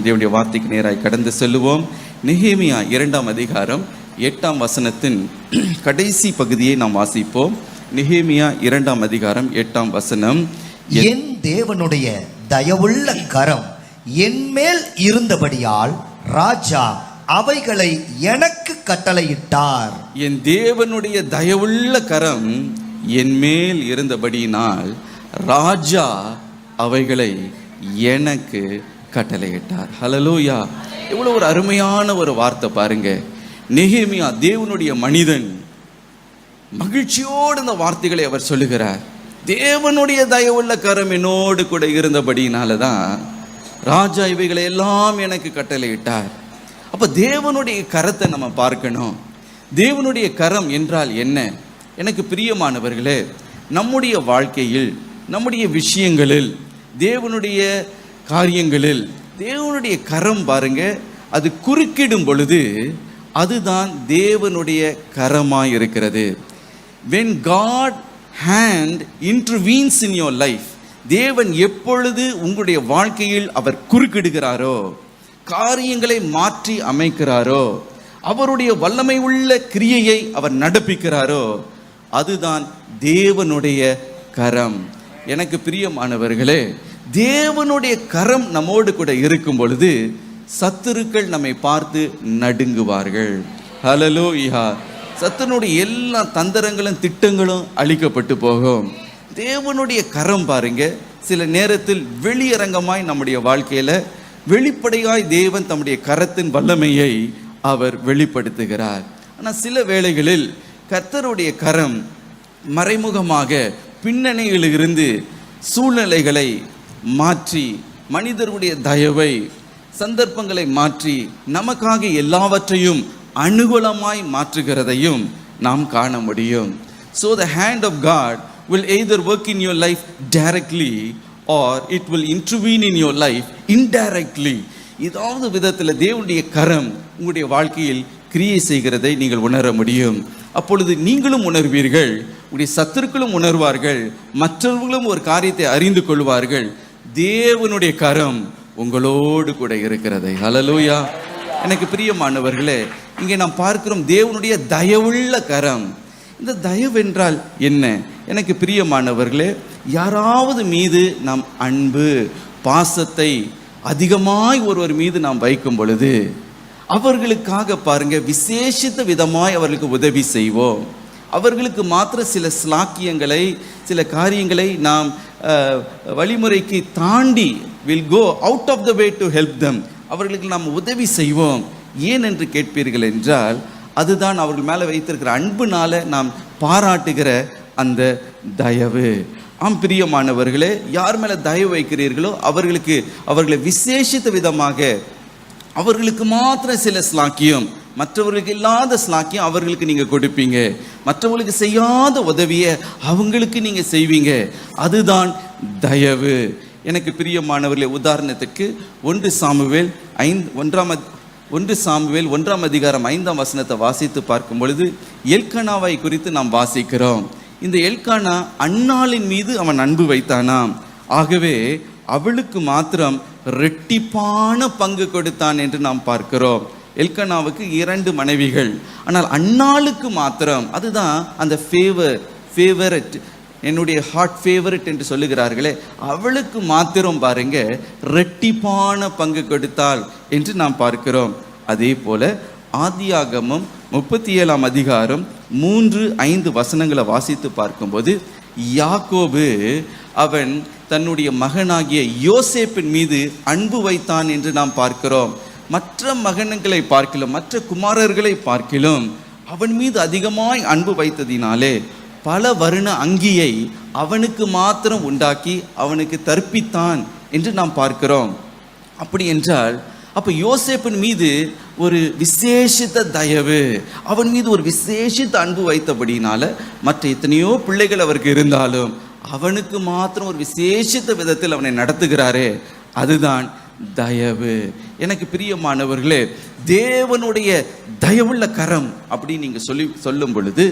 தேவனுடைய வார்த்தைக்கு நேராய் கடந்து செல்லுவோம். நெகேமியா 2ஆம் அதிகாரம் 8ஆம் வசனத்தின் கடைசி பகுதியை நாம் வாசிப்போம். நெகேமியா 2ஆம் அதிகாரம் 8ஆம் வசனம். என் தேவனுடைய தயவுள்ள கரம் என் மேல் இருந்தபடியால் ராஜா அவைகளை எனக்கு கட்டளையிட்டார். என் தேவனுடைய தயவுள்ள கரம் என் மேல் இருந்தபடியினால் ராஜா அவைகளை எனக்கு கட்டளையிட்டார். ஹல்லேலூயா! இவ்வளவு ஒரு அருமையான ஒரு வார்த்தை பாருங்க. நெகேமியா தேவனுடைய மனிதன், மகிழ்ச்சியோடு இந்த வார்த்தைகளை அவர் சொல்லுகிறார். தேவனுடைய தயவுள்ள கரம் என்னோடு கூட இருந்தபடினால தான் ராஜா இவைகளை எல்லாம் எனக்கு கட்டளையிட்டார். அப்ப தேவனுடைய கரத்தை நம்ம பார்க்கணும். தேவனுடைய கரம் என்றால் என்ன? எனக்கு பிரியமானவர்களே, நம்முடைய வாழ்க்கையில், நம்முடைய விஷயங்களில், தேவனுடைய காரியங்களில் தேவனுடைய கரம் பாருங்க, அது குறுக்கிடும் பொழுது அதுதான் தேவனுடைய கரமாய் இருக்கிறது. when God hand intervenes in your life, தேவன் எப்பொழுது உங்களுடைய வாழ்க்கையில் அவர் குறுக்கிடுகிறாரோ, காரியங்களை மாற்றி அமைக்கிறாரோ, அவருடைய வல்லமை உள்ள கிரியையை அவர் நடப்பிக்கிறாரோ, அதுதான் தேவனுடைய கரம். எனக்கு பிரியமானவர்களே, தேவனுடைய கரம் நம்மோடு கூட இருக்கும் பொழுது சத்துருக்கள் நம்மை பார்த்து நடுங்குவார்கள். ஹல்லேலூயா! சத்துருடைய எல்லா தந்திரங்களும் திட்டங்களும் அழிக்கப்பட்டு போகும். தேவனுடைய கரம் பாருங்க, சில நேரத்தில் வெளியரங்கமாய் நம்முடைய வாழ்க்கையில வெளிப்படையாய் தேவன் தம்முடைய கரத்தின் வல்லமையை அவர் வெளிப்படுத்துகிறார். ஆனால் சில வேளைகளில் கர்த்தருடைய கரம் மறைமுகமாக பின்னணியில் இருந்து சூழ்நிலைகளை மாற்றி, மனிதருடைய தயவை, சந்தர்ப்பங்களை மாற்றி நமக்காக எல்லாவற்றையும் அனுகூலமாய் மாற்றுகிறதையும் நாம் காண முடியும். So the hand of God will either work in your life directly or it will intervene in your life indirectly. ஏதாவது விதத்தில் தேவனுடைய கரம் உங்களுடைய வாழ்க்கையில் கிரியை செய்கிறதை நீங்கள் உணர முடியும். அப்பொழுது நீங்களும் உணர்வீர்கள், உங்களுடைய சத்துருக்களும் உணர்வார்கள், மற்றவர்களும் ஒரு காரியத்தை அறிந்து கொள்வார்கள். தேவனுடைய கரம் உங்களோடு கூட இருக்கிறதை. ஹல்லேலூயா! எனக்கு பிரியமானவர்களே, இங்கே நாம் பார்க்கிறோம் தேவனுடைய தயவுள்ள கரம். இந்த தயவு என்றால் என்ன? எனக்கு பிரியமானவர்களே, யாராவது மீது நாம் அன்பு, பாசத்தை அதிகமாய் ஒருவர் மீது நாம் வைக்கும் பொழுது அவர்களுக்காக பாருங்க விசேஷித்த விதமாய் அவர்களுக்கு உதவி செய்வோம். அவர்களுக்கு மாத்திர சில ஸ்லாக்கியங்களை, சில காரியங்களை நாம் வழிமுறைக்கு தாண்டி will go out of the way to help them. அவர்களுக்கு நாம் உதவி செய்வோம். ஏன் என்று கேட்பீர்கள் என்றால், அதுதான் அவர்கள் மேலே வைத்திருக்கிற அன்புனால நாம் பாராட்டுகிற அந்த தயவு. ஆம் பிரியமானவர்களே, யார் மேலே தயவு வைக்கிறீர்களோ அவர்களை விசேஷித்த விதமாக, அவர்களுக்கு மாத்திரம் சில ஸ்லாக்கியம், மற்றவர்களுக்கு இல்லாத ஸ்லாக்கியம் அவர்களுக்கு நீங்கள் கொடுப்பீங்க. மற்றவர்களுக்கு செய்யாத உதவியை அவங்களுக்கு நீங்கள் செய்வீங்க. அதுதான் தயவு. எனக்கு பிரியமானவர்களே, உதாரணத்துக்கு 1 சாமுவேல் 1ஆம் அதிகாரம் 5ஆம் வசனத்தை வாசித்து பார்க்கும் பொழுது எல்கானாவை குறித்து நாம் வாசிக்கிறோம். இந்த எல்கானா அன்னாளின் மீது அவன் அன்பு வைத்தானாம். ஆகவே அவளுக்கு மாத்திரம் ரெட்டிப்பான பங்கு கொடுத்தான் என்று நாம் பார்க்கிறோம். எல்கானாவுக்கு 2 மனைவிகள், ஆனால் அன்னாளுக்கு மாத்திரம், அதுதான் அந்த ஃபேவரட், என்னுடைய ஹார்ட் ஃபேவரட் என்று சொல்லுகிறார்களே, அவளுக்கு மாத்திரம் பாருங்க ரெட்டிப்பான பங்கு கொடுத்தாள் என்று நாம் பார்க்கிறோம். அதே போல ஆதியாகமம் 37ஆம் அதிகாரம் 3-5 வசனங்களை வாசித்து பார்க்கும்போது யாக்கோபு அவன் தன்னுடைய மகனாகிய யோசேப்பின் மீது அன்பு வைத்தான் என்று நாம் பார்க்கிறோம். மற்ற மகன்களை பார்க்கிலும், மற்ற குமாரர்களை பார்க்கிலும் அவன் மீது அதிகமாய் அன்பு வைத்ததினாலே பல வருண அங்கியை அவனுக்கு மாத்திரம் உண்டாக்கி அவனுக்கு தர்ப்பித்தான் என்று நாம் பார்க்கிறோம். அப்படி என்றால் அப்போ யோசேப்பின் மீது ஒரு விசேஷித்த தயவு, அவன் மீது ஒரு விசேஷித்த அன்பு வைத்தபடினால மற்ற எத்தனையோ பிள்ளைகள் அவருக்கு இருந்தாலும் அவனுக்கு மாத்திரம் ஒரு விசேஷித்த விதத்தில் அவனை நடத்துகிறாரே, அதுதான் தயவு. எனக்கு பிரியமானவர்களே, தேவனுடைய தயவுள்ள கரம் அப்படின்னு நீங்கள் சொல்லும் பொழுது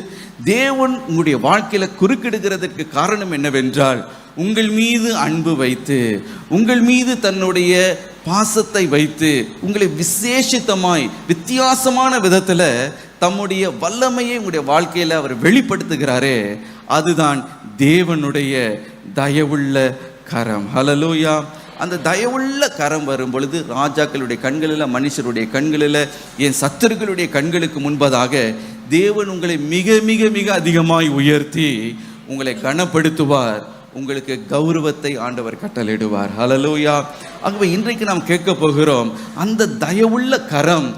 தேவன் உங்களுடைய வாழ்க்கையில் குறுக்கிடுகிறதற்கு காரணம் என்னவென்றால், உங்கள் மீது அன்பு வைத்து, உங்கள் மீது தன்னுடைய பாசத்தை வைத்து, உங்களை விசேஷித்தமாய் வித்தியாசமான விதத்துல தம்முடைய வல்லமையை உங்களுடைய வாழ்க்கையில அவர் வெளிப்படுத்துகிறாரே, அதுதான் தேவனுடைய தயவுள்ள கரம். ஹல்லேலூயா. அந்த தயவுள்ள கரம் வரும் பொழுது ராஜாக்களுடைய கண்களில், மனுஷருடைய கண்களில், என் சத்துருக்களுடைய கண்களுக்கு முன்பதாக தேவன் உங்களை மிக மிக மிக அதிகமாய் உயர்த்தி உங்களை கனப்படுத்துவார். உங்களுக்கு கௌரவத்தை ஆண்டவர் கட்டளையிடுவார். ஹல்லேலூயா. ஆகவே இன்றைக்கு நாம் கேட்க போகிறோம், அந்த தயவுள்ள கரம்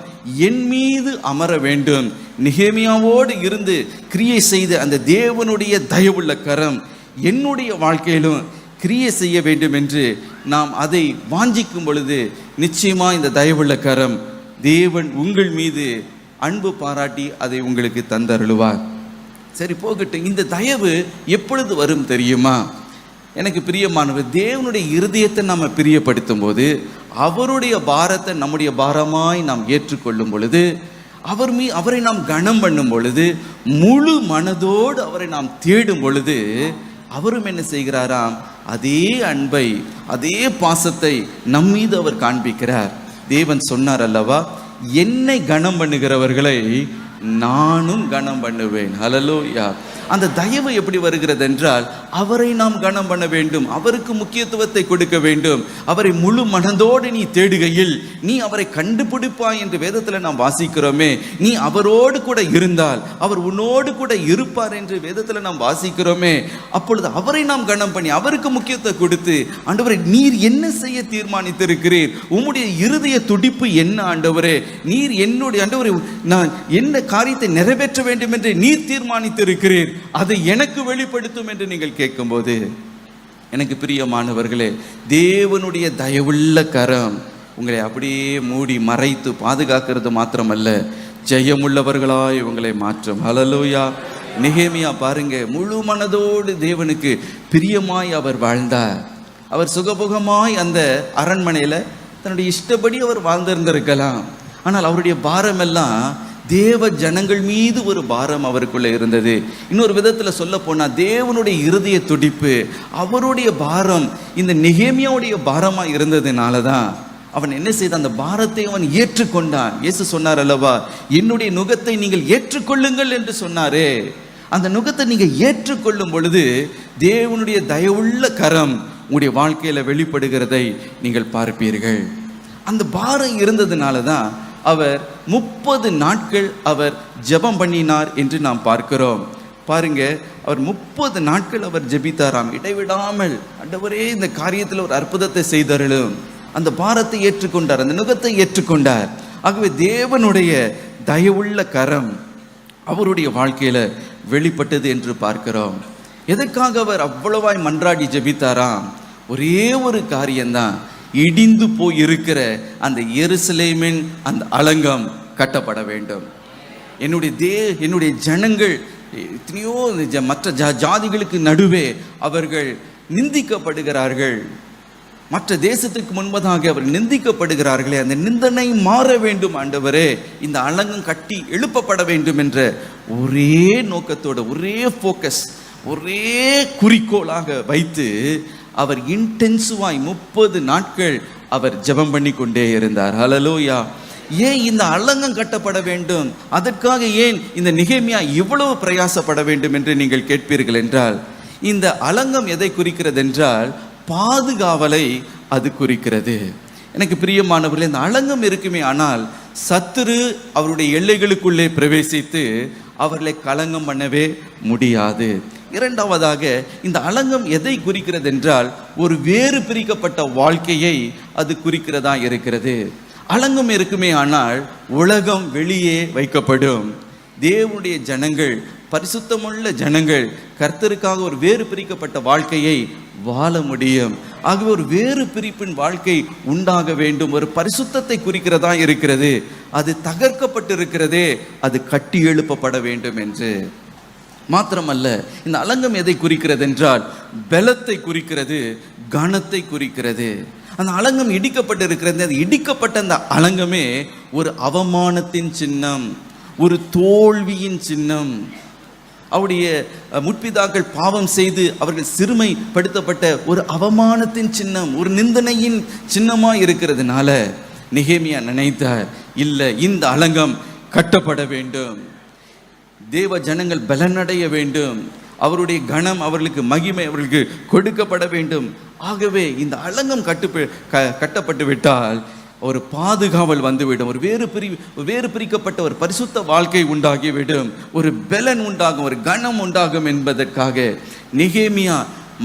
என் மீது அமர வேண்டும். நெகேமியாவோடு இருந்து கிரியை செய்த அந்த தேவனுடைய தயவுள்ள கரம் என்னுடைய வாழ்க்கையிலும் கிரியை செய்ய வேண்டும் என்று நாம் அதை வாஞ்சிக்கும் பொழுது நிச்சயமா இந்த தயவுள்ள கரம் தேவன் உங்கள் மீது அன்பு பாராட்டி அதை உங்களுக்கு தந்தருளுவார். சரி, போகட்டும். இந்த தயவு எப்பொழுது வரும் தெரியுமா? எனக்கு பிரியமானவர், தேவனுடைய இருதயத்தை நாம் பிரியப்படுத்தும் போது, அவருடைய பாரத்தை நம்முடைய பாரமாய் நாம் ஏற்றுக்கொள்ளும் பொழுது, அவரை நாம் கனம் பண்ணும் பொழுது, முழு மனதோடு அவரை நாம் தேடும் பொழுது, அவரும் என்ன செய்கிறாராம்? அதே அன்பை, அதே பாசத்தை நம்மீது அவர் காண்பிக்கிறார். தேவன் சொன்னார் அல்லவா, என்னை கனம் பண்ணுகிறவர்களை நானும் கனம் பண்ணுவேன். ஹல்லேலூயா. அந்த தயவு எப்படி வருகிறது என்றால், அவரை நாம் கனம் பண்ண வேண்டும், அவருக்கு முக்கியத்துவத்தை கொடுக்க வேண்டும். அவரை முழு மனதோடு நீ தேடுகையில் நீ அவரை கண்டுபிடிப்பாய் என்று வேதத்தில் நாம் வாசிக்கிறோமே. நீ அவரோடு கூட இருந்தால் அவர் உன்னோடு கூட இருப்பார் என்று வேதத்தில் நாம் வாசிக்கிறோமே. அப்பொழுது அவரை நாம் கனம் பண்ணி அவருக்கு முக்கியத்துவம் கொடுத்து, ஆண்டவரே நீர் என்ன செய்ய தீர்மானித்திருக்கிறீர், உம்முடைய இருதய துடிப்பு என்ன ஆண்டவரே, நீர் என்னுடைய ஆண்டவரே நான் என்ன காரியத்தை நிறைவேற்ற வேண்டும் என்று நீர் தீர்மானித்திருக்கிறீர், அதை எனக்கு வெளிப்படுத்தும் என்று நீங்கள் கேட்கும்போது, எனக்கு பிரியமானவர்களே, தேவனுடைய தயவுள்ள கரம் உங்களை அப்படியே மூடி மறைத்து பாதுகாக்கிறது மாத்திரமல்ல, ஜெயமுள்ளவர்களாய் உங்களை மாற்றும். ஹல்லேலூயா. நெகேமியா பாருங்க, முழு மனதோடு தேவனுக்கு பிரியமாய் அவர் வாழ்ந்தார். அவர் சுகபோகமாய் அந்த அரண்மனையில் தன்னுடைய இஷ்டப்படி அவர் வாழ்ந்திருந்திருக்கலாம். ஆனால் அவருடைய பாரம் எல்லாம் தேவ ஜனங்கள் மீது ஒரு பாரம் அவருக்குள்ள இருந்தது. இன்னொரு விதத்தில் சொல்ல போனால், தேவனுடைய இருதய துடிப்பு, அவருடைய பாரம் இந்த நெகேமியாவுடைய பாரமா இருந்ததுனால தான் அவன் என்ன செய்தான்? அந்த பாரத்தை அவன் ஏற்றுக்கொண்டான். இயேசு சொன்னார் அல்லவா, என்னுடைய நுகத்தை நீங்கள் ஏற்றுக்கொள்ளுங்கள் என்று சொன்னாரே. அந்த நுகத்தை நீங்க ஏற்றுக்கொள்ளும் பொழுது தேவனுடைய தயவுள்ள கரம் உங்களுடைய வாழ்க்கையில வெளிப்படுகிறதை நீங்கள் பார்ப்பீர்கள். அந்த பாரம் இருந்ததுனால தான் அவர் 30 நாட்கள் அவர் ஜெபம் பண்ணினார் என்று நாம் பார்க்கிறோம். பாருங்க, அவர் 30 நாட்கள் அவர் ஜெபித்தாராம் இடைவிடாமல். ஆண்டவரே இந்த காரியத்தில் ஒரு அற்புதத்தை செய்தருளும். அந்த பாரத்தை ஏற்றுக்கொண்டார், அந்த நுகத்தை ஏற்றுக்கொண்டார். ஆகவே தேவனுடைய தயவுள்ள கரம் அவருடைய வாழ்க்கையில வெளிப்பட்டது என்று பார்க்கிறோம். எதற்காக அவர் அவ்வளவாய் மன்றாடி ஜெபித்தாராம்? ஒரே ஒரு காரியம்தான், இடிந்து போய் இருக்கிற அந்த எருசலேமின் அந்த அலங்கம் கட்டப்பட வேண்டும். என்னுடைய ஜனங்கள் எத்தனையோ மற்ற ஜாதிகளுக்கு நடுவே அவர்கள் நிந்திக்கப்படுகிறார்கள். மற்ற தேசத்துக்கு முன்பதாக அவர் நிந்திக்கப்படுகிறார்களே, அந்த நிந்தனை மாற வேண்டும் ஆண்டவரே, இந்த அலங்கம் கட்டி எழுப்பப்பட வேண்டும் என்ற ஒரே நோக்கத்தோட, ஒரே ஃபோக்கஸ், ஒரே குறிக்கோளாக வைத்து அவர் இன்டென்சிவாய் 30 நாட்கள் அவர் ஜெபம் பண்ணி கொண்டே இருந்தார். ஹல்லேலூயா. ஏன் இந்த அலங்கம் கட்டப்பட வேண்டும், அதற்காக ஏன் இந்த நெகேமியா இவ்வளவு பிரயாசப்பட வேண்டும் என்று நீங்கள் கேட்பீர்கள் என்றால், இந்த அலங்கம் எதை குறிக்கிறது என்றால் பாதுகாவலை அது குறிக்கிறது. எனக்கு பிரியமானவர்களே, இந்த அலங்கம் இருக்குமே, ஆனால் சத்துரு அவருடைய எல்லைகளுக்குள்ளே பிரவேசித்து அவர்களை கலங்கம் பண்ணவே முடியாது. இரண்டாவதாக, இந்த அலங்கம் எதை குறிக்கிறது என்றால் ஒரு வேறு பிரிக்கப்பட்ட வாழ்க்கையை அது குறிக்கிறதா இருக்கிறது. அலங்கம் இருக்குமே, ஆனால் உலகம் வெளியே வைக்கப்படும். தேவனுடைய ஜனங்கள், பரிசுத்தமுள்ள ஜனங்கள் கர்த்தருக்காக ஒரு வேறு பிரிக்கப்பட்ட வாழ்க்கையை வாழ முடியும். ஆகவே ஒரு வேறு பிரிப்பின் வாழ்க்கை உண்டாக வேண்டும். ஒரு பரிசுத்தத்தை குறிக்கிறதா இருக்கிறது. அது தகர்க்கப்பட்டிருக்கிறதே, அது கட்டி எழுப்பப்பட வேண்டும் என்று. மாத்திரமல்ல, இந்த அலங்கம் எதை குறிக்கிறது என்றால் பலத்தை குறிக்கிறது, கனத்தை குறிக்கிறது. அந்த அலங்கம் இடிக்கப்பட்டிருக்கிறது. அது இடிக்கப்பட்ட அந்த அலங்கமே ஒரு அவமானத்தின் சின்னம், ஒரு தோல்வியின் சின்னம். அவருடைய முற்பிதாக்கள் பாவம் செய்து அவர்கள் சிறுமைப்படுத்தப்பட்ட ஒரு அவமானத்தின் சின்னம், ஒரு நிந்தனையின் சின்னமாக இருக்கிறதுனால நெகேமியா நினைத்தார், இல்லை, இந்த அலங்கம் கட்டப்பட வேண்டும், தேவ ஜனங்கள் பலனடைய வேண்டும், அவருடைய கணம், அவர்களுக்கு மகிமை அவர்களுக்கு கொடுக்கப்பட வேண்டும். ஆகவே இந்த அலங்கம் கட்டப்பட்டு விட்டால் ஒரு பாதுகாவல் வந்துவிடும், ஒரு வேறு பிரிக்கப்பட்ட ஒரு பரிசுத்த வாழ்க்கை உண்டாகிவிடும், ஒரு பலன் உண்டாகும், ஒரு கணம் உண்டாகும் என்பதற்காக நெகேமியா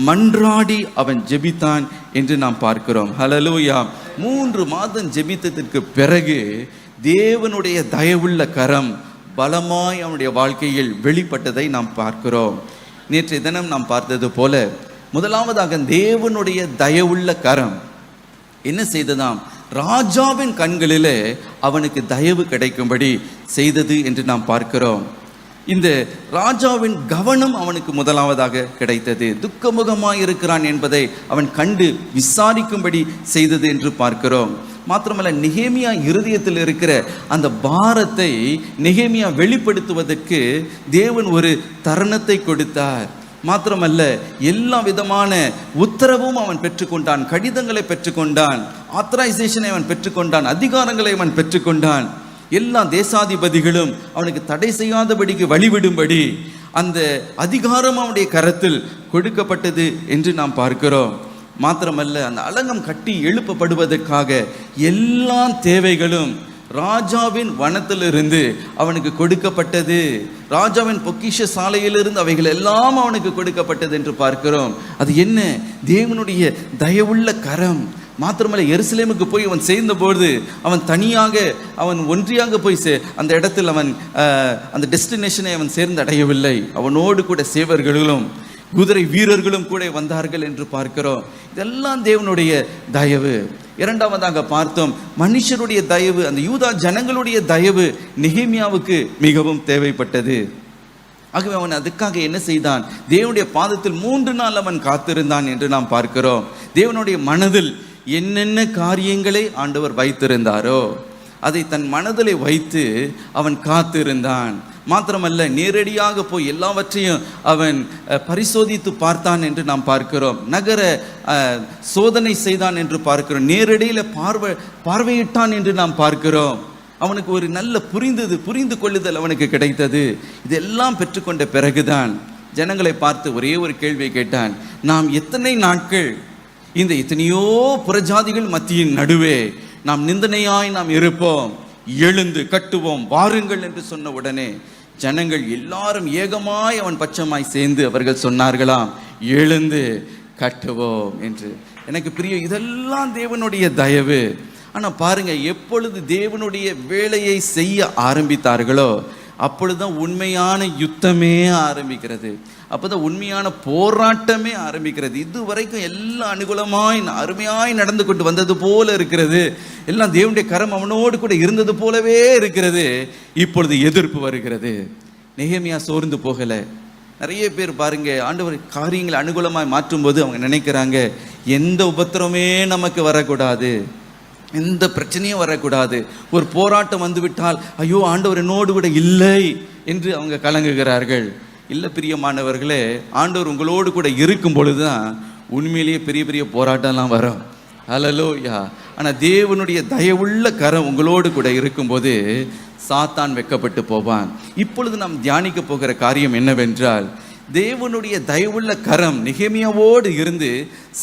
மன்றாடி அவன் ஜெபித்தான் என்று நாம் பார்க்கிறோம். ஹல்லேலூயா. 3 மாதம் ஜெபித்ததற்கு பிறகு தேவனுடைய தயவுள்ள கரம் பலமாய் அவனுடைய வாழ்க்கையில் வெளிப்பட்டதை நாம் பார்க்கிறோம். நேற்றைய தினம் நாம் பார்த்தது போல முதலாவதாக தேவனுடைய தயவுள்ள கரம் என்ன செய்ததாம்? ராஜாவின் கண்களிலே அவனுக்கு தயவு கிடைக்கும்படி செய்தது என்று நாம் பார்க்கிறோம். இந்த ராஜாவின் கவனம் அவனுக்கு முதலாவதாக கிடைத்தது. துக்கமுகமாய் இருக்கிறான் என்பதை அவன் கண்டு விசாரிக்கும்படி செய்தது என்று பார்க்கிறோம். மாத்திரமல்ல, நெகேமியா இருதயத்தில் இருக்கிற அந்த பாரத்தை நெகேமியா வெளிப்படுத்துவதற்கு தேவன் ஒரு தருணத்தை கொடுத்தார். மாத்திரமல்ல, எல்லா விதமான உத்தரவும் அவன் பெற்றுக்கொண்டான், கடிதங்களை பெற்றுக்கொண்டான், ஆத்தரைசேஷனை அவன் பெற்றுக்கொண்டான், அதிகாரங்களை அவன் பெற்றுக்கொண்டான். எல்லா தேசாதிபதிகளும் அவனுக்கு தடை செய்யாதபடிக்கு வழிவிடும்படி அந்த அதிகாரம் அவனுடைய கரத்தில் கொடுக்கப்பட்டது என்று நாம் பார்க்கிறோம். மாத்திரமல்ல, அந்த அலங்கம் கட்டி எழுப்பப்படுவதற்காக எல்லா தேவைகளும் ராஜாவின் வனத்திலிருந்து அவனுக்கு கொடுக்கப்பட்டது, ராஜாவின் பொக்கிஷ சாலையிலிருந்து அவைகள் எல்லாம் அவனுக்கு கொடுக்கப்பட்டது என்று பார்க்கிறோம். அது என்ன? தேவனுடைய தயவுள்ள கரம். மாத்திரமல்ல, எருசலேமுக்கு போய் அவன் சேர்ந்தபோது அவன் தனியாக, அவன் ஒன்றியாக போய் அந்த இடத்தில் அவன் அந்த டெஸ்டினேஷனை அவன் சேர்ந்து அடையவில்லை. அவனோடு கூட சேவர்களும் குதிரை வீரர்களும் கூட வந்தார்கள் என்று பார்க்கிறோம். இதெல்லாம் தேவனுடைய தயவு. இரண்டாவதாக பார்த்தோம், மனுஷருடைய தயவு, அந்த யூதா ஜனங்களுடைய தயவு நெகேமியாவுக்கு மிகவும் தேவைப்பட்டது. ஆகவே அவன் அதுக்காக என்ன செய்தான்? தேவனுடைய பாதத்தில் 3 நாள் அவன் காத்திருந்தான் என்று நாம் பார்க்கிறோம். தேவனுடைய மனதில் என்னென்ன காரியங்களை ஆண்டவர் வைத்திருந்தாரோ அதை தன் மனதிலே வைத்து அவன் காத்திருந்தான். மாத்திரமல்ல, நேரடியாக போய் எல்லாவற்றையும் அவன் பரிசோதித்து பார்த்தான் என்று நாம் பார்க்கிறோம். நகர சோதனை செய்தான் என்று பார்க்கிறோம். நேரடியில் பார்வையிட்டான் என்று நாம் பார்க்கிறோம். அவனுக்கு ஒரு நல்ல புரிந்து கொள்ளுதல் அவனுக்கு கிடைத்தது. இதெல்லாம் பெற்றுக்கொண்ட பிறகுதான் ஜனங்களை பார்த்து ஒரே ஒரு கேள்வியை கேட்டான். நாம் எத்தனை நாட்கள் இந்த எத்தனையோ புறஜாதிகள் மத்தியின் நடுவே நாம் நிந்தனையாய் நாம் இருப்போம்? எழுந்து கட்டுவோம், வாருங்கள் என்று சொன்ன உடனே ஜனங்கள் எல்லாரும் ஏகமாய் அவன் பட்சமாய் சேர்ந்து அவர்கள் சொன்னார்களாம், எழுந்து கட்டுவோம் என்று. எனக்கு பிரியம், இதெல்லாம் தேவனுடைய தயவு. ஆனால் பாருங்க, எப்பொழுது தேவனுடைய வேலையை செய்ய ஆரம்பித்தார்களோ அப்பொழுதுதான் உண்மையான யுத்தமே ஆரம்பிக்கிறது. அப்போதான் உண்மையான போராட்டமே ஆரம்பிக்கிறது. இதுவரைக்கும் எல்லாம் அனுகூலமாய் அருமையாய் நடந்து கொண்டு வந்தது போல இருக்கிறது, எல்லாம் தேவனுடைய கரம் அவனோடு கூட இருந்தது போலவே இருக்கிறது. இப்பொழுது எதிர்ப்பு வருகிறது. நெகேமியா சோர்ந்து போகலை. நிறைய பேர் பாருங்க, ஆண்டவர் காரியங்களை அனுகூலமாய் மாற்றும் போது அவங்க நினைக்கிறாங்க, எந்த உபத்திரமே நமக்கு வரக்கூடாது, எந்த பிரச்சனையும் வரக்கூடாது. ஒரு போராட்டம் வந்துவிட்டால் ஐயோ ஆண்டவர் என்னோடு கூட இல்லை என்று அவங்க கலங்குகிறார்கள். இல்லை பிரியமானவர்களே, ஆண்டவர் உங்களோடு கூட இருக்கும் பொழுது தான் உண்மையிலேயே பெரிய பெரிய போராட்டம்லாம் வரும். ஹல்லேலூயா. ஆனால் தேவனுடைய தயவுள்ள கரம் உங்களோடு கூட இருக்கும்போது சாத்தான் வெட்கப்பட்டு போவான். இப்பொழுது நாம் தியானிக்க போகிற காரியம் என்னவென்றால், தேவனுடைய தயவுள்ள கரம் நெகேமியாவோடு இருந்து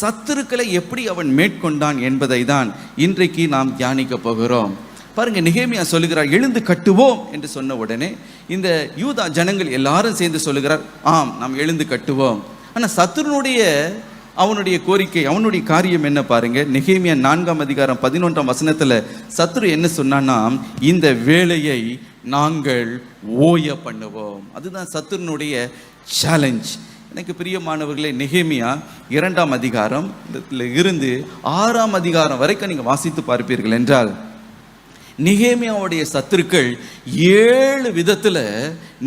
சத்துருக்களை எப்படி அவன் மேற்கொண்டான் என்பதை தான் இன்றைக்கு நாம் தியானிக்க போகிறோம். பாருங்க, நெகேமியா சொல்லுகிறார், எழுந்து கட்டுவோம் என்று சொன்ன உடனே இந்த யூதா ஜனங்கள் எல்லாரும் சேர்ந்து சொல்லுகிறார், ஆம் நாம் எழுந்து கட்டுவோம். ஆனால் சத்துருனுடைய அவனுடைய கோரிக்கை, அவனுடைய காரியம் என்ன பாருங்க. நெகேமியா 4ஆம் அதிகாரம் 11ஆம் வசனத்துல சத்துரு என்ன சொன்னான்னா, இந்த வேலையை நாங்கள் ஓய பண்ணுவோம். அதுதான் சத்துருனுடைய சேலஞ்ச். எனக்கு பிரியமானவர்களே, நெகேமியா 2ஆம் அதிகாரம் இருந்து 6ஆம் அதிகாரம் வரைக்கும் நீங்கள் வாசித்து பார்ப்பீர்கள் என்றால், நெகேமியாவுடைய சத்துருக்கள் 7 விதத்தில்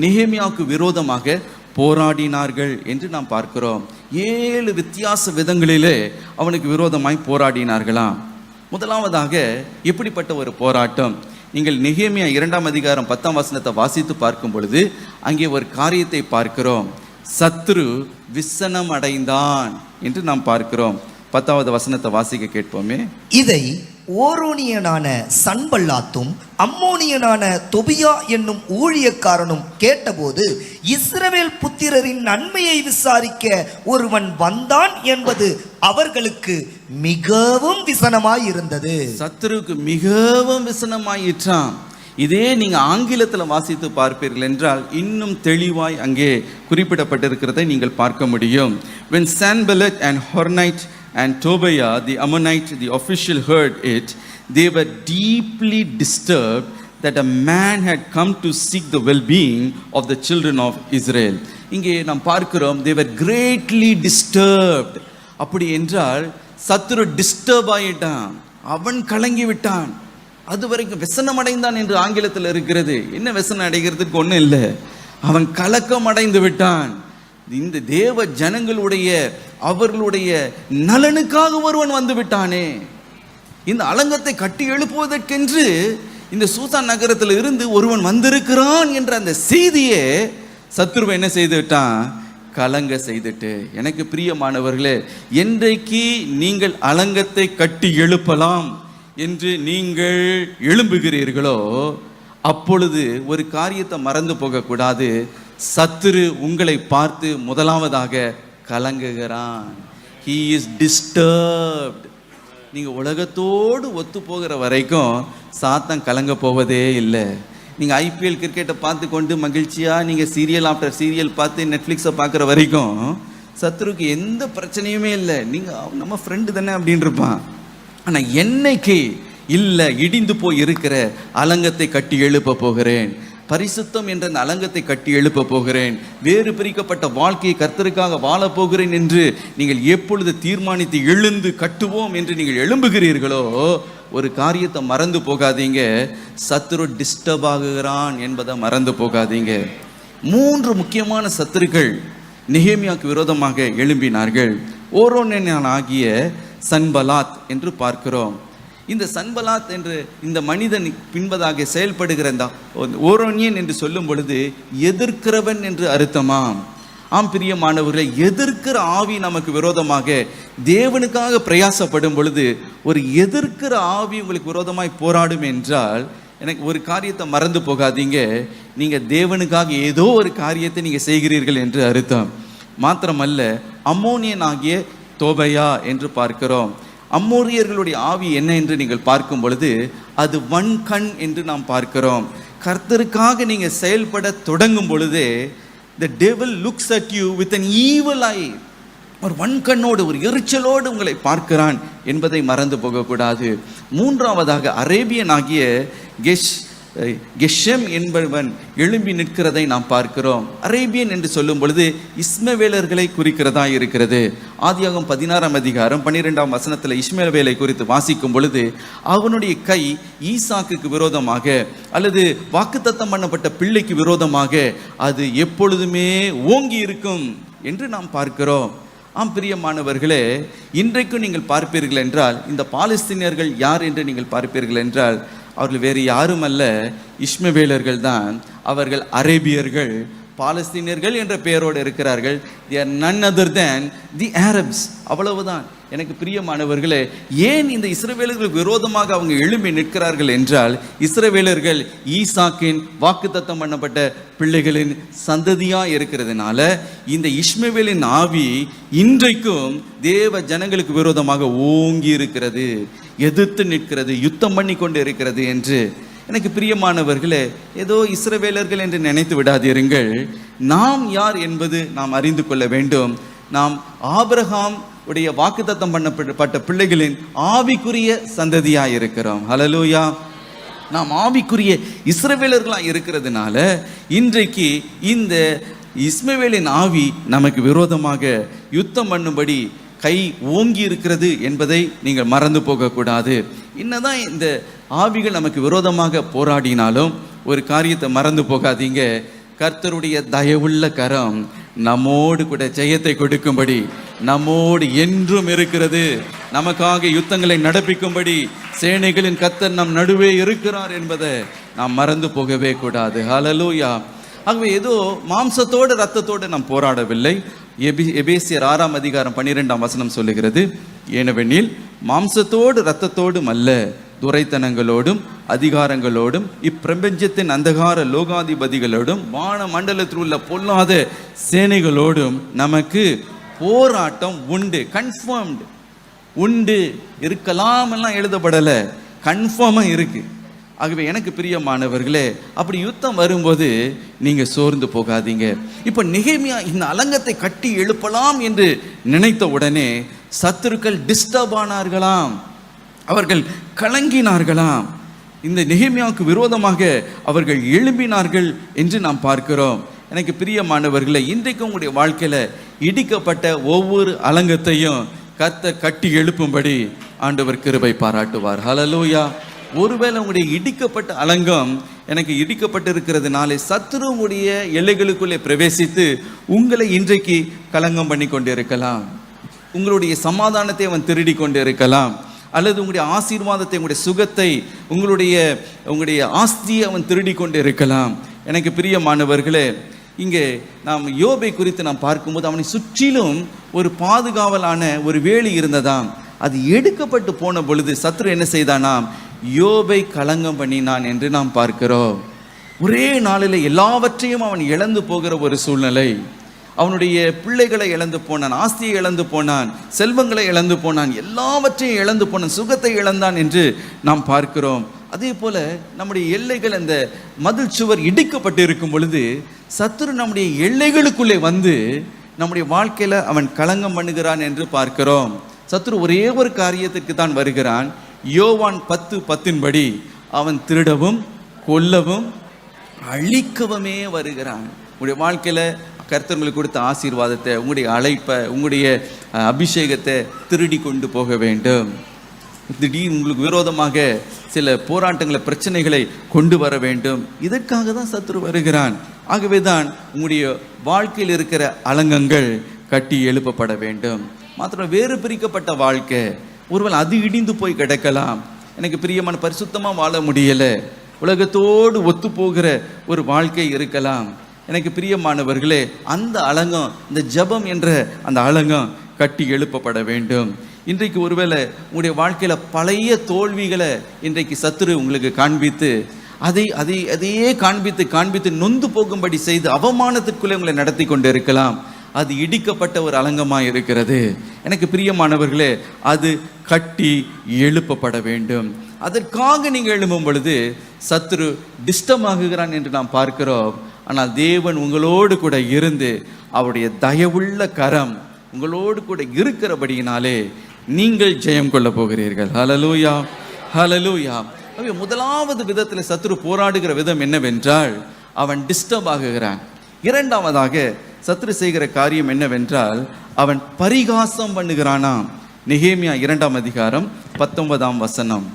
நெகேமியாவுக்கு விரோதமாக போராடினார்கள் என்று நாம் பார்க்கிறோம். 7 வித்தியாச விதங்களிலே அவனுக்கு விரோதமாய் போராடினார்களாம். முதலாவதாக எப்படிப்பட்ட ஒரு போராட்டம்? நீங்கள் நெகேமியா 2ஆம் அதிகாரம் 10ஆம் வசனத்தை வாசித்து பார்க்கும் பொழுது அங்கே ஒரு காரியத்தை பார்க்கிறோம். சத்துரு விசனம் அடைந்தான் என்று நாம் பார்க்கிறோம். 10வது வசனத்தை வாசிக்க கேட்போமே. இதை ஓரோனியனான சன்பல்லாத்தும் அம்மோனியனான தொபியா என்னும் ஊழியக்காரனும் கேட்டபோது, இஸ்ரவேல் புத்திரரின் நன்மையை விசாரிக்க ஒருவன் வந்தான் என்பது அவர்களுக்கு மிகவும் விசனமாயிருந்தது. சத்துருக்கு மிகவும் விசனமாயிற்றான். இதே நீங்க ஆங்கிலத்தில் வாசித்து பார்ப்பீர்கள் என்றால் இன்னும் தெளிவாய் அங்கே குறிப்பிடப்பட்டிருக்கிறதை நீங்கள் பார்க்க முடியும். When Sanballat and Horonite and Tobiah the Ammonite, the official, heard it, they were deeply disturbed that a man had come to seek the well-being of the children of Israel. இங்கே நாம் பார்க்கிறோம், they were greatly disturbed. அப்படி என்றால் சத்துரு disturb ஆயிட்டான், அவன் கலங்கி விட்டான். அது வரைக்கும் விசனம் அடைந்தான் என்று ஆங்கிலத்தில் இருக்கிறது. என்ன விசனம் அடைகிறதுக்கு ஒன்றும் இல்லை, அவன் கலக்கம் அடைந்து விட்டான். இந்த தேவ ஜனங்களுடைய அவர்களுடைய நலனுக்காக ஒருவன் வந்து விட்டானே, இந்த அலங்கத்தை கட்டி எழுப்புவதற்கென்று இந்த சூசான் நகரத்தில் இருந்து ஒருவன் வந்திருக்கிறான் என்ற அந்த செய்தியே சத்துருவை என்ன செய்து விட்டான், கலங்க செய்துட்டு. எனக்கு பிரியமானவர்களே, என்றைக்கு நீங்கள் அலங்கத்தை கட்டி எழுப்பலாம் என்று நீங்கள் எழும்புகிறீர்களோ அப்பொழுது ஒரு காரியத்தை மறந்து போகக்கூடாது. சத்துரு உங்களை பார்த்து முதலாவதாக கலங்குகிறான். He is disturbed. நீங்க உலகத்தோடு ஒத்து போகிற வரைக்கும் சாத்தான் கலங்க போவதே இல்லை. நீங்க ஐபிஎல் கிரிக்கெட்டை பார்த்து கொண்டு மகிழ்ச்சியா நீங்க சீரியல் ஆஃப்டர் சீரியல் பார்த்து நெட்ஃப்ளிக்ஸை பார்க்குற வரைக்கும் சத்துருக்கு எந்த பிரச்சனையுமே இல்லை. நீங்க நம்ம ஃப்ரெண்டு தானே அப்படின்னு இருப்பான். ஆனா என்னைக்கு இல்லை, இடிந்து போய் இருக்கிற அலங்கத்தை கட்டி எழுப்ப போகிறேன், பரிசுத்தம் என்ற அந்த அலங்கத்தை கட்டி எழுப்ப போகிறேன், வேறு பிரிக்கப்பட்ட வாழ்க்கையை கர்த்தருக்காக வாழப் போகிறேன் என்று நீங்கள் எப்பொழுது தீர்மானித்து எழுந்து கட்டுவோம் என்று நீங்கள் எழும்புகிறீர்களோ ஒரு காரியத்தை மறந்து போகாதீங்க, சத்துரு டிஸ்டர்ப் ஆகுகிறான் என்பதை மறந்து போகாதீங்க. 3 முக்கியமான சத்துருக்கள் நெகேமியாவுக்கு விரோதமாக எழும்பினார்கள். ஓரோனியன் ஆகிய சன்பலாத் என்று பார்க்கிறோம். இந்த சன்பலாத் என்று இந்த மனிதன் பின்பதாக செயல்படுகிற இந்த ஓரோனியன் என்று சொல்லும் பொழுது எதிர்க்கிறவன் என்று அர்த்தமாம். ஆம் பிரியமானவர்களே, எதிர்க்கிற ஆவி நமக்கு விரோதமாக தேவனுக்காக பிரயாசப்படும் பொழுது ஒரு எதிர்க்கிற ஆவி உங்களுக்கு விரோதமாய் போராடும் என்றால் எனக்கு ஒரு காரியத்தை மறந்து போகாதீங்க, நீங்க தேவனுக்காக ஏதோ ஒரு காரியத்தை நீங்க செய்கிறீர்கள் என்று அர்த்தம். மாத்திரமல்ல, அம்மோனியன் ஆகிய தோபையா என்று பார்க்கிறோம். அம்மோரியர்களுடைய ஆவி என்ன என்று நீங்கள் பார்க்கும் பொழுது அது வன்கண் என்று நாம் பார்க்கிறோம். கர்த்தருக்காக நீங்க செயல்பட தொடங்கும் பொழுதே the devil looks at you with an evil eye. ஒரு வன்கண்ணோடு ஒரு எரிச்சலோடு உங்களை பார்க்கிறான் என்பதை மறந்து போகக்கூடாது. 3ஆவதாக அரேபியன் ஆகிய கெஷெம் என்பவன் எழும்பி நிற்கிறதை நாம் பார்க்கிறோம். அரேபியன் என்று சொல்லும் பொழுது இஸ்மவேலர்களை குறிக்கிறதா இருக்கிறது. ஆதியாகமம் 16ஆம் அதிகாரம் 12ஆம் வசனத்தில் இஸ்மவேலை குறித்து வாசிக்கும் பொழுது அவனுடைய கை ஈசாக்குக்கு விரோதமாக அல்லது வாக்குத்தத்தம் பண்ணப்பட்ட பிள்ளைக்கு விரோதமாக அது எப்பொழுதுமே ஓங்கி இருக்கும் என்று நாம் பார்க்கிறோம். ஆம் பிரியமானவர்களே, இன்றைக்கும் நீங்கள் பார்ப்பீர்கள் என்றால் இந்த பாலஸ்தீனியர்கள் யார் என்று நீங்கள் பார்ப்பீர்கள் என்றால் அவர்கள் வேறு யாரும் அல்ல, இஸ்மவேலர்கள் தான். அவர்கள் அரேபியர்கள், பாலஸ்தீனியர்கள் என்ற பெயரோடு இருக்கிறார்கள். they are none other than the Arabs. அவ்வளவுதான். எனக்கு பிரியமானவர்களே, ஏன் இந்த இஸ்ரவேலர்களுக்கு விரோதமாக அவங்க எழும்பி நிற்கிறார்கள் என்றால் இஸ்ரவேலர்கள் ஈசாக்கின் வாக்குத்தத்தம் பண்ணப்பட்ட பிள்ளைகளின் சந்ததியா இருக்கிறதுனால இந்த இஸ்மவேலின் ஆவி இன்றைக்கும் தேவ ஜனங்களுக்கு விரோதமாக ஓங்கி இருக்கிறது, எதிர்த்து நிற்கிறது, யுத்தம் பண்ணி கொண்டு இருக்கிறது என்று. எனக்கு பிரியமானவர்களே, ஏதோ இஸ்ரவேலர்கள் என்று நினைத்து விடாதீர்கள். நாம் யார் என்பது நாம் அறிந்து கொள்ள வேண்டும். நாம் ஆபிரகாம் உடைய வாக்குத்தத்தம் பண்ணப்பட்ட பிள்ளைகளின் ஆவிக்குரிய சந்ததியாக இருக்கிறோம். ஹல்லேலூயா. நாம் ஆவிக்குரிய இஸ்ரவேலர்களாக இருக்கிறதுனால இன்றைக்கு இந்த இஸ்மவேலின் ஆவி நமக்கு விரோதமாக யுத்தம் பண்ணும்படி கை ஓங்கி இருக்கிறது என்பதை நீங்கள் மறந்து போகக்கூடாது. என்னதான் இந்த ஆவிகள் நமக்கு விரோதமாக போராடினாலும் ஒரு காரியத்தை மறந்து போகாதீங்க, கர்த்தருடைய தயவுள்ள கரம் நம்மோடு கூட ஜெயத்தை கொடுக்கும்படி நம்மோடு என்றும் இருக்கிறது. நமக்காக யுத்தங்களை நடப்பிக்கும்படி சேனைகளின் கர்த்தர் நம் நடுவே இருக்கிறார் என்பதை நாம் மறந்து போகவே கூடாது. ஹல்லேலூயா. ஆகவே ஏதோ மாம்சத்தோடு இரத்தத்தோடு நாம் போராடவில்லை. எபேசியர் 6ஆம் அதிகாரம் 12ஆம் வசனம் சொல்லுகிறது, ஏனெனில் மாம்சத்தோடு இரத்தத்தோடும் அல்ல, துரைத்தனங்களோடும் அதிகாரங்களோடும் இப்பிரபஞ்சத்தின் அந்தகார லோகாதிபதிகளோடும் வான மண்டலத்தில் உள்ள பொல்லாத சேனைகளோடும் நமக்கு போராட்டம் உண்டு. கன்ஃபார்ம்டு உண்டு, இருக்கலாம் எல்லாம் எழுதப்படலை, கன்ஃபார்மாக இருக்கு. ஆகவே எனக்கு பிரியமானவர்களே, அப்படி யுத்தம் வரும்போது நீங்க சோர்ந்து போகாதீங்க. இப்ப நெகேமியா இந்த அலங்கத்தை கட்டி எழுப்பலாம் என்று நினைத்த உடனே சத்துருக்கள் டிஸ்டர்ப் ஆனார்களாம், அவர்கள் கலங்கினார்களாம். இந்த நெகேமியாவுக்கு விரோதமாக அவர்கள் எழும்பினார்கள் என்று நாம் பார்க்கிறோம். எனக்கு பிரியமானவர்களே, இன்றைக்கு உங்களுடைய வாழ்க்கையில இடிக்கப்பட்ட ஒவ்வொரு அலங்கத்தையும் கர்த்தர் கட்டி எழுப்பும்படி ஆண்டவர் கிருபை பாராட்டுவார். ஹல்லேலூயா. ஒருவேளை உங்களுடைய இடிக்கப்பட்ட அலங்கம் எனக்கு இடிக்கப்பட்டிருக்கிறதுனாலே சத்துருவுடைய எல்லைகளுக்குள்ளே பிரவேசித்து உங்களை இன்றைக்கு கலங்கம் பண்ணி கொண்டு இருக்கலாம். உங்களுடைய சமாதானத்தை அவன் திருடி கொண்டு இருக்கலாம், அல்லது உங்களுடைய ஆசீர்வாதத்தை, உங்களுடைய சுகத்தை, உங்களுடைய ஆஸ்தியை அவன் திருடி கொண்டு இருக்கலாம். எனக்கு பிரியமானவர்களே, இங்கே நாம் யோபை குறித்து நாம் பார்க்கும்போது அவனை சுற்றிலும் ஒரு பாதுகாவலான ஒரு வேலி இருந்ததாம். அது எடுக்கப்பட்டு போன பொழுது சத்ரு என்ன செய்தானாம், யோபை கலங்கம் பண்ணினான் என்று நாம் பார்க்கிறோம். ஒரே நாளில் எல்லாவற்றையும் அவன் இழந்து போகிற ஒரு சூழ்நிலை. அவனுடைய பிள்ளைகளை இழந்து போனான், ஆஸ்தியை இழந்து போனான், செல்வங்களை இழந்து போனான், எல்லாவற்றையும் இழந்து போனான், சுகத்தை இழந்தான் என்று நாம் பார்க்கிறோம். அதே போல நம்முடைய எல்லைகள், அந்த மதில் சுவர் இடிக்கப்பட்டு இருக்கும் பொழுது சத்துரு நம்முடைய எல்லைகளுக்குள்ளே வந்து நம்முடைய வாழ்க்கையில அவன் கலங்கம் பண்ணுகிறான் என்று பார்க்கிறோம். சத்துரு ஒரே ஒரு காரியத்திற்கு தான் வருகிறான். யோவான் 10:10 படி அவன் திருடவும் கொல்லவும் அழிக்கவுமே வருகிறான். உங்களுடைய வாழ்க்கையில கர்த்தர் உங்களுக்கு கொடுத்த ஆசீர்வாதத்தை, உங்களுடைய அழைப்பை, உங்களுடைய அபிஷேகத்தை திருடி கொண்டு போக வேண்டும். திடீர்னு உங்களுக்கு விரோதமாக சில போராட்டங்களை, பிரச்சனைகளை கொண்டு வர வேண்டும். இதற்காக தான் சத்துரு வருகிறான். ஆகவே தான் உங்களுடைய வாழ்க்கையில் இருக்கிற அலங்கங்கள் கட்டி எழுப்பப்பட வேண்டும். மாத்திரம் வேறு பிரிக்கப்பட்ட வாழ்க்கை, ஒருவேளை அது இடிந்து போய் கிடக்கலாம். எனக்கு பிரியமான பரிசுத்தமாக வாழ முடியலை, உலகத்தோடு ஒத்து போகிற ஒரு வாழ்க்கை இருக்கலாம். எனக்கு பிரியமானவர்களே, அந்த அலங்கம், இந்த ஜெபம் என்ற அந்த அலங்கம் கட்டி எழுப்பப்பட வேண்டும். இன்றைக்கு ஒருவேளை உங்களுடைய வாழ்க்கையில் பழைய தோல்விகளை இன்றைக்கு சத்துரு உங்களுக்கு காண்பித்து அதையே காண்பித்து நொந்து போகும்படி செய்து அவமானத்திற்குள்ளே உங்களை நடத்தி கொண்டு இருக்கலாம். அது இடிக்கப்பட்ட ஒரு அலங்கமாக இருக்கிறது. எனக்கு பிரியமானவர்களே, அது கட்டி எழுப்பப்பட வேண்டும். அதற்காக நீங்கள் எழும்பும் பொழுது சத்துரு டிஸ்டர்ப் ஆகுகிறான் என்று நாம் பார்க்கிறோம். ஆனால் தேவன் உங்களோடு கூட இருந்து அவருடைய தயவுள்ள கரம் உங்களோடு கூட இருக்கிறபடியினாலே நீங்கள் ஜெயம் கொள்ள போகிறீர்கள். ஹல்லேலூயா, ஹல்லேலூயா. முதலாவது விதத்தில் சத்துரு போராடுகிற விதம் என்னவென்றால் அவன் டிஸ்டர்ப் ஆகுகிறான். இரண்டாவதாக சத்துரு செய்கிற காரியம் என்னவென்றால் அவன் பரிகாசம் பண்ணுகிறானாம். நெகேமியா 2ஆம் அதிகாரம் 19ஆம் வசனம்.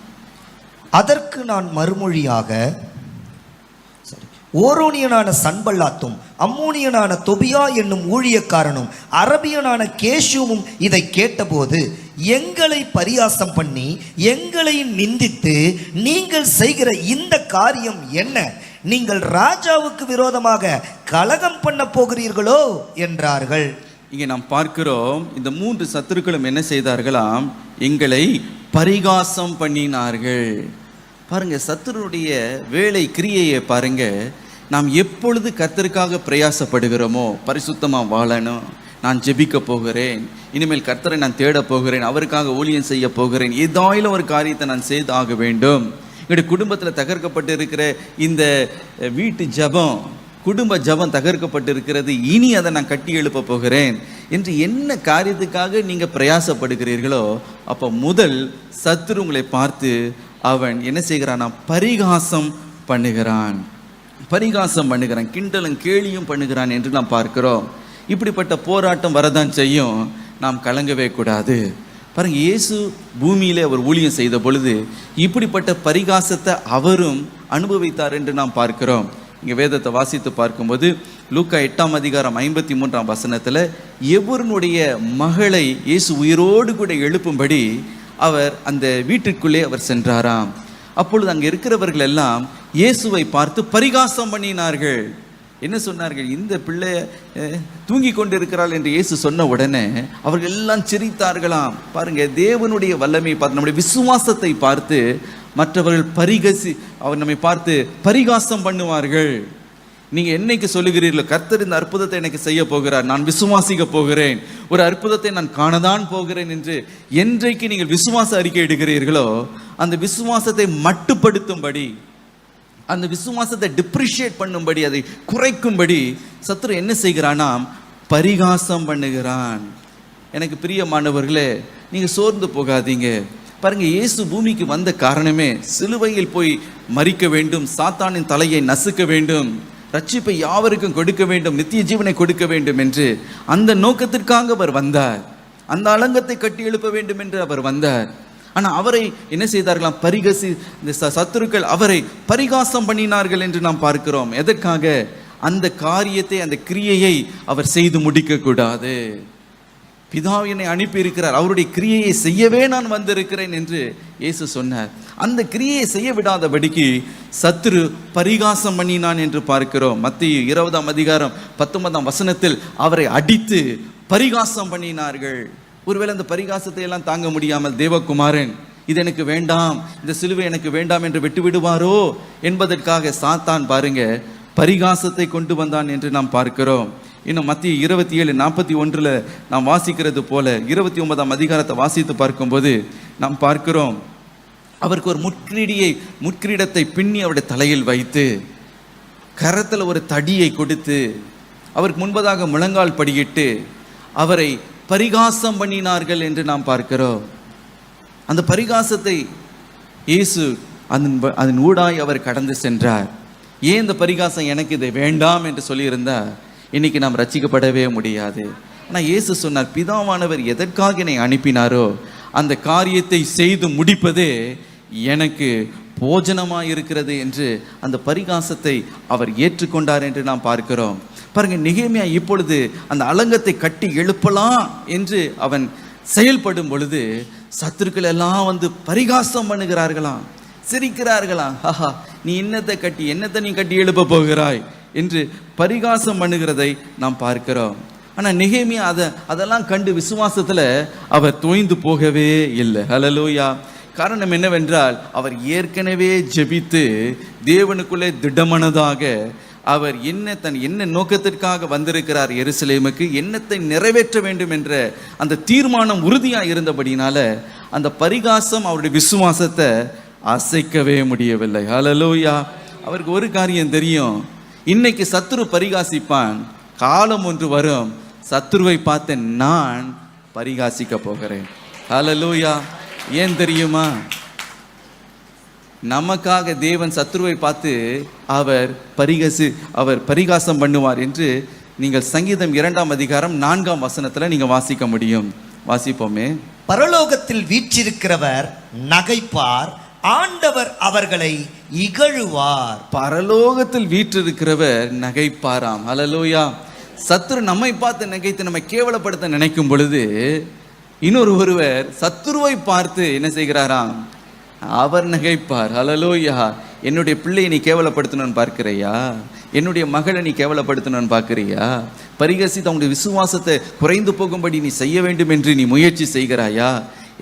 அதற்கு நான் மறுமொழியாக, ஓரோனியனான சன்பல்லாத்தும் அம்மோனியனான தொபியா என்னும் ஊழியக்காரனும் அரபியனான கேஷுவும் இதை கேட்டபோது, எங்களை பரியாசம் பண்ணி எங்களை நிந்தித்து நீங்கள் செய்கிற இந்த காரியம் என்ன? நீங்கள் ராஜாவுக்கு விரோதமாக கலகம் பண்ண போகிறீர்களோ என்றார்கள். இங்கே நாம் பார்க்கிறோம், இந்த 3 சத்துருக்களும் என்ன செய்தார்களாம், எங்களை பரிகாசம் பண்ணினார்கள். பாருங்க, சத்துருடைய வேலை கிரியையை பாருங்க. நாம் எப்பொழுது கர்த்தருக்காக பிரயாசப்படுகிறோமோ, பரிசுத்தமாக வாழணும், நான் ஜெபிக்க போகிறேன், இனிமேல் கர்த்தரை நான் தேட போகிறேன், அவருக்காக ஊழியம் செய்ய போகிறேன், ஏதாயிலும் ஒரு காரியத்தை நான் செய்து ஆக வேண்டும். என்னுடைய குடும்பத்தில் தகர்க்கப்பட்டு இருக்கிற இந்த வீட்டு ஜபம், குடும்ப ஜபம் தகர்க்கப்பட்டு இருக்கிறது, இனி அதை நான் கட்டி எழுப்ப போகிறேன் என்று என்ன காரியத்துக்காக நீங்கள் பிரயாசப்படுகிறீர்களோ, அப்போ முதல் சத்துரு உங்களை பார்த்து அவன் என்ன செய்கிறான், பரிகாசம் பண்ணுகிறான், கிண்டலும் கேலியும் பண்ணுகிறான் என்று நாம் பார்க்கிறோம். இப்படிப்பட்ட போராட்டம் வரதான் செய்யும், நாம் கலங்கவே கூடாது. பாருங்க, இயேசு பூமியிலே அவர் ஊழியம் செய்த பொழுது இப்படிப்பட்ட பரிகாசத்தை அவரும் அனுபவித்தார் என்று நாம் பார்க்கிறோம். இங்கே வேதத்தை வாசித்து பார்க்கும்போது லூக்கா 8ஆம் அதிகாரம் 53ஆம் வசனத்தில் எவருடைய மகளை இயேசு உயிரோடு கூட எழுப்பும்படி அவர் அந்த வீட்டிற்குள்ளே அவர் சென்றாராம். அப்பொழுது அங்கே இருக்கிறவர்கள் எல்லாம் இயேசுவை பார்த்து பரிகாசம் பண்ணினார்கள். என்ன சொன்னார்கள்? இந்த பிள்ளை தூங்கி கொண்டு இருக்கிறாள் என்று இயேசு சொன்ன உடனே அவர்கள் எல்லாம் சிரித்தார்களாம். பாருங்க, தேவனுடைய வல்லமையை பார்த்து, நம்முடைய விசுவாசத்தை பார்த்து மற்றவர்கள் அவர் நம்மை பார்த்து பரிகாசம் பண்ணுவார்கள். நீங்க என்னைக்கு சொல்லுகிறீர்களோ கர்த்தர் இந்த அற்புதத்தை எனக்கு செய்ய போகிறார், நான் விசுவாசிக்க போகிறேன், ஒரு அற்புதத்தை நான் காணதான் போகிறேன் என்று என்றைக்கு நீங்கள் விசுவாச அறிக்கை எடுக்கிறீர்களோ அந்த விசுவாசத்தை மட்டுப்படுத்தும்படி, அந்த விசுவாசத்தை டிப்ரிஷியேட் பண்ணும்படி, அதை குறைக்கும்படி சத்துரு என்ன செய்கிறானாம்? பரிகாசம் பண்ணுகிறான். எனக்கு பிரியமானவர்களே, நீங்க சோர்ந்து போகாதீங்க. பாருங்க, இயேசு பூமிக்கு வந்த காரணமே சிலுவையில் போய் மரிக்க வேண்டும், சாத்தானின் தலையை நசுக்க வேண்டும், ரட்சிப்பை யாவருக்கும் கொடுக்க வேண்டும், நித்திய ஜீவனை கொடுக்க வேண்டும் என்று அந்த நோக்கத்திற்காக அவர் வந்தார். அந்த அலங்கத்தை கட்டி எழுப்ப வேண்டும் என்று அவர் வந்தார். ஆனால் அவரை என்ன செய்தார்களாம்? இந்த சத்துருக்கள் அவரை பரிகாசம் பண்ணினார்கள் என்று நாம் பார்க்கிறோம். எதற்காக? அந்த காரியத்தை, அந்த கிரியையை அவர் செய்து முடிக்க கூடாது. பிதா என்னை அனுப்பி இருக்கிறார், அவருடைய கிரியையை செய்யவே நான் வந்திருக்கிறேன் என்று இயேசு சொன்னார். அந்த கிரியையை செய்ய விடாதபடிக்கு சத்துரு பரிகாசம் பண்ணினான் என்று பார்க்கிறோம். மத்தேயு 20ஆம் அதிகாரம் 19ஆம் வசனத்தில் அவரை அடித்து பரிகாசம் பண்ணினார்கள். ஒருவேளை அந்த பரிகாசத்தை எல்லாம் தாங்க முடியாமல் தேவகுமாரன் இது எனக்கு வேண்டாம், இந்த சிலுவை எனக்கு வேண்டாம் என்று விட்டு விடுவாரோ என்பதற்காக சாத்தான் பாருங்க பரிகாசத்தை கொண்டு வந்தான் என்று நாம் பார்க்கிறோம். இன்னும் மத்திய 27:41 நாம் வாசிக்கிறது போல 29ஆம் அதிகாரத்தை வாசித்து பார்க்கும்போது நாம் பார்க்கிறோம், அவருக்கு ஒரு முட்கிரீடத்தை பின்னி அவருடைய தலையில் வைத்து கரத்தில் ஒரு தடியை கொடுத்து அவருக்கு முன்பதாக முழங்கால் படியிட்டு அவரை பரிகாசம் பண்ணினார்கள் என்று நாம் பார்க்கிறோம். அந்த பரிகாசத்தை இயேசு அதன் ஊடாய் அவர் கடந்து சென்றார். ஏன் இந்த பரிகாசம் எனக்கு இதை வேண்டாம் என்று சொல்லியிருந்தா இன்னைக்கு நாம் ரட்சிக்கப்படவே முடியாது. ஆனால் இயேசு சொன்னார், பிதாவானவர் எதற்காக என்னை அனுப்பினாரோ அந்த காரியத்தை செய்து முடிப்பதே எனக்கு போஜனமாக இருக்கிறது என்று அந்த பரிகாசத்தை அவர் ஏற்றுக்கொண்டார் என்று நாம் பார்க்கிறோம். பாருங்க, நெகேமியா இப்பொழுது அந்த அலங்கத்தை கட்டி எழுப்பலாம் என்று அவன் செயல்படும் பொழுது சத்துருக்கள் எல்லாம் வந்து பரிகாசம் பண்ணுகிறார்களாம், சிரிக்கிறார்களாம். ஆஹா, நீ என்னத்தை நீ கட்டி எழுப்ப போகிறாய் என்று பரிகாசம் பண்ணுகிறதை நாம் பார்க்கிறோம். ஆனால் நெகேமியா அதெல்லாம் கண்டு விசுவாசத்தில் அவர் தோய்ந்து போகவே இல்லை. ஹல்லேலூயா. காரணம் என்னவென்றால் அவர் ஏற்கனவே ஜெபித்து தேவனுக்குள்ளே திடமனதாக அவர் என்ன நோக்கத்திற்காக வந்திருக்கிறார், எருசலேமுக்கு என்னத்தை நிறைவேற்ற வேண்டும் என்ற அந்த தீர்மானம் உறுதியாக இருந்தபடினால அந்த பரிகாசம் அவருடைய விசுவாசத்தை அசைக்கவே முடியவில்லை. ஹல்லேலூயா. அவருக்கு ஒரு காரியம் தெரியும், இன்னைக்கு சத்துரு பரிகாசிப்பான், காலம் ஒன்று வரும் சத்துருவை பார்த்து நான் பரிகாசிக்க போகிறேன். ஹல்லேலூயா. ஏன் தெரியுமா? நமக்காக தேவன் சத்துருவை பார்த்து அவர் பரிகாசம் பண்ணுவார் என்று நீங்கள் சங்கீதம் 2ஆம் அதிகாரம் 4ஆம் வசனத்தில் நீங்க வாசிக்க முடியும். வாசிப்போமே. பரலோகத்தில் வீற்றிருக்கிறவர் நகைப்பார், ஆண்டவர் அவர்களை இகழுவார். பரலோகத்தில் வீற்றிருக்கிறவர் நகைப்பாராம். ஹல்லேலூயா. சத்துரு நம்மை பார்த்து நகைத்து நம்மை கேவலப்படுத்த நினைக்கும் பொழுது ஒருவர் சத்துருவை பார்த்து என்ன செய்கிறாராம்? அவர் நகைப்பார். ஹல்லேலூயா. என்னுடைய பிள்ளையை நீ கேவலப்படுத்தணும்னு பார்க்கிறியா? என்னுடைய மகளை நீ கேவலப்படுத்தணும்னு பார்க்கிறியா? பரிகசித்து அவங்களுடைய விசுவாசத்தை குறைந்து போகும்படி நீ செய்ய வேண்டும் என்று நீ முயற்சி செய்கிறாயா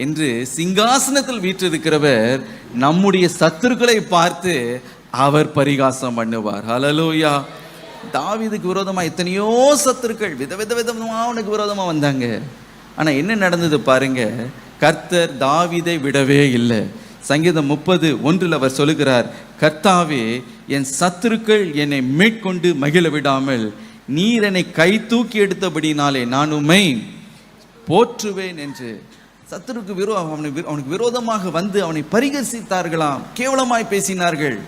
என்று சிங்காசனத்தில் வீற்றிருக்கிறவர் நம்முடைய சத்துருக்களை பார்த்து அவர் பரிகாசம் பண்ணுவார். ஹல்லேலூயா. தாவீதுக்கு விரோதமா எத்தனையோ சத்துருக்கள் விதவிதமா அவனுக்கு விரோதமா வந்தாங்க. ஆனா என்ன நடந்தது பாருங்க, கர்த்தர் தாவீதை விடவே இல்லை. சங்கீதம் 30:1 அவர் சொல்லுகிறார், கர்த்தாவே என் சத்துருக்கள் என்னை மேற்கொண்டு மகிழ விடாமல் நீர் என்னை கை தூக்கி எடுத்தபடினாலே நான் உம்மை போற்றுவேன் என்று. சத்துருக்கு அவனுக்கு விரோதமாக வந்து அவனை பரிகசித்தார்களாம், கேவலமாய் பேசினார்கள்.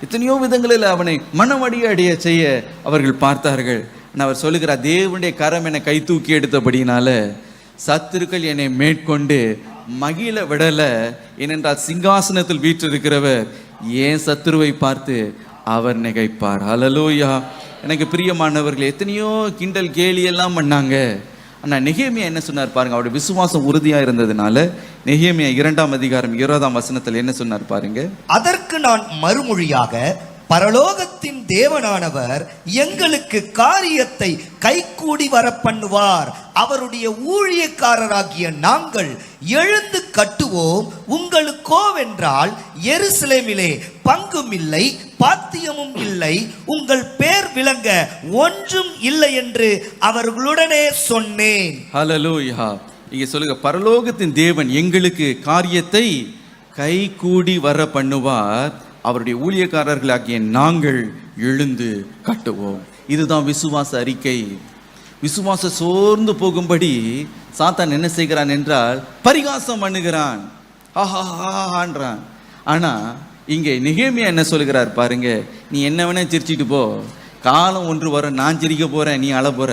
எத்தனையோ விதங்களில் அவனை மனமடிய செய்ய அவர்கள் பார்த்தார்கள். அவர் சொல்லுகிறார், தேவனுடைய கரம் என்னை கை தூக்கி எடுத்தபடினால சத்துருக்கள் என்னை மேற்கொண்டு மகிழ விடல. ஏனென்றால் சிங்காசனத்தில் வீற்றிருக்கிறவர் ஏன் சத்துருவை பார்த்து அவர் நகைப்பார். ஹல்லேலூயா. எனக்கு பிரியமானவர்கள் எத்தனையோ கிண்டல் கேலி எல்லாம் பண்ணாங்க. ஆனால் நெகேமியா என்ன சொன்னார் பாருங்க, அவருடைய விசுவாசம் உறுதியா இருந்ததுனால நெகேமியா 2ஆம் அதிகாரம் 20ஆம் வசனத்தில் என்ன சொன்னார் பாருங்க. அதற்கு நான் மறுமொழியாக, பரலோகத்தின் தேவனானவர் எங்களுக்கு காரியத்தை கைகூடி வர பண்ணுவார். அவருடைய ஊழியக்காரராகிய நாங்கள் எழுந்து கட்டுவோம். உங்களுக்கோவென்றால் எருசலேமிலே பங்கும் இல்லை, பாத்தியமும் இல்லை, உங்கள் பேர் விளங்க ஒன்றும் இல்லை என்று அவர்களுடனே சொன்னேன். ஹல்லேலூயா. இங்க சொல்லுங்க, பரலோகத்தின் தேவன் எங்களுக்கு காரியத்தை கைகூடி வர பண்ணுவார். அவருடைய ஊழியக்காரர்களாகிய நாங்கள் எழுந்து கட்டுவோம். இதுதான் விசுவாச அறிக்கை. விசுவாச சோர்ந்து போகும்படி சாத்தான் என்ன செய்கிறான் என்றால் பரிகாசம் பண்ணுகிறான், ஆஹான்றான். ஆனா இங்கே நெகேமியா என்ன சொல்கிறார் பாருங்க, நீ என்ன வேணா சிரிச்சிட்டு போ, காலம் ஒன்று வர நான் சிரிக்க போறேன், நீ அழ போற,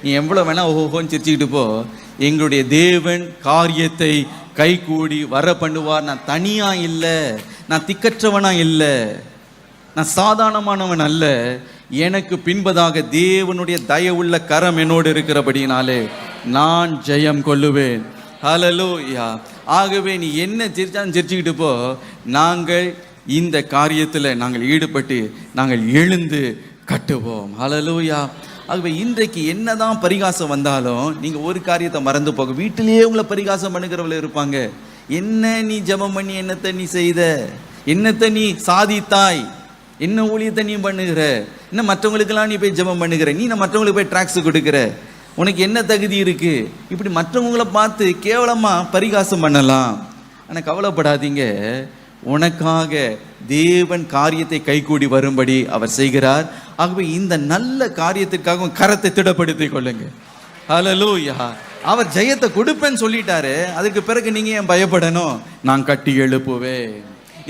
நீ எவ்வளவு வேணா ஓஹோன்னு சிரிச்சுக்கிட்டு போ, எங்களுடைய தேவன் காரியத்தை கைகூடி வர பண்ணுவார். நான் தனியா இல்லை, நான் திக்கற்றவனா இல்லை, நான் சாதாரணமானவன் அல்ல, எனக்கு பின்பதாக தேவனுடைய தயவுள்ள கரம் என்னோடு இருக்கிறபடினாலே நான் ஜெயம் கொள்ளுவேன். ஹல்லேலூயா. ஆகவே நீ என்ன சிரிச்சாலும் சிரிச்சுக்கிட்டு போ, நாங்கள் இந்த காரியத்தில் நாங்கள் ஈடுபட்டு நாங்கள் எழுந்து கட்டுவோம். ஹல்லேலூயா. ஆகவே இன்றைக்கு என்னதான் பரிகாசம் வந்தாலும் நீங்க ஒரு காரியத்தை மறந்து போக, வீட்டிலேயே உங்களை பரிகாசம் பண்ணுகிறவங்க இருப்பாங்க. என்ன நீ ஜெபம் பண்ணி என்னத்தை நீ செய்த, என்னத்தை நீ சாதித்தாய், என்ன ஊழியத்தை நீ பண்ணுகிற, என்ன மற்றவங்களுக்கெல்லாம் நீ போய் ஜெபம் பண்ணுகிற, நீ மற்றவங்களுக்கு போய் ட்ராக்ஸ் கொடுக்கிற, உனக்கு என்ன தகுதி இருக்கு, இப்படி மற்றவங்களை பார்த்து கேவலமா பரிகாசம் பண்ணலாம். ஆனா கவலைப்படாதீங்க, உனக்காக தேவன் காரியத்தை கைகூடி வரும்படி அவர் செய்கிறார். ஆகவே இந்த நல்ல காரியத்திற்காக கரத்தை திடப்படுத்திக் கொள்ளுங்க. ஹல்லேலூயா. அவர் ஜெயத்தை கொடுப்பேன்னு சொல்லிட்டாரு, அதுக்கு பிறகு நீங்க ஏன் பயப்படணும்? நான் கட்டி எழுப்புவேன்,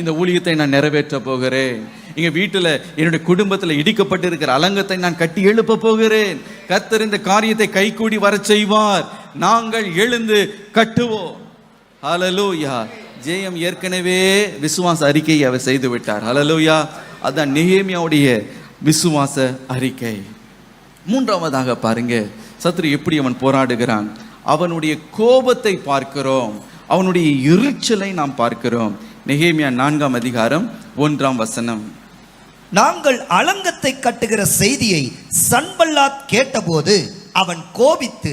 இந்த ஊழியத்தை நான் நிறைவேற்ற போகிறேன், எங்க வீட்டுல என்னுடைய குடும்பத்துல இடிக்கப்பட்டு இருக்கிற அலங்கத்தை நான் கட்டி எழுப்ப போகிறேன், கர்த்தர் இந்த காரியத்தை கைகூடி வர செய்வார், நாங்கள் எழுந்து கட்டுவோம். ஹல்லேலூயா. ஜெயம் ஏற்கனவே விசுவாச அறிக்கையை அவர் செய்து விட்டார். ஹல்லேலூயா. அதான் நெகேமியாவுடைய விசுவாச அறிக்கை. மூன்றாவதாக பாருங்க, சத்ரு எப்படி அவன் போராடுகிறான். அவனுடைய கோபத்தை பார்க்கிறோம், அவனுடைய எரிச்சலை நாம் பார்க்கிறோம். நெகேமியா 4ஆம் அதிகாரம் 1ஆம் வசனம். நாங்கள் அலங்கத்தை கட்டுகிற செய்தியை சன்பல்லாத் கேட்டபோது அவன் கோபித்து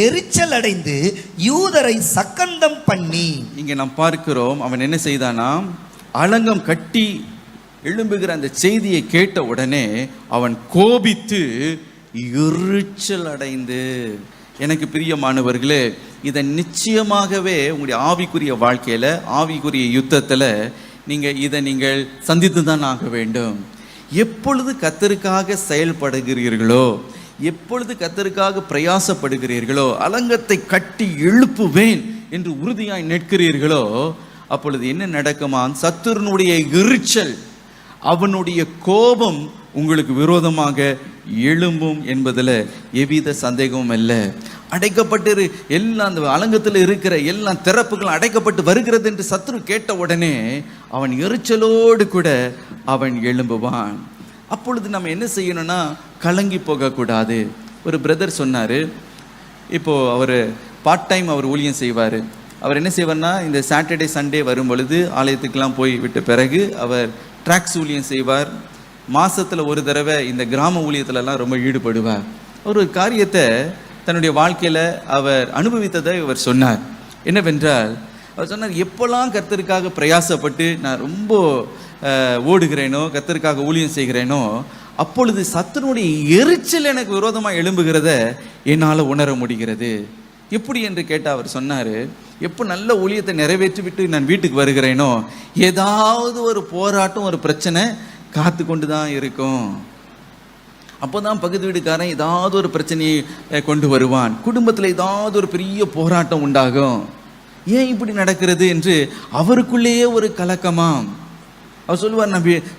எரிச்சல் அடைந்து யூதரை சக்கந்தம் பண்ணி. இங்க நாம் பார்க்கிறோம், அவன் என்ன செய்தானாம், அலங்கம் கட்டி எழும்புகிற அந்த செய்தியை கேட்ட உடனே அவன் கோபித்து எரிச்சல் அடைந்து. எனக்கு பிரியமானவர்களே, இதை நிச்சயமாகவே உங்களுடைய ஆவிக்குரிய வாழ்க்கையில, ஆவிக்குரிய யுத்தத்துல நீங்கள் சந்தித்து தான் ஆக வேண்டும். எப்பொழுது கர்த்தருக்காக செயல்படுகிறீர்களோ, எப்பொழுது கர்த்தருக்காக பிரயாசப்படுகிறீர்களோ, அலங்கத்தை கட்டி எழுப்புவேன் என்று உறுதியாய் நிற்கிறீர்களோ, அப்பொழுது என்ன நடக்குமா, சத்துருனுடைய எரிச்சல், அவனுடைய கோபம் உங்களுக்கு விரோதமாக எழும்பும் என்பதில் எவ்வித சந்தேகமும் இல்லை. அடைக்கப்பட்டு எல்லாம் அந்த அலங்கத்தில் இருக்கிற எல்லா திறப்புகளும் அடைக்கப்பட்டு வருகிறது என்று சத்துரு கேட்ட உடனே அவன் எரிச்சலோடு கூட அவன் எழும்புவான். அப்பொழுது நம்ம என்ன செய்யணும்னா, கலங்கி போகக்கூடாது. ஒரு பிரதர் சொன்னார், இப்போது அவர் பார்ட் டைம் அவர் ஊழியம் செய்வார். அவர் என்ன செய்வார்னா, இந்த சாட்டர்டே சண்டே வரும் பொழுது ஆலயத்துக்கெல்லாம் போய் விட்ட பிறகு அவர் ட்ராக்ஸ் ஊழியம் செய்வார். மாதத்தில் ஒரு தடவை இந்த கிராம ஊழியத்திலலாம் ரொம்ப ஈடுபடுவார். ஒரு காரியத்தை தன்னுடைய வாழ்க்கையில் அவர் அனுபவித்ததை இவர் சொன்னார். என்னவென்றால், அவர் சொன்னார், எப்போல்லாம் கர்த்தருக்காக பிரயாசப்பட்டு நான் ரொம்ப ஓடுகிறேனோ, கர்த்தருக்காக ஊழியம் செய்கிறேனோ, அப்பொழுது சத்துருடைய எரிச்சல் எனக்கு விரோதமாக எழும்புகிறத என்னால் உணர முடிகிறது. எப்படி என்று கேட்டால் அவர் சொன்னார், எப்போ நல்ல ஊழியத்தை நிறைவேற்றி விட்டு நான் வீட்டுக்கு வருகிறேனோ, ஏதாவது ஒரு போராட்டம், ஒரு பிரச்சனை காத்து கொண்டு தான் இருக்கும். அப்போ தான் பக்கத்து வீட்டுக்காரன் ஏதாவது ஒரு பிரச்சனையை கொண்டு வருவான், குடும்பத்தில் ஏதாவது ஒரு பெரிய போராட்டம் உண்டாகும். ஏன் இப்படி நடக்கிறது என்று அவருக்குள்ளேயே ஒரு கலக்கமாம். அவர் சொல்லுவார்,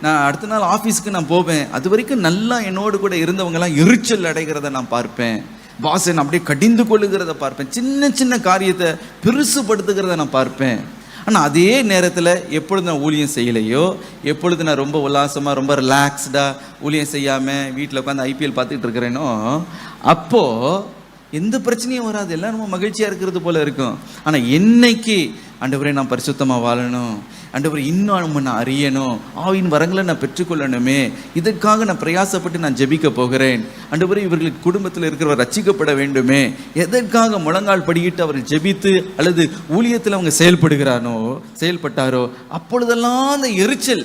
நான் அடுத்த நாள் ஆஃபீஸுக்கு நான் போவேன், அது வரைக்கும் நல்லா என்னோடு கூட இருந்தவங்கெல்லாம் எரிச்சல் அடைகிறத நான் பார்ப்பேன், பாசன் அப்படியே கடிந்து கொள்ளுகிறத பார்ப்பேன், சின்ன சின்ன காரியத்தை பெருசுப்படுத்துகிறத நான் பார்ப்பேன். ஆனால் அதே நேரத்தில் எப்பொழுது நான் ஊழியம் செய்யலையோ, எப்பொழுது நான் ரொம்ப உல்லாசமாக ரொம்ப ரிலாக்ஸ்டாக ஊழியம் செய்யாமல் வீட்டில் உட்காந்து ஐபிஎல் பார்த்துக்கிட்டு இருக்கிறேனோ, அப்போது எந்த பிரச்சனையும் வராது, எல்லாம் ரொம்ப மகிழ்ச்சியாக இருக்கிறது போல இருக்கும். ஆனால் என்னைக்கு ஆண்டவரே நான் பரிசுத்தமாக வாழணும், ஆண்டவரே இன்னும் நான் அறியணும், ஆவியின் வரங்களை நான் பெற்றுக்கொள்ளணுமே, இதற்காக நான் பிரயாசப்பட்டு நான் ஜெபிக்க போகிறேன், ஆண்டவரே இவர்களுக்கு குடும்பத்தில் இருக்கிறவர் ரட்சிக்கப்பட வேண்டுமே, எதற்காக முழங்கால் படியிட்டு அவர்கள் ஜெபித்து அல்லது ஊழியத்தில் அவங்க செயல்பட்டாரோ அப்பொழுதெல்லாம் அந்த எரிச்சல்,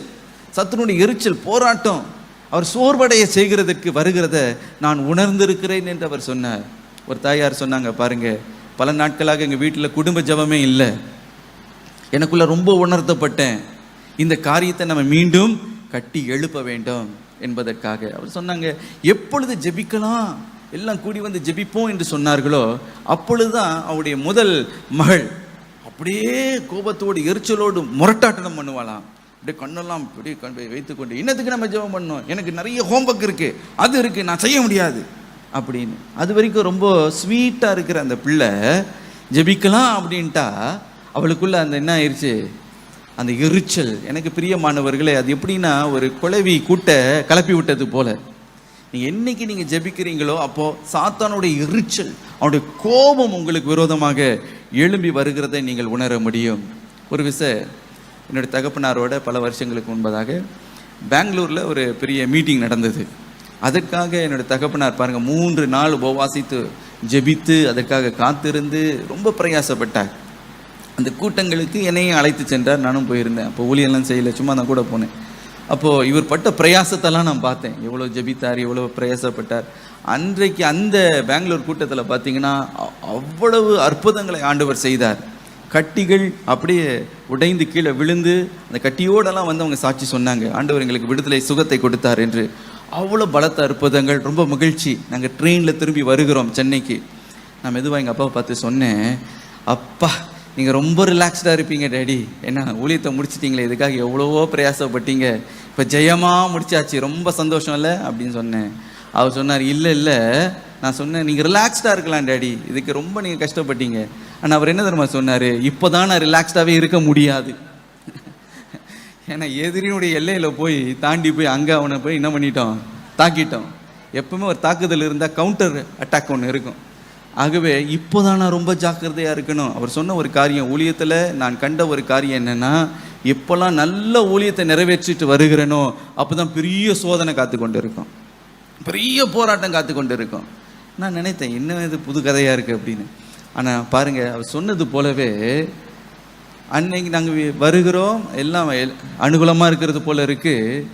சத்துருடைய எரிச்சல், போராட்டம் அவர் சோர்வடைய செய்கிறதற்கு வருகிறத நான் உணர்ந்திருக்கிறேன் என்று அவர் சொன்னார். ஒரு தாயார் சொன்னாங்க, பாருங்க, பல நாட்களாக எங்கள் வீட்டில் குடும்ப ஜெபமே இல்லை, எனக்குள்ள ரொம்ப உணர்த்தப்பட்டேன், இந்த காரியத்தை நம்ம மீண்டும் கட்டி எழுப்ப வேண்டும் என்பதற்காக. அவர் சொன்னாங்க, எப்பொழுது ஜெபிக்கலாம், எல்லாம் கூடி வந்து ஜெபிப்போம் என்று சொன்னார்களோ அப்பொழுதுதான் அவருடைய முதல் மகள் அப்படியே கோபத்தோடு எரிச்சலோடு முரட்டாட்டனம் பண்ணுவாளாம். அப்படியே கண்ணெல்லாம் அப்படியே கண் வைத்துக்கொண்டு, இன்னத்துக்கு நம்ம ஜெபம் பண்ணோம், எனக்கு நிறைய ஹோம்ஒர்க் இருக்கு, அது இருக்கு, நான் செய்ய முடியாது அப்படின்னு. அது வரைக்கும் ரொம்ப ஸ்வீட்டாக இருக்கிற அந்த பிள்ளை ஜெபிக்கலாம் அப்படின்ட்டா அவளுக்குள்ள அந்த என்ன ஆயிடுச்சு, அந்த எரிச்சல். எனக்கு பிரியமானவர்களே, அது எப்படின்னா ஒரு குளவி கூட்டை கலப்பி விட்டது போல. நீங்கள் என்னைக்கு நீங்கள் ஜெபிக்கிறீங்களோ அப்போது சாத்தானுடைய எரிச்சல், அவனுடைய கோபம் உங்களுக்கு விரோதமாக எழும்பி வருகிறதை நீங்கள் உணர முடியும். ஒரு விஷயம், என்னுடைய தகப்பனாரோட பல வருஷங்களுக்கு முன்பதாக பெங்களூரில் ஒரு பெரிய மீட்டிங் நடந்தது. அதற்காக என்னுடைய தகப்பனார் பாருங்கள் 3 நாள் உபவாசித்து ஜெபித்து அதற்காக காத்திருந்து ரொம்ப பிரயாசப்பட்டார். அந்த கூட்டங்களுக்கு என்னையும் அழைத்து சென்றார், நானும் போயிருந்தேன். அப்போ ஊழியெல்லாம் செய்யலை, சும்மா நான் கூட போனேன். அப்போது இவர் பட்ட பிரயாசத்தெல்லாம் நான் பார்த்தேன், எவ்வளோ ஜெபித்தார், எவ்வளோ பிரயாசப்பட்டார். அன்றைக்கு அந்த பெங்களூர் கூட்டத்தில் பார்த்தீங்கன்னா அவ்வளவு அற்புதங்களை ஆண்டவர் செய்தார். கட்டிகள் அப்படியே உடைந்து கீழே விழுந்து அந்த கட்டியோடெல்லாம் வந்து அவங்க சாட்சி சொன்னாங்க, ஆண்டவர் எங்களுக்கு விடுதலை சுகத்தை கொடுத்தார் என்று. அவ்வளோ பலத்த அற்புதங்கள், ரொம்ப மகிழ்ச்சி. நாங்கள் ட்ரெயினில் திரும்பி வருகிறோம் சென்னைக்கு. நான் மெதுவாக எங்கள் அப்பாவை பார்த்து சொன்னேன், அப்பா நீங்கள் ரொம்ப ரிலாக்ஸ்டாக இருப்பீங்க டேடி, ஏன்னா ஊழியத்தை முடிச்சிட்டிங்களே, இதுக்காக எவ்வளவோ பிரயாசப்பட்டீங்க, இப்போ ஜெயமாக முடிச்சாச்சு, ரொம்ப சந்தோஷம் இல்லை அப்படின்னு சொன்னேன். அவர் சொன்னார், இல்லை, நான் சொன்னேன் நீங்கள் ரிலாக்ஸ்டாக இருக்கலாம் டேடி, இதுக்கு ரொம்ப நீங்கள் கஷ்டப்பட்டீங்க. ஆனால் அவர் என்ன தெரியுமா சொன்னார், இப்போ தான் நான் ரிலாக்ஸ்டாகவே இருக்க முடியாது, ஏன்னா எதிரினுடைய எல்லையில் போய் தாண்டி போய் அங்கே அவனை போய் என்ன பண்ணிட்டோம், தாக்கிட்டோம். எப்பவுமே ஒரு தாக்குதல் இருந்தால் கவுண்டர் அட்டாக் ஒன்று இருக்கும். ஆகவே இப்போ தான் நான் ரொம்ப ஜாக்கிரதையாக இருக்கணும். அவர் சொன்ன ஒரு காரியம், ஊழியத்தில் நான் கண்ட ஒரு காரியம் என்னென்னா, எப்போல்லாம் நல்ல ஊழியத்தை நிறைவேற்றிட்டு வருகிறேனோ அப்போ தான் பெரிய சோதனை காத்து கொண்டு இருக்கும், பெரிய போராட்டம் காத்து கொண்டு இருக்கும். நான் நினைத்தேன், என்ன இது புது கதையாக இருக்குது அப்படின்னு. ஆனால் பாருங்கள், அவர் சொன்னது போலவே அன்னைக்கு நாங்கள் வருகிறோம், எல்லாம் அனுகூலமாக இருக்கிறது போல் இருக்குது.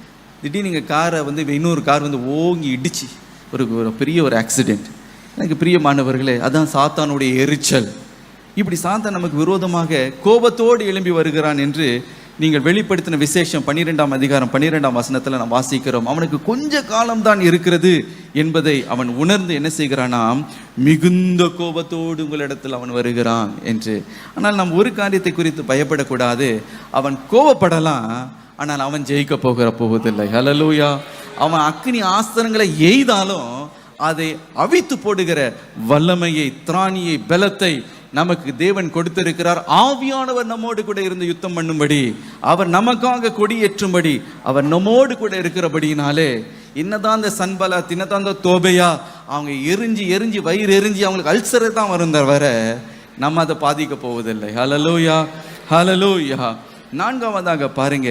திடீர்னு நீங்கள் காரை வந்து இன்னொரு கார் வந்து ஓங்கி இடிச்சு ஒரு பெரிய ஒரு ஆக்சிடெண்ட். எனக்கு பிரியமானவர்களே, அதான் சாத்தானுடைய எரிச்சல். இப்படி சாத்தான் நமக்கு விரோதமாக கோபத்தோடு எழும்பி வருகிறான் என்று நீங்கள் வெளிப்படுத்தின விசேஷம் 12ஆம் அதிகாரம் 12ஆம் வசனத்தில் நாம் வாசிக்கிறோம். அவனுக்கு கொஞ்ச காலம்தான் இருக்கிறது என்பதை அவன் உணர்ந்து என்ன செய்கிறானாம், மிகுந்த கோபத்தோடு உங்களிடத்தில் அவன் வருகிறான் என்று. ஆனால் நாம் ஒரு காரியத்தை குறித்து பயப்படக்கூடாது. அவன் கோபப்படலாம், ஆனால் அவன் ஜெயிக்க போவதில்லை. ஹல்லேலூயா. அவன் அக்கினி ஆஸ்திரங்களை எய்தாலும் அதை அவித்து போடுகிற வல்லமையை, திராணியை, பலத்தை நமக்கு தேவன் கொடுத்திருக்கிறார். ஆவியானவர் நம்மோடு கூட இருந்து யுத்தம் பண்ணும்படி, அவர் நமக்காக கொடியேற்றும்படி அவர் நம்மோடு கூட இருக்கிறபடினாலே, என்னதான் அந்த சன்பலாத், என்னதான் அந்த தோபையா, அவங்க எரிஞ்சு வயிறு எரிஞ்சு அவங்களுக்கு அல்சரை தான் வரும் வர நம்ம அதை பாதிக்க போவதில்லை. ஹல்லேலூயா, ஹல்லேலூயா. 4ஆவதாக பாருங்க,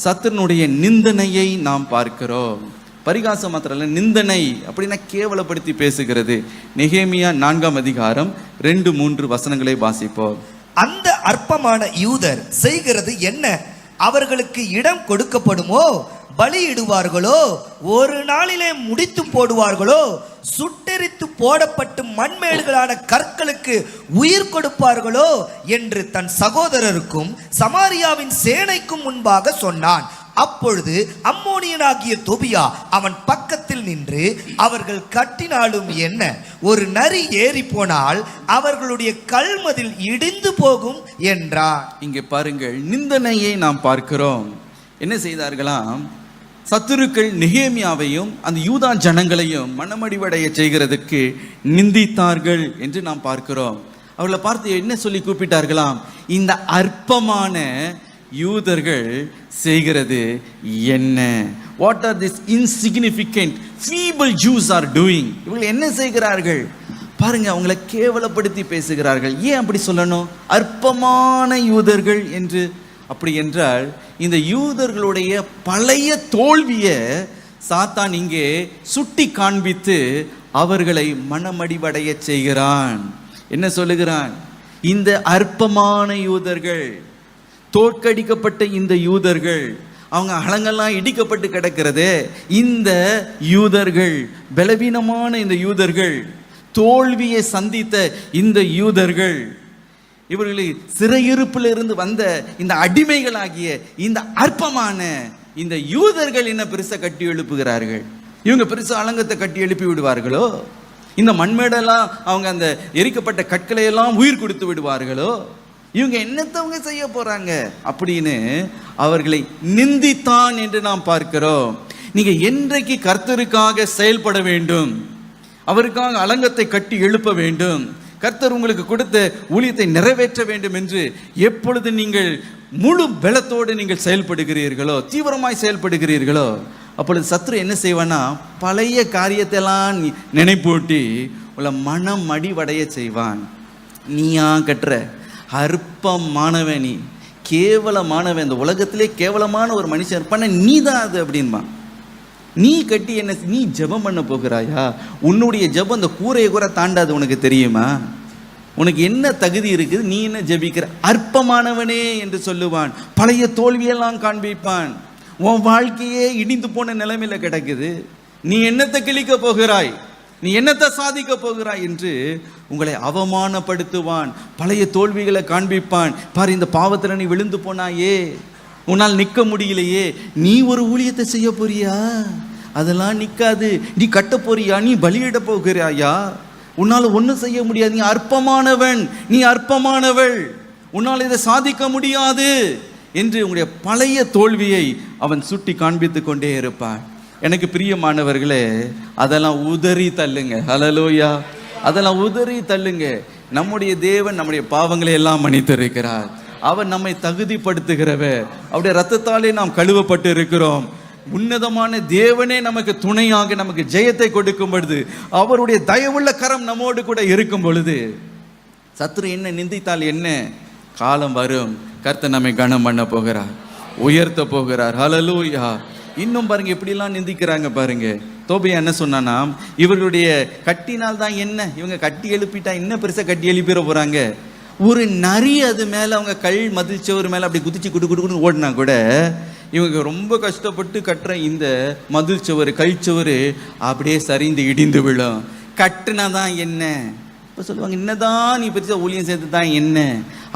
சத்துருனுடைய நிந்தனையை நாம் பார்க்கிறோம். பரிகாசம் மாத்திரம் இல்லை, நிந்தனை அப்படின்னா கேவலப்படுத்தி பேசுகிறது. நெகேமியா 4ஆம் அதிகாரம் 2-3 வசனங்களை வாசிப்போம். அந்த அற்பமான யூதர் செய்கிறது என்ன? அவர்களுக்கு இடம் கொடுக்கப்படுமோ? பலியிடுவார்களோ? ஒரு நாளிலே முடித்து போடுவார்களோ? சுட்டெரித்து போடப்பட்டு மண்மேடுகளான கற்களுக்கு உயிர் கொடுப்பார்களோ என்று தன் சகோதரருக்கும் சமாரியாவின் சேனைக்கும் முன்பாக சொன்னான். அப்பொழுது அம்மோனியனாகிய தொபியா அவன் பக்கத்தில் நின்று, அவர்கள் கட்டினாலும் என்ன, ஒரு நரி ஏறி போனால் அவர்களுடைய கல்மதில் இடிந்து போகும் என்றார். இங்கே பாருங்கள், நிந்தனையை நாம் பார்க்கிறோம். என்ன செய்தார்களாம்? சத்துருக்கள் நெகேமியாவையும் அந்த யூதா ஜனங்களையும் மனமடிவடைய செய்கிறதுக்கு நிந்தித்தார்கள் என்று நாம் பார்க்கிறோம். அவர்களை பார்த்து என்ன சொல்லி கூப்பிட்டார்களாம்? இந்த அற்பமான யூதர்கள் செய்கிறது என்ன? What are this insignificant feeble Jews are doing? இவர்கள் என்ன செய்கிறார்கள் பாருங்க, அவங்களை கேவலப்படுத்தி பேசுகிறார்கள். ஏன் அப்படி சொல்லணும்? அற்பமான யூதர்கள் என்று. அப்படி என்றால் இந்த யூதர்களுடைய பழைய தோல்வியை சாத்தான் இங்கே சுட்டி காண்பித்து அவர்களை மனமடிவடைய செய்கிறான். என்ன சொல்லுகிறான்? இந்த அற்பமான யூதர்கள், தோற்கடிக்கப்பட்ட இந்த யூதர்கள், அவங்க அலங்கெல்லாம் இடிக்கப்பட்டு கிடக்கிறது, இந்த யூதர்கள், பலவீனமான இந்த யூதர்கள், தோல்வியை சந்தித்த இந்த யூதர்கள், இவர்களை சிறையிருப்பில் இருந்து வந்த இந்த அடிமைகளாகிய இந்த அற்பமான இந்த யூதர்கள் என்ன பெருசா கட்டி எழுப்புகிறார்கள்? இவங்க பெருசா அலங்கத்தை கட்டி எழுப்பி விடுவார்களோ? இந்த மண்மேடெல்லாம் அவங்க அந்த எரிக்கப்பட்ட கற்களை எல்லாம் உயிர் கொடுத்து விடுவார்களோ? இவங்க என்னத்தவங்க செய்ய போறாங்க அப்படின்னு அவர்களை நிந்தித்தான் என்று நாம் பார்க்கிறோம். நீங்க என்றைக்கு கர்த்தருக்காக செயல்பட வேண்டும், அவருக்காக அலங்கத்தை கட்டி எழுப்ப வேண்டும், கர்த்தர் உங்களுக்கு கொடுத்த ஊழியத்தை நிறைவேற்ற வேண்டும் என்று எப்பொழுது நீங்கள் முழு பலத்தோடு நீங்கள் செயல்படுகிறீர்களோ, தீவிரமாய் செயல்படுகிறீர்களோ, அப்பொழுது சத்ரு என்ன செய்வானா, பழைய காரியத்தெல்லாம் நினைப்பூட்டி உள்ள மனம் மடிவடைய செய்வான். நீயா கட்டுற அற்பமானவன், நீ கேவலமானவன், இந்த உலகத்திலே கேவலமான ஒரு மனுஷன் பண்ண நீ தான் அது அப்படின்பா. நீ கட்டி என்ன, நீ ஜெபம் பண்ண போகிறாயா? உன்னுடைய ஜெபம் இந்த கூரையை கூட தாண்டாது, உனக்கு தெரியுமா? உனக்கு என்ன தகுதி இருக்குது? நீ என்ன ஜெபிக்கிற? அற்பமானவனே என்று சொல்லுவான். பழைய தோல்வியெல்லாம் காண்பிப்பான். உன் வாழ்க்கையே இடிந்து போன நிலைமையில கிடக்குது. நீ என்னத்தை கிழிக்க போகிறாய், நீ என்னத்தை சாதிக்க போகிறாய் என்று உங்களை அவமானப்படுத்துவான். பழைய தோல்விகளை காண்பிப்பான். பாரு, இந்த பாவத்தில் நீ விழுந்து போனாயே, உன்னால் நிற்க முடியலையே, நீ ஒரு ஊழியத்தை செய்ய போறியா? அதெல்லாம் நிற்காது. நீ கட்ட போறியா? நீ பலியிட போகிறாயா? உன்னால் ஒன்றும் செய்ய முடியாது. நீ அற்பமானவன், நீ அற்பமானவள், உன்னால் இதை சாதிக்க முடியாது என்று உங்களுடைய பழைய தோல்வியை அவன் சுட்டி காண்பித்து கொண்டே இருப்பான். எனக்கு பிரியமானவர்களே, அதெல்லாம் உதறி தள்ளுங்க. ஹல்லேலூயா. அதெல்லாம் உதறி தள்ளுங்க. நம்முடைய தேவன் நம்முடைய பாவங்களை எல்லாம் மன்னித்திருக்கிறார். அவர் நம்மை தகுதிப்படுத்துகிறவர். அவருடைய ரத்தத்தாலே நாம் கழுவப்பட்டு இருக்கிறோம். உன்னதமான தேவனே நமக்கு துணையாக நமக்கு ஜெயத்தை கொடுக்கும் பொழுது, அவருடைய தயவுள்ள கரம் நம்மோடு கூட இருக்கும் பொழுது, சத்ரு என்ன நிந்தித்தால் என்ன, காலம் வரும், கர்த்தர் நம்மை கனம் பண்ண போகிறார், உயர்த்த போகிறார். ஹல்லேலூயா. இன்னும் பாருங்க எப்படிலாம் நிந்திக்கிறாங்க பாருங்க. தோபியா என்ன சொன்னானா, இவர்களுடைய கட்டினால் தான் என்ன, இவங்க கட்டி எழுப்பிட்டா என்ன பெருசா கட்டி எழுப்பிட போறாங்க? ஒரு நரி அது மேல அவங்க கல் மதில் சோறு மேல அப்படி குதிச்சு குடுக்குன்னு ஓடினா கூட இவங்க ரொம்ப கஷ்டப்பட்டு கட்டுற இந்த மதில் சுவர் கல் சுவர் அப்படியே சரிந்து இடிந்து விழும். கட்டுனா தான் என்ன? இப்போ சொல்லுவாங்க, என்னதான் நீ பெருசா ஊழியம் செய்து தான் என்ன?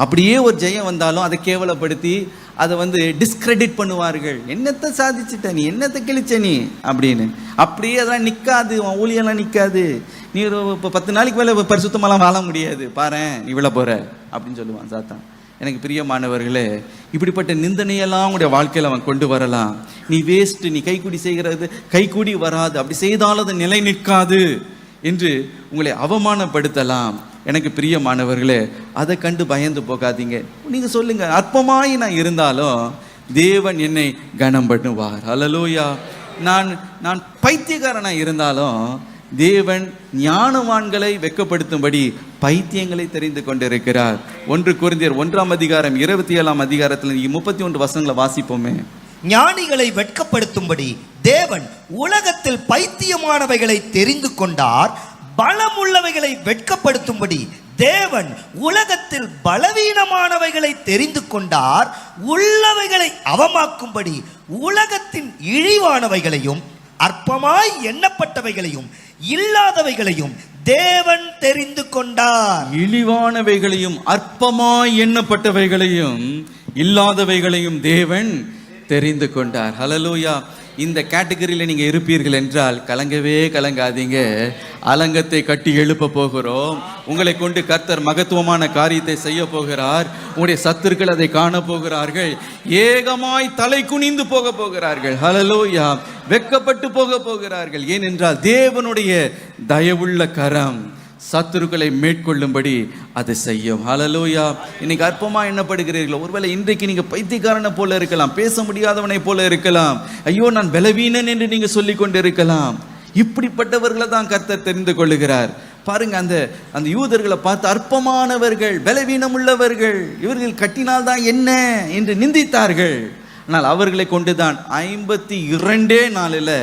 அப்படியே ஒரு ஜெயம் வந்தாலும் அதை கேவலப்படுத்தி அதை டிஸ்கிரெடிட் பண்ணுவார்கள். என்னத்தை சாதிச்சுட்ட நீ, என்னத்தை கிழிச்ச நீ அப்படின்னு. அப்படியே அதெல்லாம் நிற்காது, உன் ஊழியெல்லாம் நிற்காது. நீ இப்போ 10 நாளைக்கு மேலே பரிசுத்தமெல்லாம் வாழ முடியாது, பாரு நீ விழ போற அப்படின்னு சொல்லுவான் சாத்தான். எனக்கு பிரியமானவர்களே, இப்படிப்பட்ட நிந்தனையெல்லாம் உங்களுடைய வாழ்க்கையில் அவன் கொண்டு வரலாம். நீ வேஸ்ட், நீ கைக்கூடி செய்கிறது கைக்கூடி வராது, அப்படி செய்தாலும் அது நிலை நிற்காது என்று உங்களை அவமானப்படுத்தலாம். எனக்கு பிரியமானவர்களே, அதை கண்டு பயந்து போகாதீங்க. நீங்கள் சொல்லுங்க, அற்பமாய் நான் இருந்தாலும் தேவன் என்னை கனம் பண்ணுவார். ஹல்லேலூயா. நான் பைத்தியக்காரனாக இருந்தாலும் தேவன் ஞானவான்களை வெட்கப்படுத்தும்படி பைத்தியங்களை தெரிந்து கொண்டிருக்கிறார். 1 கொரிந்தியர் 1ஆம் அதிகாரம் 27ஆம் அதிகாரத்தில் 31 வசனங்களை வாசிப்போமே. ஞானிகளை வெட்கப்படுத்தும்படி தேவன் உலகத்தில் பைத்தியமானவைகளை தெரிந்து கொண்டார், பலமுள்ளவைகளை வெட்கப்படுத்தும்படி தேவன் உலகத்தில் பலவீனமானவைகளை தெரிந்து கொண்டார், உள்ளவைகளை அவமாக்கும்படி உலகத்தின் இழிவானவைகளையும் அற்பமாய் எண்ணப்பட்டவைகளையும் இல்லாதவைகளையும் தேவன் தெரிந்து கொண்டார். இழிவானவைகளையும் அற்பமாய் எண்ணப்பட்டவைகளையும் இல்லாதவைகளையும் தேவன் தெரிந்து கொண்டார். ஹல்லேலூயா. இந்த கேட்டகரியில் நீங்கள் இருப்பீர்கள் என்றால் கலங்கவே கலங்காதீங்க. அலங்கத்தை கட்டி எழுப்ப போகிறோம். உங்களை கொண்டு கர்த்தர் மகத்துவமான காரியத்தை செய்ய போகிறார். உங்களுடைய சத்துருக்கள் அதை காண போகிறார்கள். ஏகமாய் தலை குனிந்து போக போகிறார்கள். ஹல்லேலூயா. வெட்கப்பட்டு போக போகிறார்கள். ஏனென்றால் தேவனுடைய தயவுள்ள கரம் சத்துருக்களை மேற்கொள்ளும்படி அது செய்யும். ஹல்லேலூயா. இன்னைக்கு அற்பமா எண்ணப்படுகிறீர்களோ? ஒருவேளை இன்றைக்கு நீங்க பைத்தியக்காரனை போல இருக்கலாம், பேச முடியாதவனை போல இருக்கலாம், ஐயோ நான் பலவீனன் என்று நீங்க சொல்லிக் கொண்டு இருக்கலாம். இப்படிப்பட்டவர்களை தான் கர்த்தர் தெரிந்து கொள்ளுகிறார். பாருங்க, அந்த யூதர்களை பார்த்து அற்பமானவர்கள், பலவீனம் உள்ளவர்கள், இவர்கள் கட்டினால் தான் என்ன என்று நிந்தித்தார்கள். ஆனால் அவர்களை கொண்டுதான் 52 நாளில்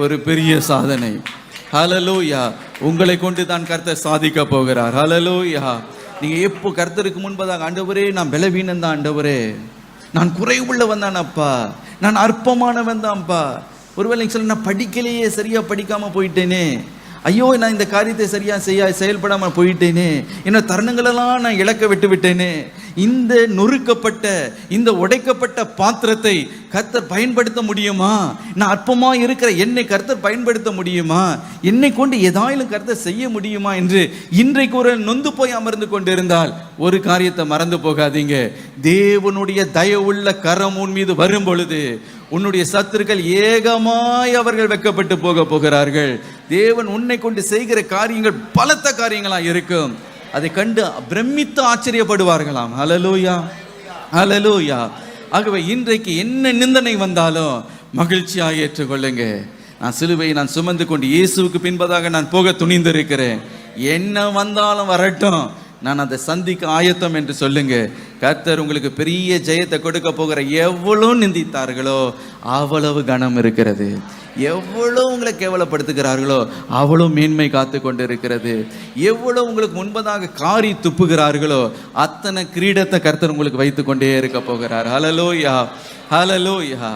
ஒரு பெரிய சாதனை. ஹல்லேலூயா. உங்களை கொண்டு தான் கர்த்தர் சாதிக்க போகிறார். ஹல்லேலூயா. நீங்க எப்போ கர்த்தருக்கு முன்பதாக, ஆண்டவரே நான் பலவீனம் தான் ஆண்டவரே, நான் குறைவுள்ளவன் தான் அப்பா, நான் அற்பமானவன் தான்ப்பா. ஒருவேளை நீங்க சொல்ல, நான் படிக்கலையே, சரியா படிக்காம போயிட்டேனே, ஐயோ நான் இந்த காரியத்தை சரியா செயல்படாம போயிட்டேனே, என்ன தருணங்களெல்லாம் நான் இழக்க விட்டு விட்டேனே. இந்த நொறுக்கப்பட்ட, இந்த உடைக்கப்பட்ட பாத்திரத்தை கர்த்தர் பயன்படுத்த முடியுமா? நான் அற்பமா இருக்கிற என்னை கர்த்தர் பயன்படுத்த முடியுமா? என்னை கொண்டு ஏதாயிலும் கர்த்தர் செய்ய முடியுமா என்று இன்றைக்கு ஒரு நொந்து போய் அமர்ந்து கொண்டிருந்தால் ஒரு காரியத்தை மறந்து போகாதீங்க. தேவனுடைய தயவுள்ள கரம் உன் மீது வரும் பொழுது உன்னுடைய சத்துருக்கள் ஏகமாய் அவர்கள் வெட்கப்பட்டு போகிறார்கள். தேவன் உன்னை கொண்டு செய்கிற காரியங்கள் பலத்த காரியங்களா இருக்கும். அதை கண்டு பிரமித்து ஆச்சரியப்படுவார்களாம். ஹல்லேலூயா, ஹல்லேலூயா. ஆகவே இன்றைக்கு என்ன நிந்தனை வந்தாலும் மகிழ்ச்சியாக ஏற்றுக்கொள்ளுங்க. நான் சிலுவையை நான் சுமந்து கொண்டு இயேசுவுக்கு பின்பதாக நான் போக துணிந்திருக்கிறேன். என்ன வந்தாலும் வரட்டும், நான் அதை சந்திக்க ஆயத்தம் என்று சொல்லுங்க. கர்த்தர் உங்களுக்கு பெரிய ஜெயத்தை கொடுக்க போகிற. எவ்வளவு நிந்தித்தார்களோ அவ்வளவு கனம் இருக்கிறது, எவ்வளவு உங்களை கேவலப்படுத்துகிறார்களோ அவ்வளவு மேன்மை காத்து கொண்டு இருக்கிறது, எவ்வளவு உங்களுக்கு முன்பதாக காரி துப்புகிறார்களோ அத்தனை கிரீடத்தை கர்த்தர் உங்களுக்கு வைத்து கொண்டே இருக்க போகிறார். ஹல்லேலூயா, ஹல்லேலூயா.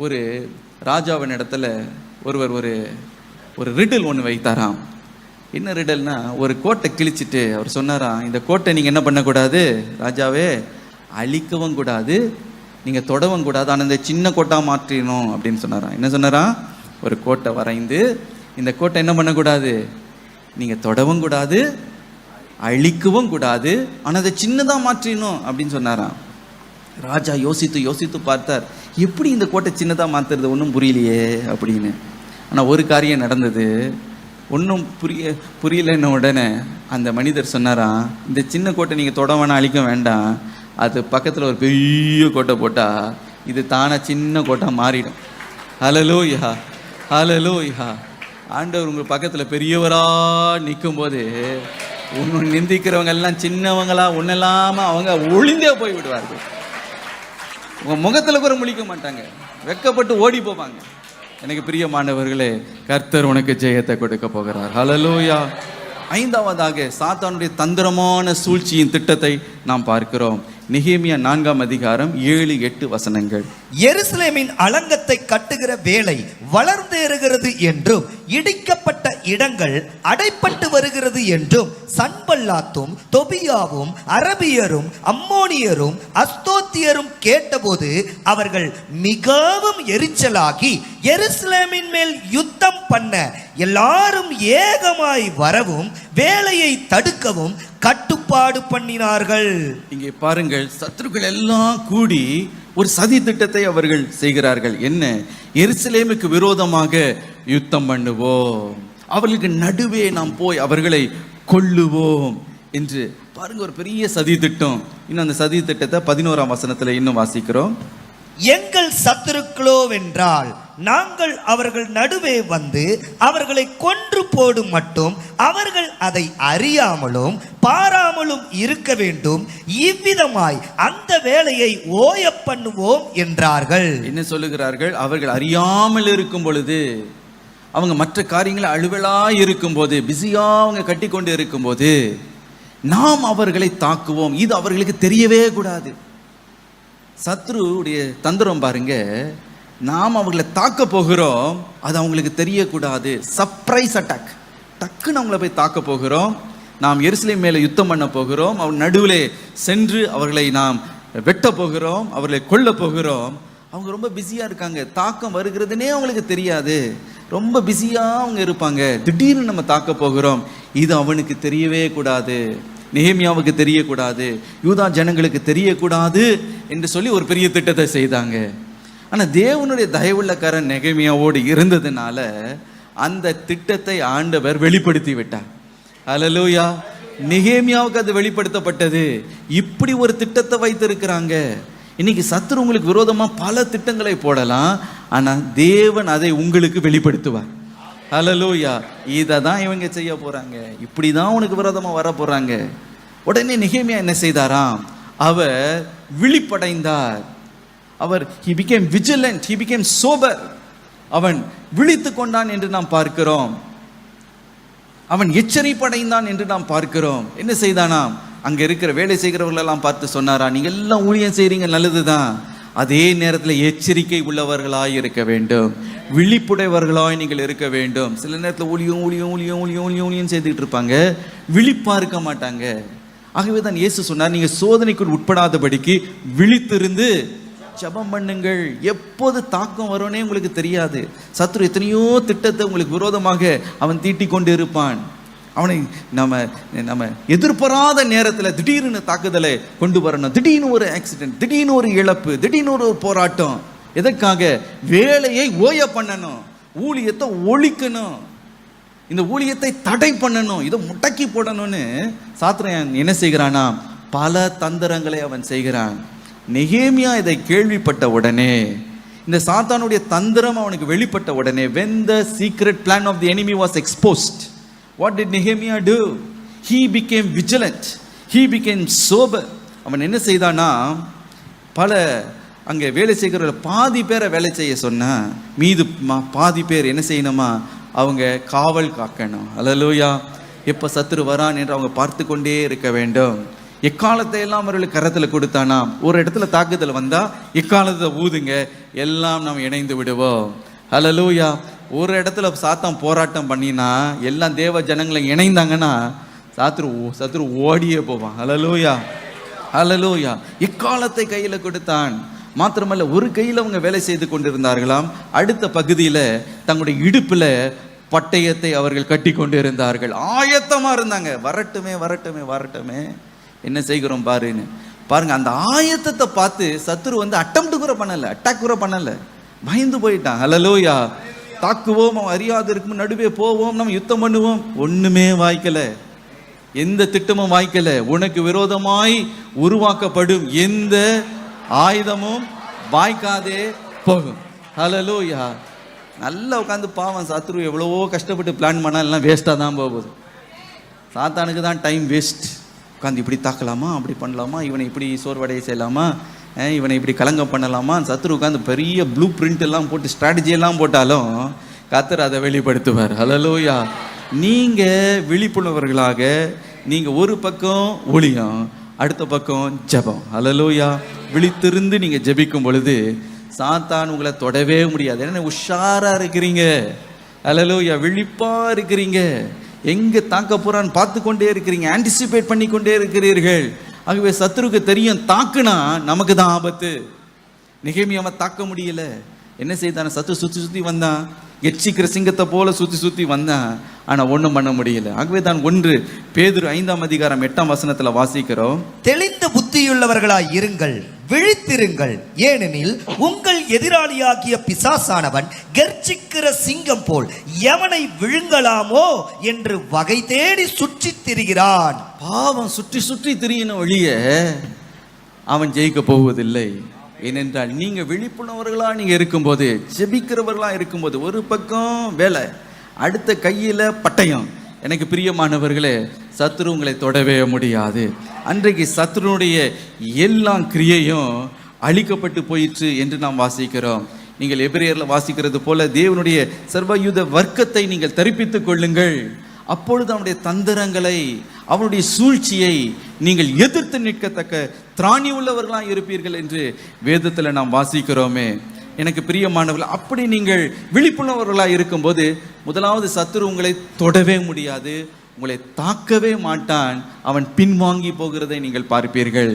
ஒரு ராஜாவின் இடத்துல ஒருவர் ஒரு ரிடில் ஒன்று வைத்தாராம். என்ன ரிடல்னா, ஒரு கோட்டை கிழிச்சிட்டு அவர் சொன்னாராம், இந்த கோட்டை நீங்கள் என்ன பண்ணக்கூடாது ராஜாவே, அழிக்கவும் கூடாது, நீங்கள் தொடவும் கூடாது, ஆனால் இந்த சின்ன கோட்டா மாற்றிடணும் அப்படின்னு சொன்னாராம். என்ன சொன்னாராம்? ஒரு கோட்டை வரைந்து இந்த கோட்டை என்ன பண்ணக்கூடாது, நீங்கள் தொடவும் கூடாது, அழிக்கவும் கூடாது, ஆனால் அதை சின்னதாக மாற்றிடணும் அப்படின்னு சொன்னாராம். ராஜா யோசித்து பார்த்தார், எப்படி இந்த கோட்டை சின்னதாக மாற்றுறது, ஒன்றும் புரியலையே அப்படின்னு. ஆனால் ஒரு காரியம் நடந்தது. ஒன்றும் புரியலன்ன உடனே அந்த மனிதர் சொன்னாராம், இந்த சின்ன கோட்டை நீங்கள் தொட வேணாம், அழிக்க வேண்டாம், அது பக்கத்தில் ஒரு பெரிய கோட்டை போட்டால் இது தானே சின்ன கோட்டை மாறிடும். ஹல்லேலூயா, ஹல்லேலூயா. ஆண்டவர் உங்கள் பக்கத்தில் பெரியவராக நிற்கும் போது ஒன்று நிந்திக்கிறவங்க எல்லாம் சின்னவங்களா ஒன்றும் இல்லாமல் அவங்க ஒளிந்தே போய் விடுவார்கள். உங்கள் முகத்தில் கூட முழிக்க மாட்டாங்க, வெட்கப்பட்டு ஓடி போவாங்க. எனக்கு பிரியமானவர்களே, கர்த்தர் உனக்கு ஜெயத்தை கொடுக்க போகிறார். ஹல்லேலூயா. 5வதாக சாத்தானுடைய தந்திரமான சூழ்ச்சியின் திட்டத்தை நாம் பார்க்கிறோம். நெகேமியா 4ஆம் அதிகாரம் 7-8 வசனங்கள். எருசலேமின் அலங்கத்தை கட்டுகிற வேலை வளர்ந்தேறுகிறது என்றும் இடிக்கப்பட்ட இடங்கள் அடைப்பட்டு வருகிறது என்றும் சன்பல்லாத்தும் தொபியாவும் அரபியரும் அம்மோனியரும் அஸ்தோத்தியரும் கேட்டபோது அவர்கள் மிகவும் எரிச்சலாகி எருசலேமின் மேல் யுத்தம் பண்ண எல்லாரும் ஏகமாய் வரவும் வேலையை தடுக்கவும் கட்டுப்பாடு பண்ணினார்கள். இங்கே பாருங்கள், சத்துருக்கள் எல்லாம் கூடி ஒரு சதி திட்டத்தை அவர்கள் செய்கிறார்கள். என்ன? எருசலேமுக்கு விரோதமாக யுத்தம் பண்ணுவோம், அவர்களுக்கு நடுவே நாம் போய் அவர்களை கொல்லுவோம் என்று பாருங்க, ஒரு பெரிய சதி திட்டம். இன்னும் அந்த சதி திட்டத்தை 11ஆம் வசனத்துல இன்னும் வாசிக்கிறோம். எங்கள் சத்துருக்களோ வென்றால் நாங்கள் அவர்கள் நடுவே வந்து அவர்களை கொன்று போடும் மட்டும் அவர்கள் அதை அறியாமலும் பாராமலும் இருக்க வேண்டும், இவ்விதமாய் அந்த வேலையை ஓய பண்ணுவோம் என்றார்கள். என்ன சொல்லுகிறார்கள்? அவர்கள் அறியாமல் இருக்கும் பொழுது, அவங்க மற்ற காரியங்களை அலுவலா இருக்கும் போது, பிஸியா அவங்க கட்டி கொண்டு இருக்கும் போது நாம் அவர்களை தாக்குவோம். இது அவர்களுக்கு தெரியவே கூடாது. சத்ருடைய தந்திரம் பாருங்க, நாம் அவங்களை தாக்க போகிறோம், அது அவங்களுக்கு தெரியக்கூடாது. சர்ப்ரைஸ் அட்டாக், டக்குன்னு அவங்கள போய் தாக்க போகிறோம். நாம் எருசலேம் மேலே யுத்தம் பண்ண போகிறோம், அவர் நடுவிலே சென்று அவர்களை நாம் வெட்ட போகிறோம், அவர்களை கொல்ல போகிறோம். அவங்க ரொம்ப பிஸியாக இருக்காங்க, தாக்கம் வருகிறதுனே அவங்களுக்கு தெரியாது, ரொம்ப பிஸியாக அவங்க இருப்பாங்க. திடீர்னு நம்ம தாக்க போகிறோம், இது அவனுக்கு தெரியவே கூடாது, நெகேமியாவுக்கு தெரியக்கூடாது, யூதா ஜனங்களுக்கு தெரியக்கூடாது என்று சொல்லி ஒரு பெரிய திட்டத்தை செய்தாங்க. ஆனால் தேவனுடைய தயவுள்ள கரம் நெகேமியாவோடு இருந்ததுனால அந்த திட்டத்தை ஆண்டவர் வெளிப்படுத்தி விட்டார். அல்லேலூயா. நெகேமியாவுக்கு அது வெளிப்படுத்தப்பட்டது. இப்படி ஒரு திட்டத்தை வைத்திருக்கிறாங்க. இன்னைக்கு சத்துரு உங்களுக்கு விரோதமா பல திட்டங்களை போடலாம், ஆனா தேவன் அதை உங்களுக்கு வெளிப்படுத்துவார். அல்லேலூயா. இதை தான் இவங்க செய்ய போறாங்க, இப்படிதான் உனக்கு விரோதமா வர போறாங்க. உடனே நெகேமியா என்ன செய்தாராம்? அவர் விழிப்படைந்தார். அவர் he became vigilant, he became sober. அவன் விழித்து கொண்டான் என்று நாம் பார்க்கிறோம். அவன் எச்சரிப்படைந்தான் என்று நாம் பார்க்கிறோம். என்ன செய்தானாம்? அங்க இருக்கிற வேலை செய்கிறவர்களெல்லாம் பார்த்து சொன்னாரா, நீங்க எல்லாம் ஊழியம் செய்றீங்க, நல்லதுதான், அதே நேரத்தில் எச்சரிக்கை உள்ளவர்களாய் இருக்க வேண்டும், விழிப்புடையவர்களாய் நீங்கள் இருக்க வேண்டும். சில நேரத்தில் ஊழியம் ஊழியம் ஊழியம் ஊழியம் ஊழியம் ஊழியம் செய்துக்கிட்டு இருப்பாங்க, விழிப்பா இருக்க மாட்டாங்க. ஆகவே தான் இயேசு சொன்னார், நீங்க சோதனைக்குள் உட்படாதபடிக்கு விழித்திருந்து ஜெபம் பண்ணுங்கள். எப்போது தாக்கம் வரும்னே உங்களுக்கு தெரியாது. சத்துரு எத்தனையோ திட்டத்தை உங்களுக்கு விரோதமாக அவன் தீட்டிக் கொண்டு இருப்பான். அவனை நம்ம எதிர்பாராத நேரத்தில் திடீர்னு தாக்குதலை கொண்டு வரணும். திடீர்னு ஒரு ஆக்சிடென்ட், திடீர்னு ஒரு இழப்பு, திடீர்னு ஒரு போராட்டம். எதற்காக? வேலையை ஓய பண்ணணும், ஊழியத்தை ஒழிக்கணும், இந்த ஊழியத்தை தடை பண்ணணும், இதை முடக்கி போடணும்னு சாத்தான் என்ன செய்கிறானா? பல தந்திரங்களை அவன் செய்கிறான். நெகேமியா இதை கேள்விப்பட்ட உடனே, இந்த சாத்தானுடைய தந்திரம் அவனுக்கு வெளிப்பட்ட உடனே, when the secret plan of the enemy was exposed, what did Nehemiah do? He became vigilant, he became sober. அவன் என்ன செய்தானா, பல அங்கே வேலை செய்கிற பாதி பேரை வேலை செய்ய சொன்னா, மீது பாதி பேர் என்ன செய்யணுமா? அவங்க காவல் காக்கணும். அல்லேலூயா. எப்போ சத்துரு வரான் என்று அவங்க பார்த்து கொண்டே இருக்க வேண்டும். எக்காலத்தை எல்லாம் அவர்களுக்கு கரத்தில் கொடுத்தானா, ஒரு இடத்துல தாக்குதல் வந்தா எக்காலத்தை ஊதுங்க, எல்லாம் நாம் இணைந்து விடுவோம். அல்லேலூயா. ஒரு இடத்துல சாத்தான் போராட்டம் பண்ணினா எல்லாம் தேவ ஜனங்களை இணைந்தாங்கன்னா சத்துரு ஓடியே போவான். அல்லேலூயா. அல்லேலூயா. எக்காலத்தை கையில கொடுத்தான். மாத்திரமல்ல, ஒரு கையில் அவங்க வேலை செய்து கொண்டிருந்தார்களாம், அடுத்த பகுதியில் தங்களுடைய இடுப்புல பட்டயத்தை அவர்கள் கட்டி கொண்டு இருந்தார்கள். ஆயத்தமா இருந்தாங்க, வரட்டுமே வரட்டுமே வரட்டுமே, என்ன செய்கிறோம் பாருன்னு. பாருங்க, அந்த ஆயத்தத்தை பார்த்து சத்துரு அட்டம்ப்ட் கூட பண்ணல, அட்டாக் கூட பண்ணல, பயந்து போயிட்டான். அல்லேலூயா. தாக்குவோம், அவன் அறியாது இருக்கும், நடுவே போவோம், நம்ம யுத்தம் பண்ணுவோம், ஒண்ணுமே வாய்க்கல, எந்த திட்டமும் வாய்க்கல. உனக்கு விரோதமாய் உருவாக்கப்படும் எந்த ஆயுதமும் வாய்க்காதே போகும். அல்லேலூயா. நல்லா உட்காந்து பாவம் சத்ரு எவ்வளவோ கஷ்டப்பட்டு பிளான் பண்ணா எல்லாம் வேஸ்ட்டாக தான் போகுது. சாத்தானுக்கு தான் டைம் வேஸ்ட். உட்காந்து இப்படி தாக்கலாமா, அப்படி பண்ணலாமா, இவனை இப்படி சோர்வடைய செய்யலாமா, இவனை இப்படி கலங்கம் பண்ணலாமா, சத்ரு உட்காந்து பெரிய ப்ளூ பிரிண்ட் எல்லாம் போட்டு ஸ்ட்ராட்டஜி எல்லாம் போட்டாலும் கர்த்தர் அதை வெளிப்படுத்துவார். அல்லேலூயா. நீங்க விழிப்புணர்வர்களாக, நீங்க ஒரு பக்கம் ஊழியம், அடுத்த பக்கம் ஜெபம். அல்லேலூயா. விழித்திருந்து நீங்க ஜெபிக்கும் பொழுது சாத்தான் உங்களை தொடவே முடியாது. ஏன்னா உஷாரா இருக்கிறீங்க. அல்லேலூயா. விழிப்பா இருக்கிறீங்க. எங்க தாக்க போறான்னு பார்த்து கொண்டே இருக்கிறீங்க, ஆன்டிசிபேட் பண்ணி கொண்டே இருக்கிறீர்கள். ஆகவே சத்துருக்கு தெரியும், தாக்குனா நமக்கு தான் ஆபத்து. நெகேமியாவை தாக்க முடியல. என்ன செய்தான? சத்துரு சுத்தி சுத்தி வந்தான், எச்சிக்கிற சிங்கத்தை போல சுத்தி சுத்தி வந்தான், ஆனா ஒண்ணும் பண்ண முடியல. ஆகவே தான் 1 பேதுரு 5:8 வாசிக்கிறோம், தெளிந்த புத்தியுள்ளவர்களாய் இருங்கள், விழித்திருங்கள், ஏனெனில் உங்கள் எதிராளியாகிய பிசாசானவன் கர்ச்சிக்கிற சிங்கம் போல் எவனை விழுங்கலாமோ என்று வகை தேடி சுற்றி திரிகிறான். பாவம் சுற்றி சுற்றி திரியின ஒழிய அவன் ஜெயிக்க போவதில்லை. ஏனென்றால் நீங்க விழிப்புணர்வர்களா நீங்க இருக்கும்போது, ஜெபிக்கிறவர்களா இருக்கும்போது, ஒரு பக்கம் வேலை, அடுத்த கையில பட்டயம். எனக்கு பிரியமானவர்களே, சத்ரு உங்களை தொடவே முடியாது. அன்றைக்கு சத்ருனுடைய எல்லா கிரியையும் அழிக்கப்பட்டு போயிற்று என்று நாம் வாசிக்கிறோம். நீங்கள் எபிரேயர்ல வாசிக்கிறது போல தேவனுடைய சர்வயுத வர்க்கத்தை நீங்கள் தரிப்பித்துக் கொள்ளுங்கள். அப்பொழுது அவனுடைய தந்திரங்களை, அவனுடைய சூழ்ச்சியை நீங்கள் எதிர்த்து நிற்கத்தக்க திராணி உள்ளவர்களாக இருப்பீர்கள் என்று வேதத்தில் நாம் வாசிக்கிறோமே. எனக்கு பிரியமானவர்கள், அப்படி நீங்கள் விழிப்புணர்வர்களாக இருக்கும்போது முதலாவது சத்துரு உங்களை தொடவே முடியாது, உங்களை தாக்கவே மாட்டான். அவன் பின்வாங்கி போகிறதை நீங்கள் பார்ப்பீர்கள்.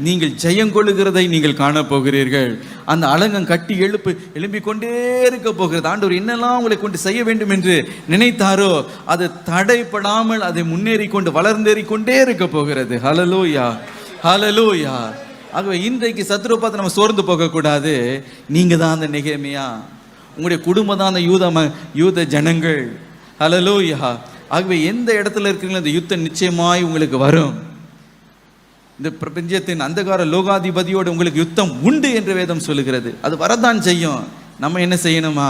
நீங்கள் ஜெயங்கொள்ளுகிறதை நீங்கள் காணப்போகிறீர்கள். அந்த அலங்கம் கட்டி எழும்பிக் கொண்டே இருக்க போகிறது. ஆண்டவர் என்னெல்லாம் உங்களை கொண்டு செய்ய வேண்டும் என்று நினைத்தாரோ அது தடைப்படாமல் அதை முன்னேறி கொண்டு வளர்ந்தேறி கொண்டே இருக்க போகிறது. ஹல்லேலூயா, ஹல்லேலூயா. ஆகவே இன்றைக்கு சத்துரு பார்த்து நம்ம சோர்ந்து போகக்கூடாது. நீங்க தான் அந்த நெகேமியா. உங்களுடைய குடும்பம் தான் அந்த யூத ஜனங்கள். ஹல்லேலூயா. ஆகவே எந்த இடத்துல இருக்கிறீங்களோ அந்த யுத்தம் நிச்சயமாய் உங்களுக்கு வரும். இந்த பிரபஞ்சத்தின் அந்தகார லோகாதிபதியோடு உங்களுக்கு யுத்தம் உண்டு என்று வேதம் சொல்லுகிறது. அது வரதான் செய்யும். நம்ம என்ன செய்யணுமா?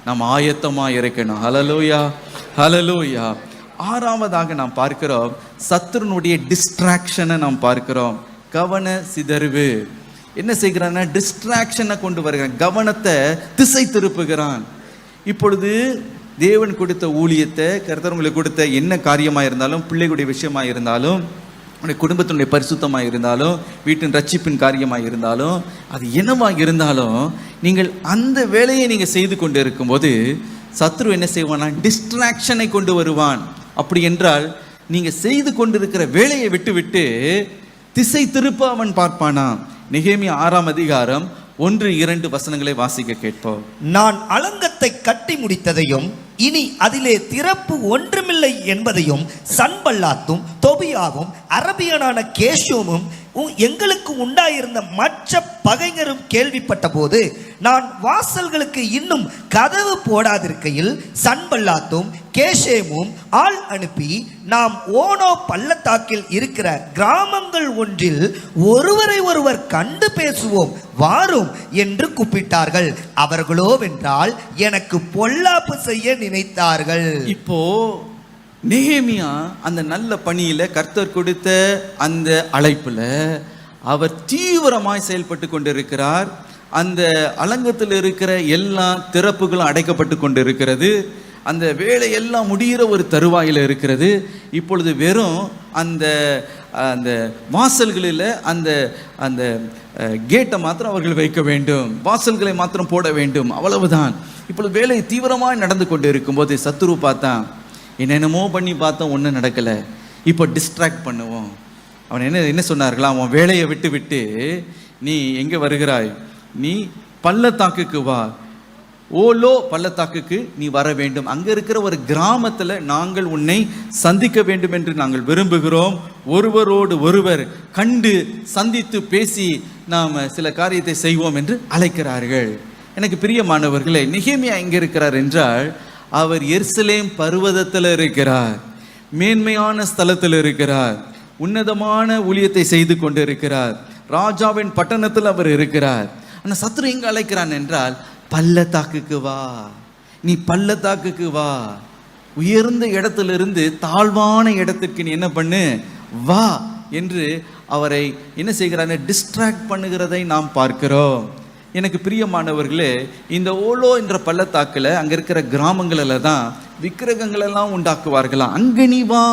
நம்ம ஆயத்தமாக இருக்கணும். ஹல்லேலூயா, ஹல்லேலூயா. ஆறாவதாக நாம் பார்க்கிறோம், சத்துருனுடைய டிஸ்ட்ராக்ஷனை நாம் பார்க்கிறோம். கவன சிதறுவு. என்ன செய்கிறான்னா, டிஸ்ட்ராக்ஷனை கொண்டு வருகிறான், கவனத்தை திசை திருப்புகிறான். இப்பொழுது தேவன் கொடுத்த ஊழியத்தை, கர்த்தர் உங்களுக்கு கொடுத்த என்ன காரியமாக இருந்தாலும், பிள்ளைகளுடைய விஷயமாக இருந்தாலும், உங்களுடைய குடும்பத்தினுடைய பரிசுத்தமாக இருந்தாலும், வீட்டின் ரட்சிப்பின் காரியமாக இருந்தாலும், அது என்னவாக இருந்தாலும், நீங்கள் அந்த வேலையை நீங்கள் செய்து கொண்டு இருக்கும்போது சத்ரு என்ன செய்வானா, டிஸ்ட்ராக்ஷனை கொண்டு வருவான். அப்படி என்றால் நீங்கள் செய்து கொண்டிருக்கிற வேலையை விட்டுவிட்டு திசை திருப்ப அவன் பார்ப்பானா. நெகேமியா 6ஆம் அதிகாரம் 1-2 வசனங்களை வாசிக்க கேட்போம். நான் அலங்கத்தை கட்டி முடித்ததையும் இனி அதிலே திறப்பு ஒன்றுமில்லை என்பதையும் சன்பல்லாத்தும் தொபியாவும் அரபியனான கேஷூமும் எங்களுக்கு உண்டாயிருந்த மற்ற பகைஞரும் கேள்விப்பட்ட போது, நான் வாசல்களுக்கு இன்னும் கதவு போடாதிருக்கையில் சன்பல்லாத்தும் கேஷேமும் ஆள் அனுப்பி, நாம் ஓனோ பள்ளத்தாக்கில் இருக்கிற கிராமங்கள் ஒன்றில் ஒருவரை ஒருவர் கண்டு பேசுவோம், வாரும் என்று கூப்பிட்டார்கள். அவர்களோ வென்றால் எனக்கு பொல்லாப்பு செய்ய நினைத்தார்கள். இப்போ நெகேமியா அந்த நல்ல பணியில, கர்த்தர் கொடுத்த அந்த அழைப்புல அவர் தீவிரமாய் செயல்பட்டு கொண்டிருக்கிறார். அந்த அலங்கத்தில் இருக்கிற எல்லா திறப்புகளும் அடைக்கப்பட்டு கொண்டிருக்கிறது. அந்த வேலை எல்லாம் முடிகிற ஒரு தருவாயில் இருக்கிறது. இப்பொழுது வெறும் அந்த அந்த வாசல்களில் அந்த அந்த கேட்டை மாத்திரம் அவர்கள் வைக்க வேண்டும், வாசல்களை மாத்திரம் போட வேண்டும், அவ்வளவுதான். இப்பொழுது வேலை தீவிரமாக நடந்து கொண்டு இருக்கும்போது சத்துரு பார்த்தான், என்னென்னமோ பண்ணி பார்த்தோம், ஒன்றும் நடக்கலை, இப்போ டிஸ்ட்ராக்ட் பண்ணுவோம். அவன் என்ன சொன்னார்களா, அவன் வேலையை விட்டு விட்டு நீ எங்கே வருகிறாய், நீ பள்ளத்தாக்குக்கு வா, ஓலோ பள்ளத்தாக்குக்கு நீ வர வேண்டும், அங்கே இருக்கிற ஒரு கிராமத்தில் நாங்கள் உன்னை சந்திக்க வேண்டும் என்று நாங்கள் விரும்புகிறோம், ஒருவரோடு ஒருவர் கண்டு சந்தித்து பேசி நாம் சில காரியத்தை செய்வோம் என்று அழைக்கிறார்கள். எனக்கு பிரியமானவர்களே, நெகேமியா எங்கே இருக்கிறார் என்றால், அவர் எருசலேம் பர்வதத்தில் இருக்கிறார், மேன்மையான ஸ்தலத்தில் இருக்கிறார், உன்னதமான ஊழியத்தை செய்து கொண்டு இருக்கிறார், ராஜாவின் பட்டணத்தில் அவர் இருக்கிறார். ஆனால் சத்ரு எங்கே அழைக்கிறான் என்றால், பள்ளத்தாக்குக்கு வா, நீ பள்ளத்தாக்குக்கு வா, உயர்ந்த இடத்திலிருந்து தாழ்வான இடத்துக்கு நீ என்ன பண்ணு, வா என்று அவரை என்ன செய்கிறாங்க, டிஸ்ட்ராக்ட் பண்ணுகிறதை நாம் பார்க்கிறோம். எனக்கு பிரியமானவர்களே, இந்த ஓலோ என்ற பள்ளத்தாக்கில் அங்கே இருக்கிற கிராமங்களில் தான் விக்கிரகங்களெல்லாம் உண்டாக்குவார்களாம். அங்கே நீ வா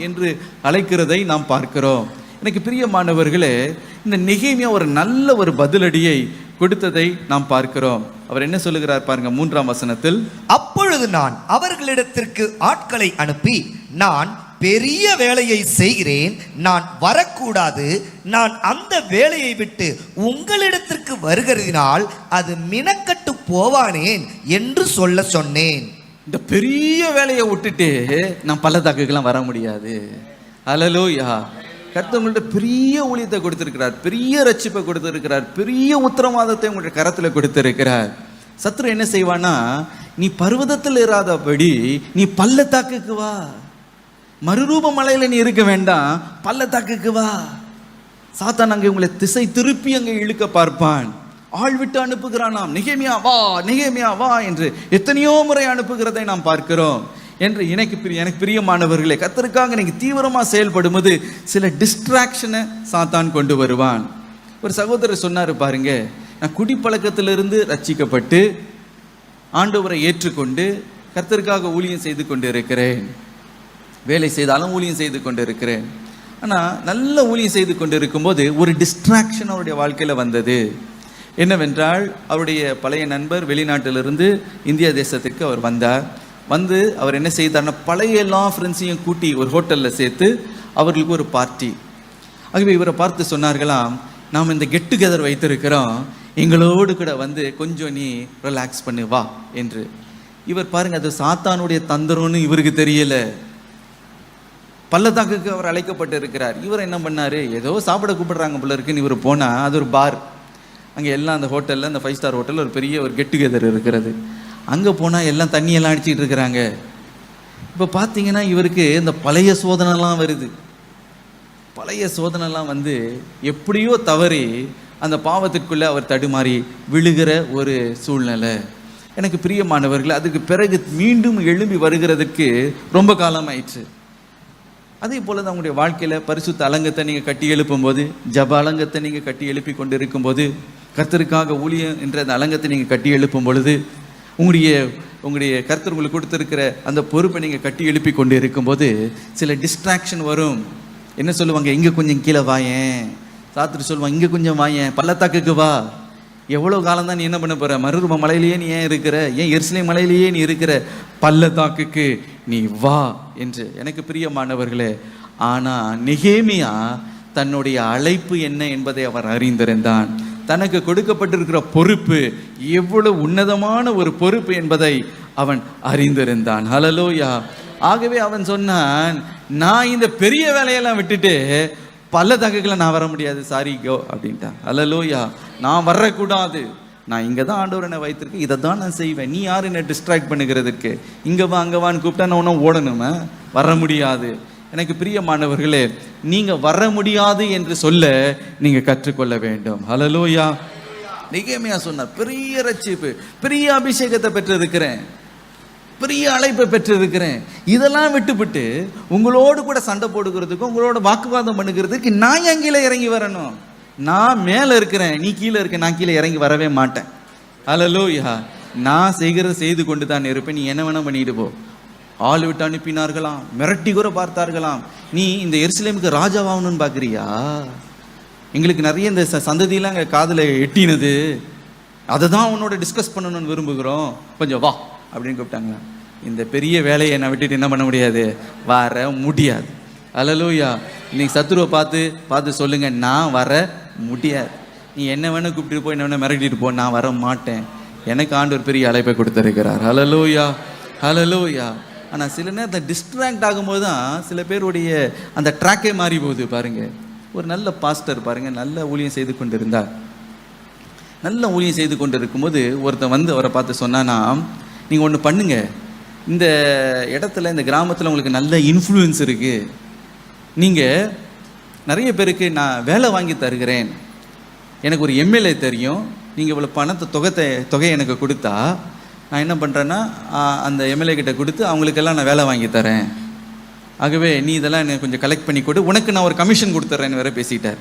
என்று அழைக்கிறதை நாம் பார்க்கிறோம். எனக்கு பிரியமானவர்களே, இந்த நெகேமியா ஒரு நல்ல ஒரு பதிலடியை கொடுத்ததை நாம் பார்க்கிறோம். அவர் என்ன சொல்லுகிறார் பாருங்க, 3ஆம் வசனத்தில், அப்பொழுது நான் அவர்களிடத்திற்கு ஆட்களை அனுப்பி, நான் பெரிய வேலையை செய்கிறேன், நான் வரக்கூடாது, நான் அந்த வேலையை விட்டு உங்களிடத்திற்கு வருகிறதினால் அது மினக்கட்டு போவானேன் என்று சொல்ல சொன்னேன். இந்த பெரிய வேலையை விட்டுட்டு நான் பள்ளத்தாக்குக்கெல்லாம் வர முடியாது. ஹல்லேலூயா. கர்த்தர் உங்கள்ட்ட பெரிய ஊழியத்தை கொடுத்திருக்கிறார், பெரிய ரட்சிப்பை கொடுத்திருக்கிறார், பெரிய உத்தரவாதத்தை உங்களுடைய கரத்தில் கொடுத்திருக்கிறார். சத்ரு என்ன செய்வானா, நீ பர்வதத்தில் இராதபடி நீ பள்ளத்தாக்குக்கு வா, மறுரூப மலையில நீ இருக்க வேண்டாம், பள்ளத்தாக்குக்கு வா. சாத்தான் அங்கே உங்களை திசை திருப்பி அங்கே இழுக்க பார்ப்பான். ஆள் விட்டு அனுப்புகிறானாம், நெகேமியா வா, நெகேமியா வா என்று எத்தனையோ முறை அனுப்புகிறதை நாம் பார்க்கிறோம். என்று எனக்கு பிரியமானவர்களே, கர்த்தருக்காக நீங்கள் தீவிரமாக செயல்படும் போது சில டிஸ்ட்ராக்ஷனை சாத்தான் கொண்டு வருவான். ஒரு சகோதரர் சொன்னார் பாருங்க, நான் குடிப்பழக்கத்திலிருந்து ரட்சிக்கப்பட்டு ஆண்டவரை ஏற்றுக்கொண்டு கர்த்தருக்காக ஊழியம் செய்து கொண்டு இருக்கிறேன், வேலை செய்தாலும் ஊழியம் செய்து கொண்டு இருக்கிறேன். ஆனால் நல்ல ஊழியம் செய்து கொண்டு இருக்கும்போது ஒரு டிஸ்ட்ராக்ஷன் அவருடைய வாழ்க்கையில் வந்தது. என்னவென்றால், அவருடைய பழைய நண்பர் வெளிநாட்டிலிருந்து இந்தியா தேசத்திற்கு அவர் வந்தார். வந்து அவர் என்ன செய்தார்னா, பழைய எல்லா ஃப்ரெண்ட்ஸையும் கூட்டி ஒரு ஹோட்டலில் சேர்த்து அவர்களுக்கு ஒரு பார்ட்டி. ஆகவே இவரை பார்த்து சொன்னார்களாம், நாம் இந்த கெட் டுகெதர் வைத்திருக்கிறோம், எங்களோடு கூட வந்து கொஞ்சம் நீ ரிலாக்ஸ் பண்ணு வா என்று. இவர் பாருங்க, அது சாத்தானுடைய தந்திரம்னு இவருக்கு தெரியல. பள்ளத்தாக்குக்கு அவர் அழைக்கப்பட்டு இருக்கிறார். இவர் என்ன பண்ணார், ஏதோ சாப்பிட கூப்பிடுறாங்க போல இருக்குன்னு இவர் போனால் அது ஒரு பார். அங்கே எல்லாம் அந்த ஹோட்டலில், அந்த 5 ஸ்டார் ஹோட்டலில் ஒரு பெரிய ஒரு கெட் டுகெதர் இருக்கிறது. அங்கே போனால் எல்லாம் தண்ணியெல்லாம் அடிச்சிட்டு இருக்கிறாங்க. இப்போ பார்த்தீங்கன்னா இவருக்கு இந்த பழைய சோதனைலாம் வருது. பழைய சோதனைலாம் வந்து எப்படியோ தவறி அந்த பாவத்திற்குள்ளே அவர் தடுமாறி விழுகிற ஒரு சூழ்நிலை. எனக்கு பிரியமானவர்கள், அதுக்கு பிறகு மீண்டும் எழும்பி வருகிறதுக்கு ரொம்ப காலம் ஆயிடுச்சு. அதே போல் தான் உங்களுடைய வாழ்க்கையில் பரிசுத்த அலங்கத்தை நீங்கள் கட்டி எழுப்பும்போது, ஜப அலங்கத்தை நீங்கள் கட்டி எழுப்பி கொண்டு இருக்கும்போது, கர்த்தருக்காக ஊழியம் என்ற அந்த அலங்கத்தை நீங்கள் கட்டி எழுப்பும் பொழுது, உங்களுடைய கர்த்தர் உங்களுக்கு கொடுத்துருக்கிற அந்த பொறுப்பை நீங்கள் கட்டி எழுப்பி கொண்டு இருக்கும்போது சில டிஸ்ட்ராக்ஷன் வரும். என்ன சொல்லுவாங்க, இங்கே கொஞ்சம் கீழே வாயேன், சாத்திரி சொல்லுவாங்க இங்கே கொஞ்சம் வாயேன், பள்ளத்தாக்குக்கு வா. எவ்வளோ காலம் தான் நீ என்ன பண்ண போகிற? மறுரூப மலையிலேயே நீ ஏன் இருக்கிற? ஏன் எருசலேம் மலையிலேயே நீ இருக்கிற? பள்ளத்தாக்குக்கு நீ வா என்று. எனக்கு பிரியமானவர்களே, ஆனால் நெகேமியா தன்னுடைய அழைப்பு என்ன என்பதை அவர் அறிந்திருந்தான். தனக்கு கொடுக்கப்பட்டிருக்கிற பொறுப்பு எவ்வளவு உன்னதமான ஒரு பொறுப்பு என்பதை அவன் அறிந்திருந்தான். ஹல்லேலூயா. ஆகவே அவன் சொன்னான், நான் இந்த பெரிய வேலையெல்லாம் விட்டுட்டு பள்ளத்தாக்குகளை நான் வர முடியாது, சாரி கோ அப்படின்ட்டான். ஹல்லேலூயா. நான் வரக்கூடாது, நான் இங்கே தான் ஆண்டவர் என்னை வைத்திருக்கேன், இதை தான் நான் செய்வேன். நீ யார் என்னை டிஸ்ட்ராக்ட் பண்ணுகிறதுக்கு? இங்கே வா அங்கே வான்னு கூப்பிட்டா நான் ஒன்றும் ஓடணுமா? வர முடியாது. எனக்கு பிரியமானவர்களே, நீங்கள் வர முடியாது என்று சொல்ல நீங்கள் கற்றுக்கொள்ள வேண்டும். ஹல்லேலூயா. நெகேமியா சொன்னார், பெரிய ரட்சிப்பு, பெரிய அபிஷேகத்தை பெற்றிருக்கிறேன், பெரிய அழைப்பை பெற்றிருக்கிறேன், இதெல்லாம் விட்டுவிட்டு உங்களோடு கூட சண்டை போடுகிறதுக்கும் உங்களோட வாக்குவாதம் பண்ணுகிறதுக்கு நான் என் கீழே இறங்கி வரணும்? நான் மேலே இருக்கிறேன், நீ கீழே இருக்க, நான் கீழே இறங்கி வரவே மாட்டேன். ஹல்லேலூயா. நான் செய்கிறத செய்து கொண்டு தான் இருப்பேன், நீ என்ன வேணா பண்ணிட்டு போ. ஆள் விட்டு அனுப்பினார்களாம், மிரட்டி கூட பார்த்தார்களாம். நீ இந்த எருசலேமுக்கு ராஜாவாகணும்னு பார்க்குறியா? எங்களுக்கு நிறைய இந்த சந்ததியெல்லாம் எங்கள் காதில் எட்டினது, அதை தான் உன்னோட டிஸ்கஸ் பண்ணணும்னு விரும்புகிறோம், கொஞ்சம் வா அப்படின்னு கூப்பிட்டாங்க. இந்த பெரிய வேலையை நான் விட்டுட்டு என்ன பண்ண முடியாது? வர முடியாது. ஹல்லேலூயா. இன்னைக்கு சத்துருவை பார்த்து சொல்லுங்க, நான் வர முடியாது. நீ என்ன வேணா கூப்பிட்டு போய் என்ன வேணா மிரட்டிட்டு போ, நான் வர மாட்டேன். எனக்கு ஆண்டவர் பெரிய அழைப்பை கொடுத்துருக்கிறார். ஹல்லேலூயா. ஹல்லேலூயா. ஆனால் சில நேரத்தில் டிஸ்ட்ராக்ட் ஆகும்போது தான் சில பேருடைய அந்த ட்ராக்கே மாறி போகுது. பாருங்க, ஒரு நல்ல பாஸ்டர் பாருங்க, நல்ல ஊழியம் செய்து கொண்டு இருந்தார். நல்ல ஊழியம் செய்து கொண்டு இருக்கும்போது ஒருத்தன் வந்து அவரை பார்த்து சொன்னான்னா, நீங்கள் ஒன்று பண்ணுங்க, இந்த இடத்துல இந்த கிராமத்தில் உங்களுக்கு நல்ல இன்ஃப்ளூயன்ஸ் இருக்குது, நீங்கள் நிறைய பேருக்கு நான் வேலை வாங்கி தருகிறேன், எனக்கு ஒரு எம்எல்ஏ தெரியும், நீங்கள் இவ்வளோ தொகையை எனக்கு கொடுத்தா நான் என்ன பண்ணுறேன்னா அந்த எம்எல்ஏ கிட்ட கொடுத்து அவங்களுக்கெல்லாம் நான் வேலை வாங்கி தரேன், ஆகவே நீ இதெல்லாம் எனக்கு கொஞ்சம் கலெக்ட் பண்ணி கொடு, உனக்கு நான் ஒரு கமிஷன் கொடுத்துட்றேன்னு வேற பேசிட்டார்.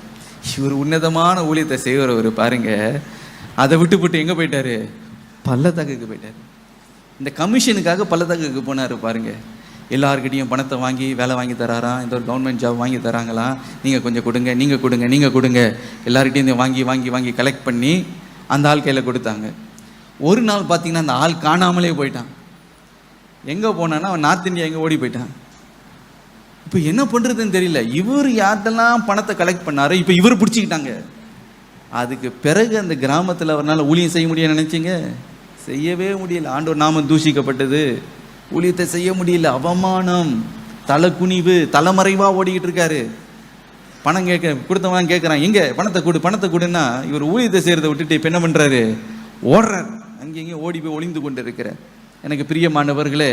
இவர் உன்னதமான ஊழியத்தை செய்கிறவர் பாருங்க, அதை விட்டு எங்கே போயிட்டாரு? பள்ளத்தாக்குக்கு போயிட்டார். இந்த கமிஷனுக்காக பள்ளத்தாக்குக்கு போனார் பாருங்க. எல்லாருக்கிட்டையும் பணத்தை வாங்கி வேலை வாங்கி தராராம், இந்த ஒரு கவர்மெண்ட் ஜாப் வாங்கி தராங்களாம், நீங்கள் கொஞ்சம் கொடுங்க, நீங்கள் கொடுங்க, எல்லார்கிட்டையும் வாங்கி கலெக்ட் பண்ணி அந்த ஆள் கையில் கொடுத்தாங்க. ஒரு நாள் பார்த்தீங்கன்னா அந்த ஆள் காணாமலே போயிட்டான். எங்கே போனான்னா அவன் நார்த் இந்தியா எங்கே ஓடி போயிட்டான். இப்போ என்ன பண்ணுறதுன்னு தெரியல. இவர் யார்கிட்டலாம் பணத்தை கலெக்ட் பண்ணாரோ இப்போ இவர் பிடிச்சிக்கிட்டாங்க. அதுக்கு பிறகு அந்த கிராமத்தில் அவரால் ஊழியம் செய்ய முடியும்னு நினச்சிங்க, செய்யவே முடியல. ஆண்டவர் நாமம் தூஷிக்கப்பட்டது, ஊழியத்தை செய்ய முடியல, அவமானம், தலை குனிவு, தலைமறைவாக ஓடிக்கிட்டு இருக்காரு. பணம் கொடுத்தவன் கேட்குறான், எங்கே பணத்தை கொடுன்னா இவர் ஊழியத்தை செய்கிறத விட்டுட்டு இப்போ என்ன பண்ணுறாரு? ஓடுறார், அங்கேயும் ஓடி போய் ஒளிந்து கொண்டு இருக்கிறார். எனக்கு பிரியமானவர்களே,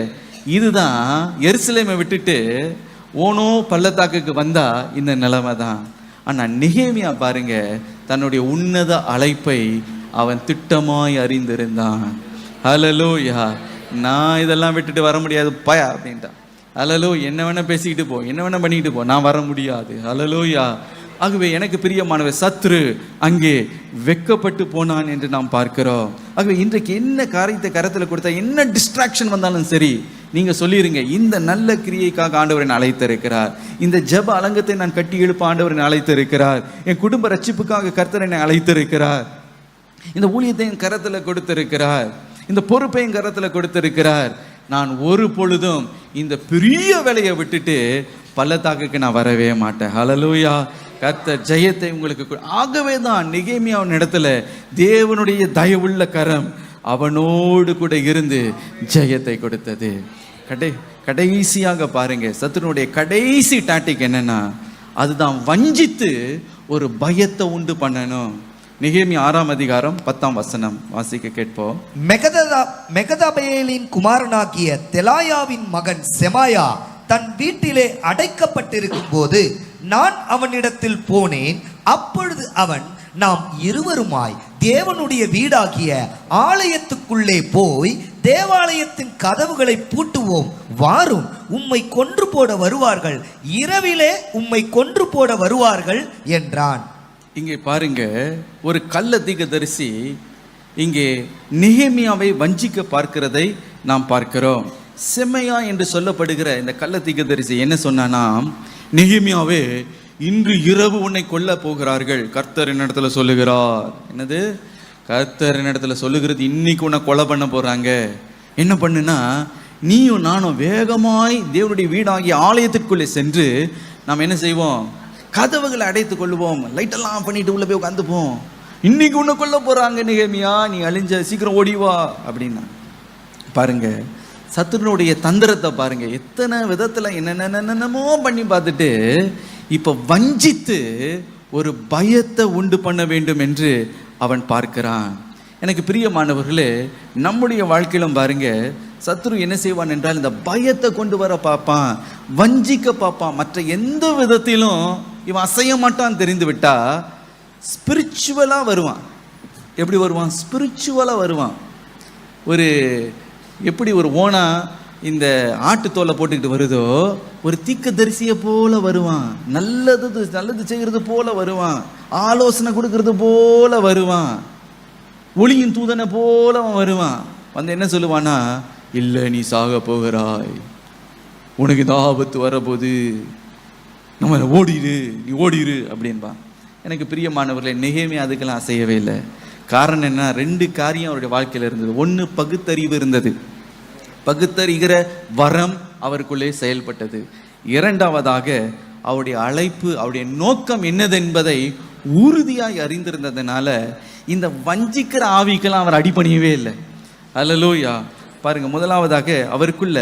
இதுதான் எருசலேமை விட்டுட்டு ஓனோ பள்ளத்தாக்குக்கு வந்தா இந்த நிலைமை தான். ஆனால் நெகேமியா பாருங்க, தன்னுடைய உன்னத அழைப்பை அவன் திட்டமாய் அறிந்திருந்தான். ஹல்லேலூயா. நான் இதெல்லாம் விட்டுட்டு வர முடியாது பயா அப்படின்ட்டான். ஹல்லேலூயா. என்ன வேணா பேசிக்கிட்டு போ, என்ன வேணா பண்ணிக்கிட்டு போ, நான் வர முடியாது. ஹல்லேலூயா. ஆகவே எனக்கு பிரியமானவர், சத்ரு அங்கே வெக்கப்பட்டு போனான் என்று நாம் பார்க்கிறோம். ஆகவே இன்றைக்கு என்ன காரியத்தை கரத்தில் கொடுத்தா, என்ன டிஸ்ட்ராக்ஷன் வந்தாலும் சரி, நீங்க சொல்லிருங்க, இந்த நல்ல கிரியைக்காக ஆண்டவர் என்னை அழைத்திருக்கிறார், இந்த ஜெப அலங்கத்தை நான் கட்டி எழுப்ப ஆண்டவர் என்னை அழைத்திருக்கிறார், என் குடும்ப ரட்சிப்புக்காக கர்த்தர் என்னை அழைத்திருக்கிறார், இந்த ஊழியத்தை என் கரத்தில் கொடுத்திருக்கிறார், இந்த பொறுப்பை என் கரத்தில் கொடுத்திருக்கிறார். நான் ஒரு பொழுதும் இந்த பெரிய வேலையை விட்டுட்டு பள்ளத்தாக்குக்கு நான் வரவே மாட்டேன். ஹல்லேலூயா. கர்த்தர் ஜெயத்தை உங்களுக்கு. ஆகவே தான் நெகேமியாவின் இடத்துல தேவனுடைய தயவுள்ள கரம் அவனோடு கூட இருந்து ஜெயத்தை கொடுத்தது. கடைசியாக பாருங்க, சத்துருனுடைய கடைசி டாக்டிக் என்னன்னா, அதுதான் வஞ்சித்து ஒரு பயத்தை உண்டு பண்ணணும். நெகேமியா 6ஆம் அதிகாரம் 10ஆம் வசனம் வாசிக்க கேட்போம். மெகதபேலின் குமாரனாகிய தெலாயாவின் மகன் செமாயா தன் வீட்டிலே அடைக்கப்பட்டிருக்கும் போது நான் அவனிடத்தில் போனேன். அப்பொழுது அவன், நாம் இருவருமாய் தேவனுடைய வீடாகிய ஆலயத்துக்குள்ளே போய் தேவாலயத்தின் கதவுகளை பூட்டுவோம், வாரும், உம்மை கொன்று போட வருவார்கள், இரவிலே உம்மை கொன்று போட வருவார்கள் என்றான். இங்கே பாருங்க, ஒரு கள்ள தீர்க்கதரிசி இங்கே நெகேமியாவை வஞ்சிக்க பார்க்கிறதை நாம் பார்க்கிறோம். செமையா என்று சொல்லப்படுகிற இந்த கள்ள தீர்க்கதரிசி என்ன சொன்னானா, நெகேமியாவே, இன்று இரவு உன்னை கொல்ல போகிறார்கள், கர்த்தர் என்னிடத்துல சொல்லுகிறார். என்னது? கர்த்தர் என்னிடத்துல சொல்லுகிறது, இன்னைக்கு உன்னை கொலை பண்ண போறாங்க. என்ன பண்ணுனா, நீயும் நானும் வேகமாய் தேவனுடைய வீடாகிய ஆலயத்திற்குள்ளே சென்று நாம் என்ன செய்வோம், கதவுகளை அடைத்துக் கொள்ளுவோம், லைட்டெல்லாம் பண்ணிட்டு உள்ள போய் உட்காந்துப்போம். இன்னைக்கு உன்னை கொல்ல போறாங்க நெகேமியா, நீ அழிஞ்ச, சீக்கிரம் ஓடிவா அப்படின்னா. பாருங்க சத்துருனுடைய தந்திரத்தை பாருங்க, எத்தனை விதத்துல என்னென்னமோ பண்ணி பார்த்துட்டு இப்ப வஞ்சித்து ஒரு பயத்தை உண்டு பண்ண வேண்டும் என்று அவன் பார்க்கிறான். எனக்கு பிரியமானவர்களே, நம்முடைய வாழ்க்கையிலும் பாருங்க, சத்துரு என்ன செய்வான் என்றால் இந்த பயத்தை கொண்டு வர பார்ப்பான், வஞ்சிக்க பார்ப்பான். மற்ற எந்த விதத்திலும் இவன் அசைய மாட்டான் தெரிந்து விட்டா ஸ்பிரிச்சுவலா வருவான். எப்படி வருவான்? ஸ்பிரிச்சுவலா வருவான். ஒரு எப்படி ஒரு ஓனா இந்த ஆட்டுத்தோலை போட்டுக்கிட்டு வருதோ, ஒரு தீர்க்கதரிசியை போல வருவான். நல்லது செய்கிறது போல வருவான், ஆலோசனை கொடுக்கறது போல வருவான், ஒளியின் தூதனை போல அவன் வருவான். வந்து என்ன சொல்லுவானா, இல்லை நீ சாக போகிறாய், உனக்கு இந்த ஆபத்து வரப்போது, நம்ம ஓடிடு, நீ ஓடிடு அப்படின்பான். எனக்கு பிரியமானவர்களே, நெகேமியா அதுக்கெல்லாம் அசையவே இல்லை. காரணம் என்ன? 2 காரியம் அவருடைய வாழ்க்கையில் இருந்தது. ஒன்று, பகுத்தறிவு இருந்தது, பகுத்தறிகிற வரம் அவருக்குள்ளே செயல்பட்டது. இரண்டாவதாக அவருடைய அழைப்பு, அவருடைய நோக்கம் என்னதென்பதை உறுதியாய் அறிந்திருந்ததுனால இந்த வஞ்சிக்கிற ஆவிக்கெல்லாம் அவர் அடிபணியவே இல்லை. அல்லேலூயா. பாருங்க, முதலாவதாக அவருக்குள்ள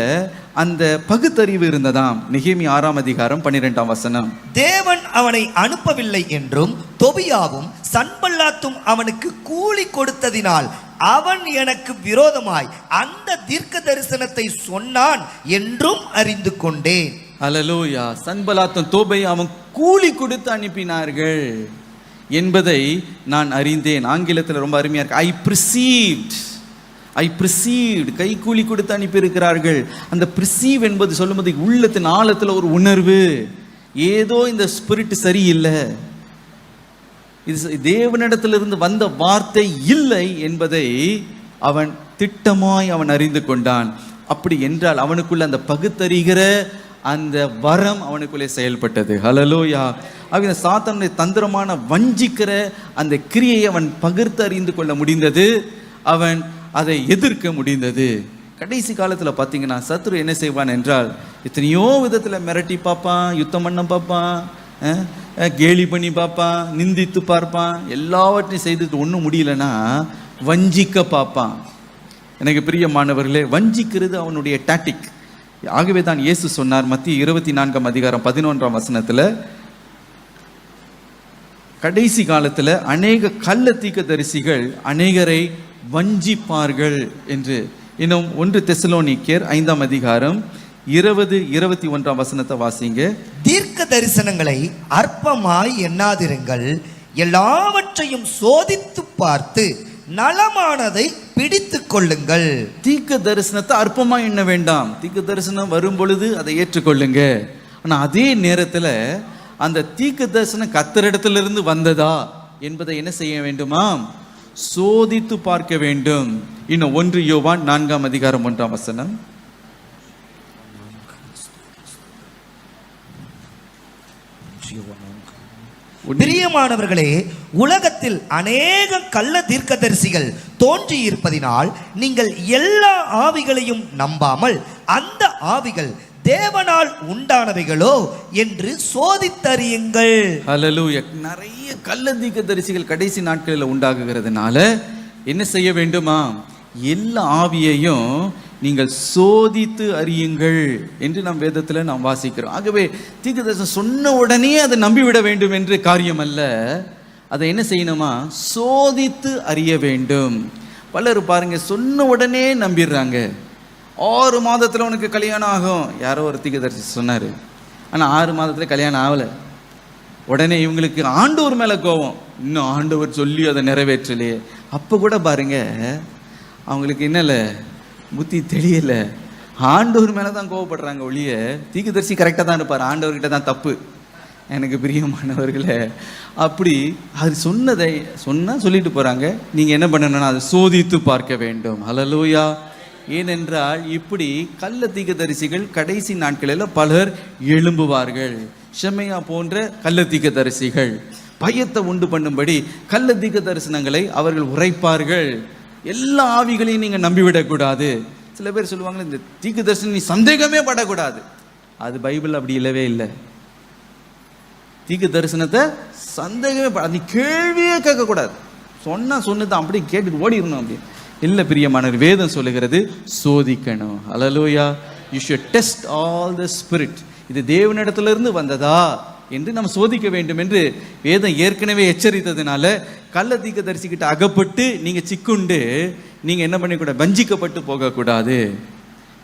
அந்த பகுத்தறிவு இருந்ததாம். நெகேமியா 6ஆம் அதிகாரம் 12ஆம் வசனம். தேவன் அவனை அனுப்பவில்லை என்றும் தொபியாவும் சன்பல்லாத்தும் அவனுக்கு கூலி கொடுத்ததினால் அவன் எனக்கு விரோதமாய் அந்த தீர்க்க தரிசனத்தை சொன்னான் என்றும் அறிந்து கொண்டேன். அல்லேலூயா. சன்பல்லாத்தும் தோபியாவும் கூலி கொடுத்து அனுப்பினார்கள் என்பதை நான் அறிந்தேன். ஆங்கிலத்தில் ரொம்ப அருமையா இருக்கு. ஐ ப்ரிசீவ்ட், கை கூலி கொடுத்து அனுப்பியிருக்கிறார்கள். அந்த ப்ரிசீவ் என்பது சொல்லும்போது உள்ளத்தின் ஆழத்தில் ஒரு உணர்வு, ஏதோ இந்த ஸ்பிரிட் சரியில்லை, இது தேவனிடத்திலிருந்து வந்த வார்த்தை இல்லை என்பதை அவன் திட்டமாய் அவன் அறிந்து கொண்டான். அப்படி என்றால் அவனுக்குள்ள அந்த பகுத்தறிகிற அந்த வரம் அவனுக்குள்ளே செயல்பட்டது. ஹல்லேலூயா. அவன் சாத்தானுடைய தந்திரமான வஞ்சிக்கிற அந்த கிரியை அவன் பகிர்ந்து அறிந்து கொள்ள முடிந்தது, அவன் அதை எதிர்க்க முடிந்தது. கடைசி காலத்தில் பார்த்தீங்கன்னா சத்ரு என்ன செய்வான் என்றால், எத்தனையோ விதத்தில் மிரட்டி பார்ப்பான், யுத்தம் பண்ண பார்ப்பான், கேலி பண்ணி பார்ப்பான், நிந்தித்து பார்ப்பான், எல்லாவற்றையும் செய்துட்டு ஒன்றும் முடியலன்னா வஞ்சிக்க பார்ப்பான். எனக்கு பிரியமானவர்களே, வஞ்சிக்கிறது அவனுடைய டாக்டிக். ஆகவே தான் இயேசு சொன்னார் மத்திய 24ஆம் அதிகாரம் 11ஆம் வசனத்தில், கடைசி காலத்தில் அநேக கள்ள தீர்க்கதரிசிகள் அநேகரை வஞ்சிப்பார்கள் என்று. இன்னும் 1 தெசலோனிக்கேயர் 5ஆம் அதிகாரம் 20-21ஆம் வசனத்தை வாசிங்க. தீர்க்க தரிசனங்களை அற்பமாய் எண்ணாதிருங்கள், எல்லாவற்றையும் சோதித்து பார்த்து நலமானதை பிடித்து கொள்ளுங்கள். தீர்க்க தரிசனத்தை அற்பமா எண்ண வேண்டாம். தீர்க்க தரிசனம் வரும் பொழுது அதை ஏற்றுக்கொள்ளுங்க. ஆனா அதே நேரத்தில் அந்த தீர்க்க தரிசனம் கர்த்தரிடத்திலிருந்து வந்ததா என்பதை என்ன செய்ய வேண்டுமா? சோதித்து பார்க்க வேண்டும். இன்னும் 1 யோவான் 4ஆம் அதிகாரம் 1ஆம் வசனம். பிரியமானவர்களே, உலகத்தில் அநேக கள்ள தீர்க்கதரிசிகள் தோன்றி இருப்பதினால் நீங்கள் எல்லா ஆவிகளையும் நம்பாமல் அந்த ஆவிகள் தேவனால் உண்டானவைகளோ என்று சோதித்தறியுங்கள். ஹல்லேலூயா. நிறைய கள்ள தீர்க்கதரிசிகள் கடைசி நாட்களில் உண்டாகுகிறதுனால என்ன செய்ய வேண்டுமா? எல்லா ஆவியையும் நீங்கள் சோதித்து அறியுங்கள் என்று நம் வேதத்தில் நாம் வாசிக்கிறோம். ஆகவே தீர்க்கதரிசனம் சொன்ன உடனே அதை நம்பிவிட வேண்டும் என்று காரியம் அல்ல. அதை என்ன செய்யணுமா? சோதித்து அறிய வேண்டும். பலர் பாருங்க, சொன்ன உடனே நம்பிடுறாங்க. 6 மாதத்தில் உனக்கு கல்யாணம் ஆகும், யாரோ ஒரு தீர்க்கதரிசி சொன்னார். ஆனால் 6 மாதத்தில் கல்யாணம் ஆகலை. உடனே இவங்களுக்கு ஆண்டவர் மேலே கோபம், இன்னும் ஆண்டவர் சொல்லி அதை நிறைவேற்றலையே. அப்போ கூட பாருங்க, அவங்களுக்கு என்னல புத்தி தெரியல, ஆண்டவர் மேலே தான் கோவப்படுறாங்க ஒழிய தீர்க்கதரிசி கரெக்டாக தான் இருப்பார், ஆண்டவர்கிட்ட தான் தப்பு. எனக்கு பிரியமானவர்களே, அப்படி அது சொன்னதை சொல்லிட்டு போகிறாங்க. நீங்கள் என்ன பண்ணணும்னா அதை சோதித்து பார்க்க வேண்டும். ஹல்லேலூயா. ஏனென்றால் இப்படி கள்ள தீர்க்கதரிசிகள் கடைசி நாட்களில் பலர் எழும்புவார்கள். ஷெமையா போன்ற கள்ள தீர்க்கதரிசிகள் பயத்தை உண்டு பண்ணும்படி கள்ள தீர்க்க தரிசனங்களை அவர்கள் உரைப்பார்கள். எல்லா ஆவிகளையும் நீங்கள் நம்பிவிடக்கூடாது. சில பேர் சொல்லுவாங்க, இந்த தீர்க்க தரிசனம் நீ சந்தேகமே படக்கூடாது. அது பைபிள் அப்படி இல்லவே இல்லை. தீர்க்க தரிசனத்தை சந்தேகமே நீ கேள்வியே கேட்கக்கூடாது. சொன்னதான் அப்படி கேட்டுட்டு ஓடிடணும். அப்படி இல்லை பிரியமானவர், வேதம் சொல்லுகிறது சோதிக்கணும். Hallelujah. You should test all the spirit. இது தேவனிடத்திலிருந்து வந்ததா என்று நம்ம சோதிக்க வேண்டும் என்று வேதம் ஏற்கனவே எச்சரித்ததுனால கள்ள தீர்க்கதரிசிக்கிட்ட அகப்பட்டு நீங்கள் சிக்குண்டு நீங்கள் என்ன பண்ணிக்கூடாது? வஞ்சிக்கப்பட்டு போகக்கூடாது.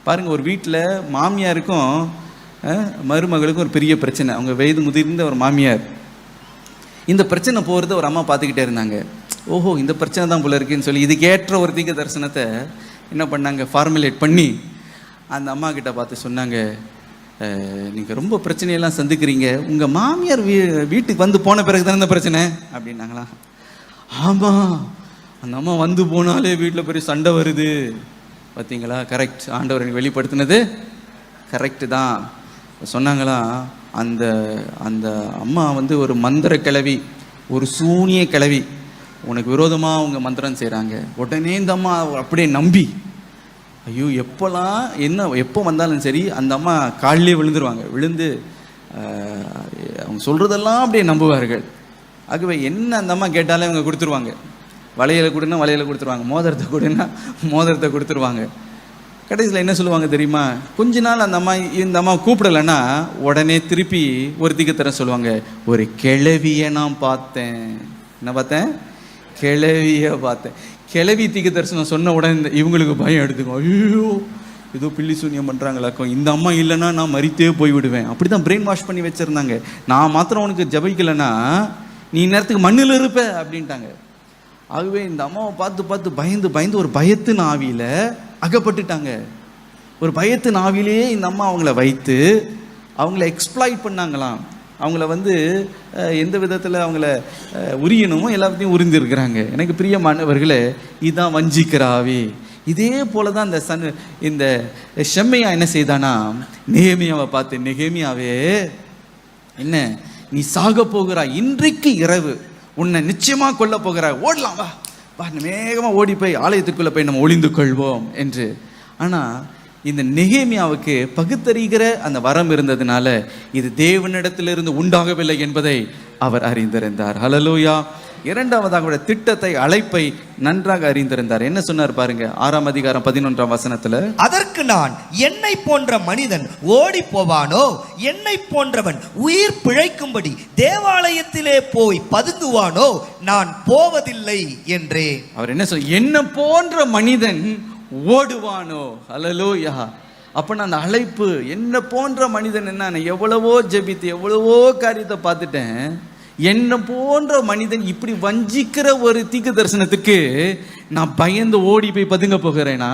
பாருங்கள், ஒரு வீட்டில் மாமியாருக்கும் மருமகளுக்கும் ஒரு பெரிய பிரச்சனை. அவங்க வயது முதிர்ந்த ஒரு மாமியார். இந்த பிரச்சனை போகிறத ஒரு அம்மா பார்த்துக்கிட்டே இருந்தாங்க. ஓஹோ, இந்த பிரச்சனை தான் போல இருக்குன்னு சொல்லி இதுக்கேற்ற ஒரு தீர்க்க தரிசனத்தை என்ன பண்ணாங்க? ஃபார்முலேட் பண்ணி அந்த அம்மா கிட்ட பார்த்து சொன்னாங்க, நீங்கள் ரொம்ப பிரச்சனையெல்லாம் சந்திக்கிறீங்க, உங்கள் மாமியார் வீட்டுக்கு வந்து போன பிறகு தானே இந்த பிரச்சனை அப்படின்னாங்களா? ஆமாம், அந்த அம்மா வந்து போனாலே வீட்டில் பெரிய சண்டை வருது. பார்த்தீங்களா? கரெக்ட், ஆண்டவர் எனக்கு வெளிப்படுத்தினது கரெக்டு தான். சொன்னாங்களாம், அந்த அந்த அம்மா வந்து ஒரு மந்திர கிழவி, ஒரு சூனிய கிழவி, உனக்கு விரோதமாக அவங்க மந்திரம் செய்கிறாங்க. உடனே இந்த அம்மா அப்படியே நம்பி, ஐயோ எப்போ வந்தாலும் சரி அந்த அம்மா காலிலே விழுந்துருவாங்க. விழுந்து அவங்க சொல்கிறதெல்லாம் அப்படியே நம்புவார்கள். ஆகவே என்ன அந்த அம்மா கேட்டாலே அவங்க கொடுத்துருவாங்க. வளையலை கொடுன்னா வளையலை கொடுத்துருவாங்க, மோதிரத்தை கொடுன்னா மோதிரத்தை கொடுத்துருவாங்க. கடைசியில் என்ன சொல்லுவாங்க தெரியுமா? கொஞ்ச நாள் இந்த அம்மா கூப்பிடலைன்னா உடனே திருப்பி ஒரு தீர்க்கதரிசனம் சொல்லுவாங்க, ஒரு கிழவியை நான் பார்த்தேன். என்ன பார்த்தேன்? கிழவியை பார்த்தேன். கிழவி தீர்க்கதரிசனம் சொன்ன உடனே இவங்களுக்கு பயம் எடுத்துக்கும். ஐயோ, ஏதோ பில்லி சூன்யம் பண்ணுறாங்களாக்கும், இந்த அம்மா இல்லைன்னா நான் மறித்தே போய்விடுவேன். அப்படி தான் பிரெயின் வாஷ் பண்ணி வச்சுருந்தாங்க. நான் மாத்திரம் உனக்கு ஜபிக்கலைன்னா நீ நேரத்துக்கு மண்ணில் இருப்ப அப்படின்ட்டாங்க. ஆகவே இந்த அம்மாவை பார்த்து பயந்து ஒரு பயத்தின் ஆவியில் அகப்பட்டுட்டாங்க. ஒரு பயத்தின் ஆவிலேயே இந்த அம்மா அவங்கள வைத்து அவங்கள எக்ஸ்ப்ளாய்ட் பண்ணாங்களாம். அவங்கள வந்து எந்த விதத்தில் அவங்கள உரியணுமோ எல்லாத்தையும் உரிந்திருக்கிறாங்க. எனக்கு பிரியமானவர்களே, இதுதான் வஞ்சிக்கிற ஆவி. இதே போல தான் இந்த ஷெமையா என்ன செய்தானா, நெகேமியாவை பார்த்து, நெகேமியாவே என்ன நீ சாக போகிறாய், இன்றைக்கு இரவு உன்னை நிச்சயமா கொல்ல போகிறாய், ஓடலாம் வா வா, வேகமாக ஓடி போய் ஆலயத்துக்குள்ளே போய் நம்ம ஒளிந்து கொள்வோம் என்று. ஆனால் இந்த நெகேமியாவுக்கு பகுத்தறிகிற அந்த வரம் இருந்ததுனால இது தேவனிடத்திலிருந்து உண்டாகவில்லை என்பதை அவர் அறிந்திருந்தார். ஹல்லேலூயா. இரண்டாவதாக திட்டத்தை, அழைப்பை நன்றாக அறிந்திருந்தார். என்ன சொன்னார் பாருங்க, 6ஆம் அதிகாரம் 11ஆம் வசனத்துல, அதற்கு நான் என்னை போன்ற மனிதன் ஓடி போவானோ, என்னை போன்றவன் உயிர் பிழைக்கும்படி தேவாலயத்திலே போய் பதுங்குவானோ, நான் போவதில்லை என்றே. அவர் என்ன சொல்ல, என்ன போன்ற மனிதன் ஓடுவானோ. ஹல்லேலூயா. அப்ப நான் அந்த அழைப்பு, என்ன போன்ற மனிதன், என்ன எவ்வளவோ ஜெபித்து எவ்வளவோ காரியத்தை பார்த்துட்டேன், என்ன போன்ற மனிதன் இப்படி வஞ்சிக்கிற ஒரு தீர்க்க தரிசனத்துக்கு நான் பயந்து ஓடி போய் பதுங்க போகிறேனா?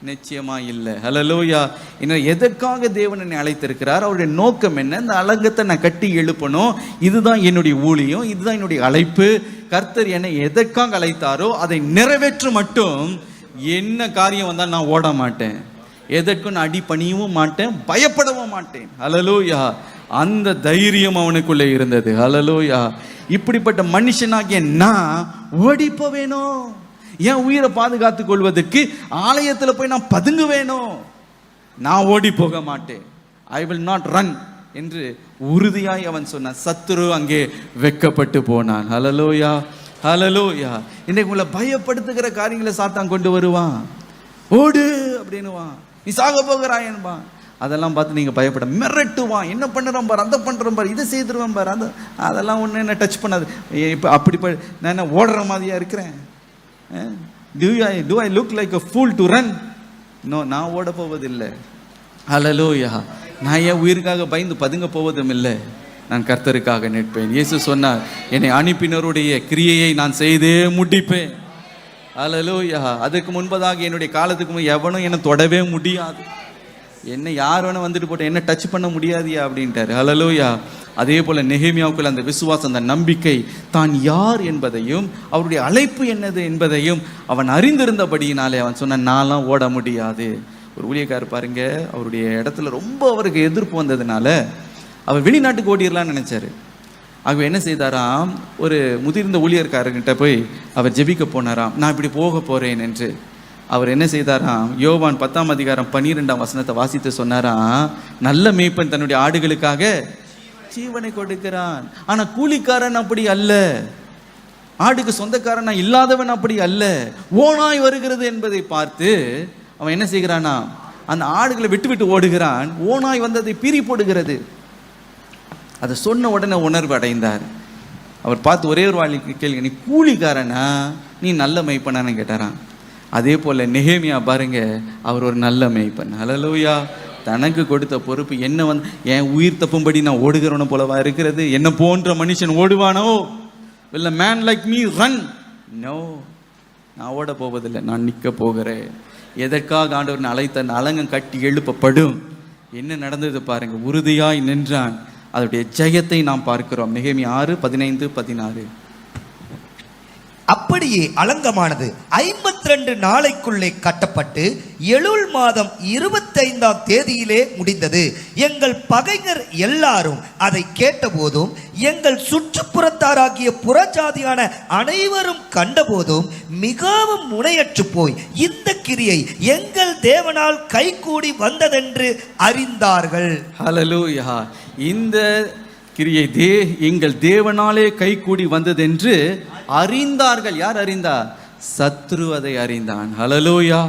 நிச்சயமா இல்லை. ஹல்லேலூயா. இன்னும் எதற்காக தேவன் என்னை அழைத்திருக்கிறார், அவருடைய நோக்கம் என்ன? இந்த அலங்கத்தை நான் கட்டி எழுப்பணும், இதுதான் என்னுடைய ஊழியம், இதுதான் என்னுடைய அழைப்பு. கர்த்தர் என்னை எதற்காக அழைத்தாரோ அதை நிறைவேற்ற மட்டும் என்ன காரியம் வந்தால் நான் ஓட மாட்டேன், எதற்கும் நான் அடி பணியவும் மாட்டேன், பயப்படவும் மாட்டேன். ஹல்லேலூயா. அந்த தைரியம் அவனுக்குள்ளே இருந்தது. ஹல்லேலூயா. இப்படிப்பட்ட மனுஷனாகிய நான் ஓடி போவேணும், என் உயிரை பாதுகாத்துக் கொள்வதற்கு ஆலயத்தில் போய் நான் பதுங்க வேணும், நான் ஓடி போக மாட்டேன், ஐ வில் நாட் ரன் என்று உறுதியாய் அவன் சொன்னான். சத்துரு அங்கே வெட்கப்பட்டு போனான். ஹல்லேலூயா. ஹல்லேலூயா. இன்றைக்கு உங்களை பயப்படுத்துகிற காரியங்களை சாத்தான் கொண்டு வருவான். ஓடு அப்படின்னுவான், நீ சாக போகிறாய் என்பான். அதெல்லாம் பார்த்து நீங்கள் பயப்பட, மிரட்டுவான், என்ன பண்ணுறான் பார், அதை பண்ணுறோம் பார், இதை செய்துருவான் பார், அதெல்லாம் ஒன்று என்ன டச் பண்ணாது. இப்போ அப்படி நான் என்ன ஓடுற மாதிரியா இருக்கிறேன்? Do I look like a fool to run? No, நான் ஓட போவதில்லை. ஹல்லேலூயா. நான் என் உயிருக்காக பயந்து பதுங்க போவதும் இல்லை, நான் கர்த்தருக்காக நிற்பேன். இயேசு சொன்னார், என்னை அனுப்பினருடைய கிரியையை நான் செய்தே முடிப்பேன். ஹல்லேலூயா. அதுக்கு முன்பதாக என்னுடைய காலத்துக்கு எவனும் என்னை தொடவே முடியாது, என்ன யார் வேணா வந்துட்டு போட்ட, என்ன டச் பண்ண முடியாதியா அப்படின்ட்டாரு. ஹல்லேலூயா. அதே போல நெகேமியாவுக்குள்ள அந்த விசுவாசம், அந்த நம்பிக்கை, தான் யார் என்பதையும் அவருடைய அழைப்பு என்னது என்பதையும் அவன் அறிந்திருந்தபடியினாலே அவன் சொன்னான், நான்லாம் ஓட முடியாது. ஒரு ஊழியக்காரர் பாருங்க, அவருடைய இடத்துல ரொம்ப அவருக்கு எதிர்ப்பு வந்ததுனால அவர் வெளிநாட்டுக்கு ஓடிடலான்னு நினைச்சாரு. ஆகவே என்ன செய்தாராம், ஒரு முதிர்ந்த ஊழியர்காரர்கிட்ட போய் அவர் ஜெபிக்க போனாராம், நான் இப்படி போக போறேன் என்று. அவர் என்ன செய்தாராம், யோவான் 10:12 வாசித்து சொன்னாராம், நல்ல மேய்ப்பன் தன்னுடைய ஆடுகளுக்காக ஜீவனை கொடுக்கிறான். ஆனா கூலிக்காரன் அப்படி அல்ல, ஆடுக்கு சொந்தக்காரனா இல்லாதவன் அப்படி அல்ல. ஓனாய் வருகிறது என்பதை பார்த்து அவன் என்ன செய்கிறானா, அந்த ஆடுகளை விட்டு விட்டு ஓடுகிறான். ஓனாய் வந்ததை பீறி போடுகிறது. அதை சொன்ன உடனே உணர்வு அடைந்தார். அவர் பார்த்து ஒரே ஒரு வாழிக்கு கேளுங்க, நீ கூலிக்காரனா நீ நல்ல மேய்ப்பனான்னு கேட்டாராம். அதே போல நெகேமியா பாருங்க, அவர் ஒரு நல்ல மேய்ப்பன். ஹல்லேலூயா. தனக்கு கொடுத்த பொறுப்பு என்ன என் உயிர் தப்பும்படி நான் ஓடுகிறவன போலவா இருக்கிறது? என்ன போன்ற மனுஷன் ஓடுவானோ? will a man like me run? No, நான் ஓட போவதில்லை, நான் நிற்க போகிறேன். எதற்காக ஆண்டவர் அழைத்த அலங்கம் கட்டி எழுப்பப்படும். என்ன நடந்தது பாருங்க, உறுதியாய் நின்றான். அதனுடைய ஜெயத்தை நாம் பார்க்கிறோம். நெகேமியா 6:15-16. அப்படியே அலங்கமானது 52 நாளைக்குள்ளே கட்டப்பட்டு எலுல் மாதம் 25ஆம் தேதியிலே முடிந்தது. எங்கள் பகைஞர் எல்லாரும் அதை கேட்டபோதும், எங்கள் சுற்றுப்புறத்தாராகிய புறஜாதியான அனைவரும் கண்டபோதும் மிகவும் முனையற்று போய் இந்த கிரியை எங்கள் தேவனால் கைகூடி வந்ததென்று அறிந்தார்கள். ஹல்லேலூயா. இந்த கிரியை எங்கள் தேவனாலே கைகூடி வந்ததென்று அறிந்தார்கள். யார் அறிந்தார்? சத்ரு அதை அறிந்தான். ஹல்லேலூயா.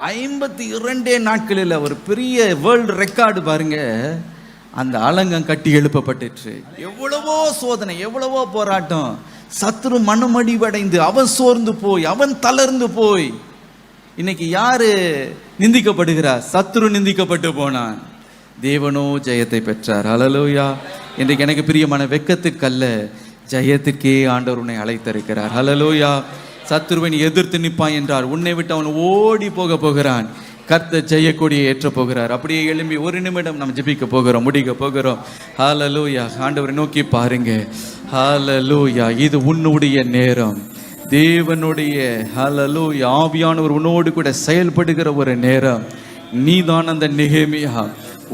52 நாட்களில் ஒரு பெரிய வேர்ல்டு ரெக்கார்டு பாருங்க. அந்த அலங்கம் கட்டி எழுப்பப்பட்டுச்சு. எவ்வளவோ சோதனை, எவ்வளவோ போராட்டம். சத்ரு மனமடிவடைந்து அவன் சோர்ந்து போய், அவன் தளர்ந்து போய், இன்னைக்கு யாரு நிந்திக்கப்படுகிறார்? சத்ரு நிந்திக்கப்பட்டு போனான். தேவனோ ஜெயத்தை பெற்றார். ஹல்லேலூயா. இன்றைக்கு எனக்கு பிரியமான வெட்கத்துக்கல்ல, ஜெயத்திற்கே ஆண்டவர் உன்னை அழைத்திருக்கிறார். ஹல்லேலூயா. சத்ருவன் எதிர்த்து நிற்பான் என்றார், உன்னை விட்டு அவன் ஓடி போக போகிறான். கர்த்தர் ஜெயக்கொடியை ஏற்ற போகிறார். அப்படியே எழும்பி ஒரு நிமிடம் நம்ம ஜெபிக்க போகிறோம், முடிக்க போகிறோம். ஹல்லேலூயா. ஆண்டவரை நோக்கி பாருங்க. ஹல்லேலூயா. இது உன்னுடைய நேரம், தேவனுடைய ஹல்லேலூயா ஆவியானவர் உன்னோடு கூட செயல்படுகிற ஒரு நேரம். நீதான் அந்த நெகேமியா.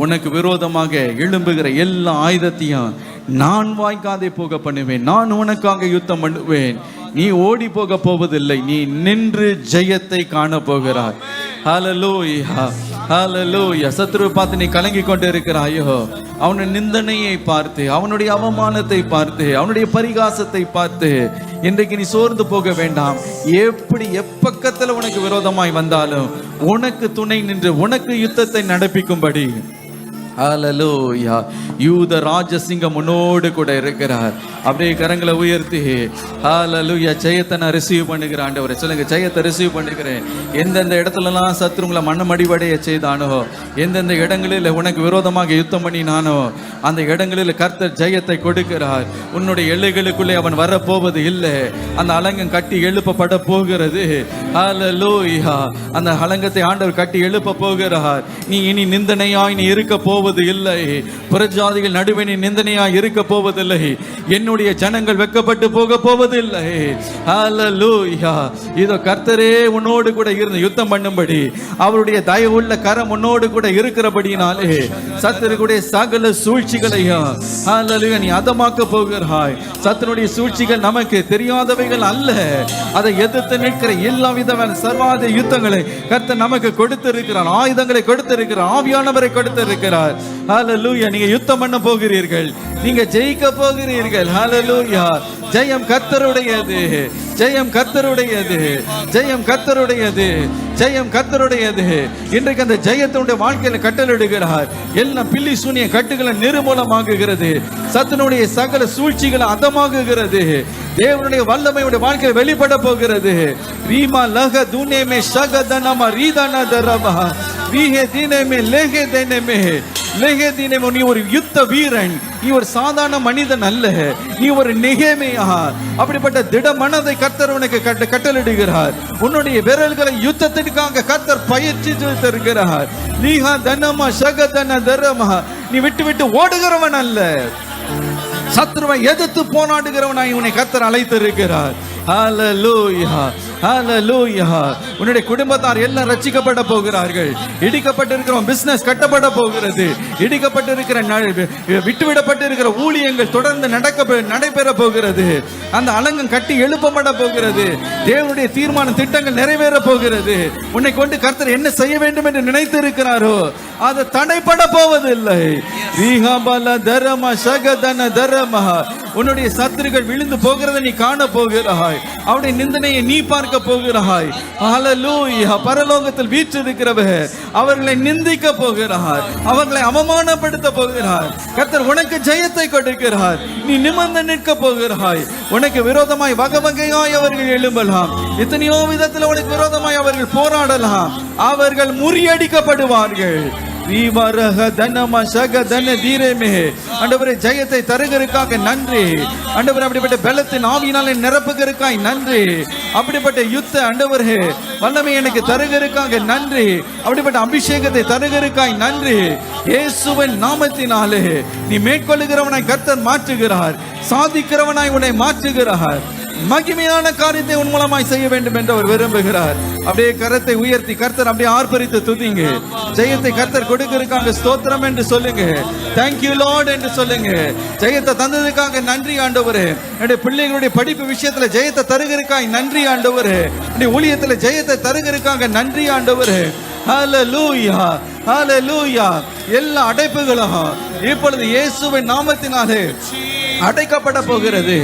உனக்கு விரோதமாக எழும்புகிற எல்லா ஆயுதத்தையும் நான் வாய்க்காதே போக பண்ணுவேன். நான் உனக்காக யுத்தம் பண்ணுவேன். நீ ஓடி போக போவதில்லை, நீ நின்று ஜெயத்தை காண போகிறாய். ஹல்லேலூயா. ஹல்லேலூயா. சத்ருவை பார்த்து நீ கலங்கி கொண்டு இருக்கிறாயோ, அவனுடைய நிந்தனையை பார்த்து, அவனுடைய அவமானத்தை பார்த்து, அவனுடைய பரிகாசத்தை பார்த்து இன்றைக்கு நீ சோர்ந்து போக வேண்டாம். எப்படி எப்பக்கத்தில் உனக்கு விரோதமாய் வந்தாலும் உனக்கு துணை நின்று உனக்கு யுத்தத்தை நடப்பிக்கும்படி ஹல்லேலூயா யூத ராஜசிங்கம் உன்னோடு கூட இருக்கிறார். அப்படியே கரங்களை உயர்த்தி ஹல்லேலூயா ஜெயத்தை நான் ரிசீவ் பண்ணுகிறேன். ஆண்டவரே சொல்லுங்க, ஜெயத்தை ரிசீவ் பண்ணுகிறேன். எந்தெந்த இடத்துலலாம் சத்ருங்களை மண்ணமடிவடைய செய்தானோ, எந்தெந்த இடங்களில் உனக்கு விரோதமாக யுத்தம் பண்ணினானோ, அந்த இடங்களில் கர்த்தர் ஜெயத்தை கொடுக்கிறார். உன்னுடைய எல்லைகளுக்குள்ளே அவன் வரப்போவது இல்லை. அந்த அலங்கம் கட்டி எழுப்பப்பட போகிறது. ஹல்லேலூயா. அந்த அலங்கத்தை ஆண்டவர் கட்டி எழுப்ப போகிறார். நீ இனி நிந்தனையாய் நீ இருக்க போவது இல்லை. புறஜாதிகள் நடுவே நீ நிந்தனையாய் இருக்க போவதில்லை. என்னுடைய ஜனங்கள் வெட்கப்பட்டு போக போவதில்லை. ஹல்லேலூயா. இதோ கர்த்தரே உன்னோடு கூட இருந்து யுத்தம் பண்ணும்படி அவருடைய தயவுள்ள கரம் உன்னோடு கூட இருக்கிறபடினாலே சத்துருடைய சகல சூழ்ச்சிகளையும் ஹல்லேலூயா நீ அதமாக்க போகிறாய். சத்துருடைய சூழ்ச்சிகள் நமக்கு தெரியாதவைகள் அல்ல. அதை எதிர்த்து நிற்கிற எல்லா விதமான சர்வாத யுத்தங்களை கர்த்தர் நமக்கு கொடுத்திருக்கிறார். ஆயுதங்களை கொடுத்திருக்கிறார். ஆவியானவரை கொடுத்திருக்கிறார். ஹல்லேலூயா. நீங்க யுத்தம் பண்ண போகிறீர்கள், நீங்க ஜெயிக்க போகிறீர்கள். ஹல்லேலூயா. ஜெயம் கர்த்தருடையது. ஜெயம் கர்த்தருடையது, ஜெயம் கர்த்தருடையது, ஜெயம் கர்த்தருடையது. இன்றைக்கு அந்த ஜெயத்தினுடைய வாழ்க்கையில கட்டளிடுகிறார். எல்லாம் பில்லி சூனிய கட்டுகளை நிர்மூலமாகுகிறது. சத்துனுடைய சகல சூழ்ச்சிகளை அதமாகுகிறது. தேவனுடைய வல்லமையுடைய வாழ்க்கையில் வெளிப்பட போகிறது. ரீமா லக துனேமே ஷகதனமா ரீதனதரமா வீஹே தினேமே லேஹே தினேமே லேஹே தினேமே. நீ ஒரு யுத்த வீரன், நீ ஒரு சாதாரண மனிதன் அல்ல, நீ ஒரு நெகேமியா. அப்படிப்பட்ட திட மனதை கர்த்தர் உனக்கு கட்டளிடுகிறார். உன்னுடைய விரல்களை யுத்தத்திற்காக கர்த்தர் பயிற்சி தருகிறார். லீஹா தனமா ஷகதன தரமா. நீ விட்டு விட்டு ஓடுகிறவன் அல்ல, சத்ருவை எதிர்த்து போராடுகிறவனாய் உன்னை கர்த்தர் அழைத்திருக்கிறார். ஹல்லேலூயா, ஹல்லேலூயா. உன்னுடைய குடும்பத்தார் எல்லாம் ரட்சிக்கப்பட போகிறார்கள். இடிக்கப்பட்டிருக்கிற பிசினஸ் கட்டப்பட போகிறது. இடிக்கப்பட்டிருக்கிற விட்டுவிடப்பட்டிருக்கிற ஊழியங்கள் தொடர்ந்து நடைபெற போகிறது. அந்த அலங்கம் கட்டி எழுப்பப்பட போகிறது. தேவனுடைய தீர்மான திட்டங்கள் நிறைவேற போகிறது. உன்னை கொண்டு கர்த்தர் என்ன செய்ய வேண்டும் என்று நினைத்து இருக்கிறாரோ அது தடைப்பட போவதில்லை. உன்னுடைய சத்துருக்கள் விழுந்து போகிறதை நீ காண போகிறாய். அவருடைய நிந்தனையை நீ பார்க்க போகிறாய். ஹல்லேலூயா. பரலோகத்தில் வீற்றிருக்கிறவர் அவர்களை நிந்திக்க போகிறார், அவர்களை அவமானப்படுத்த போகிறார். கர்த்தர் உனக்கு ஜெயத்தை கொடுக்கிறார். நீ நிமிர்ந்து நிற்க போகிறாய். உனக்கு விரோதமாய் வகை வகையாய் அவர்கள் எழும்பலாம். எத்தனையோ விதத்தில் உனக்கு விரோதமாய் அவர்கள் போராடலாம். அவர்கள் முறியடிக்கப்படுவார்கள். ஆண்டவரே, ஜெயத்தை தருகிறதுக்காக நன்றி. ஆண்டவரே, அப்படிப்பட்ட பலத்தின் ஆவியினாலே நிரப்புகிறதுக்காய் நன்றி. அப்படிப்பட்ட யுத்த ஆண்டவரே வல்லமை எனக்கு தருகிறதுக்காக நன்றி. அப்படிப்பட்ட அபிஷேகத்தை தருகிறதுக்காய் நன்றி. இயேசுவின் நாமத்தினாலே நீ மேற்கொள்ளுகிறவனாய் கர்த்தர் மாற்றுகிறார். சாதிக்கிறவனாய் உன்னை மாற்றுகிறார். மகிமையான காரியத்தை உன் மூலமாய் செய்ய வேண்டும் என்று அவர் விரும்புகிறார். அப்படியே கரத்தை உயர்த்தி கர்த்தர் அப்படியே ஆர்ப்பரித்து துதிங்க. ஜெயத்தை கர்த்தர் கொடுக்கிறதுக்காக ஸ்தோத்திரம் என்று சொல்லுங்க. தேங்க்யூ லார்ட் என்று சொல்லுங்க. ஜெயத்தை தந்ததுக்காக நன்றி ஆண்டவரே. என்னுடைய பிள்ளைகளுடைய படிப்பு விஷயத்துல ஜெயத்தை தருகிறதுக்காக நன்றி ஆண்டவரே. என்னுடைய ஊழியத்துல ஜெயத்தை தருகிறதுக்காக நன்றி ஆண்டவரே. ஹல்லேலூயா, ஹல்லேலூயா. எல்லா அடைப்புகளும் இப்பொழுது இயேசுவின் நாமத்தினாலே அடைக்கப்பட போகிறது.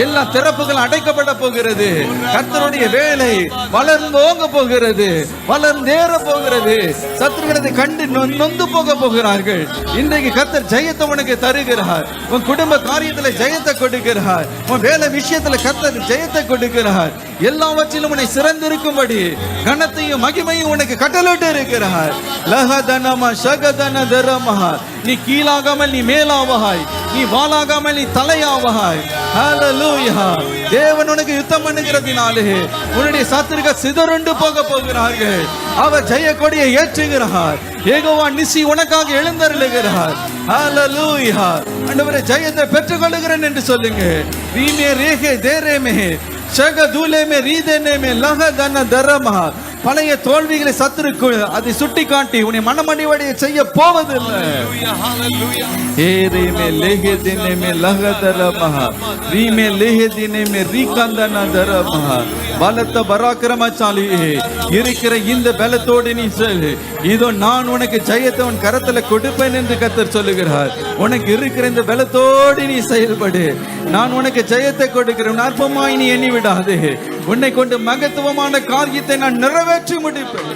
எல்லா திறப்புகள் அடைக்கப்பட போகிறது. கர்த்தருடைய வேலை வளர்ந்தோங்க போகிறது, வளர்ந்தேற போகிறது. சத்துருக்களை கண்டு நொந்து போக போகிறார்கள். இன்றைக்கு கர்த்தர் ஜெயத்தை உனக்கு தருகிறார். உன் குடும்ப காரியத்தில் ஜெயத்தை கொடுக்கிறார். உன் வேலை விஷயத்தில் கர்த்தர் ஜெயத்தை கொடுக்கிறார். எல்லாவற்றிலும் உன்னை சிறந்திருக்கும்படி கனத்தையும் மகிமையும் உனக்கு கட்டளையிட்டு இருக்கிறார். லஹதனம ஷகதன தரமஹ. நீ கீழாகாமல் நீ மேலாவாய், நீ வாளாகாமல் நீ தலையாவாய். ஹல்லேலூயா. தேவன் உனக்கு யுத்தம் பண்ணுகிறதினாலே உன்னுடைய சத்துருக்கள் சிதறுண்டு போக போகிறார்கள். அவர் ஜெய கொடியை ஏற்றுகிறார். யெகோவா நிசி உனக்காக எழுந்தருளுகிறார். ஹல்லேலூயா. ஆண்டவரே, ஜெயத்தை பெற்றுக்கொள்கிறேன் என்று சொல்லுங்க. ரீமே ரேகே தேரேமே ஷகதுலேமே ரீதேனேமே லஹதன தரமஹ. பழைய தோல்விகளை சத்துருக்கு அதை சுட்டி காட்டி உன்னை மனமடிவடைய செய்ய போவதில்லை. பலத்த பராக்கிரமசாலி இருக்கிற இந்த பலத்தோடு நீ சொல்லு, இதோ நான் உனக்கு ஜெயத்தை உன் கரத்துல கொடுப்பேன் என்று கர்த்தர் சொல்லுகிறார். உனக்கு இருக்கிற இந்த பலத்தோடு நீ செயல்படு. நான் உனக்கு ஜெயத்தை கொடுக்கிறேன். அற்பமாய் நீ எண்ணி விடாது. உன்னை கொண்டு மகத்துவமான காரியத்தை நான் நிறைவேற்றி முடிப்பேன்.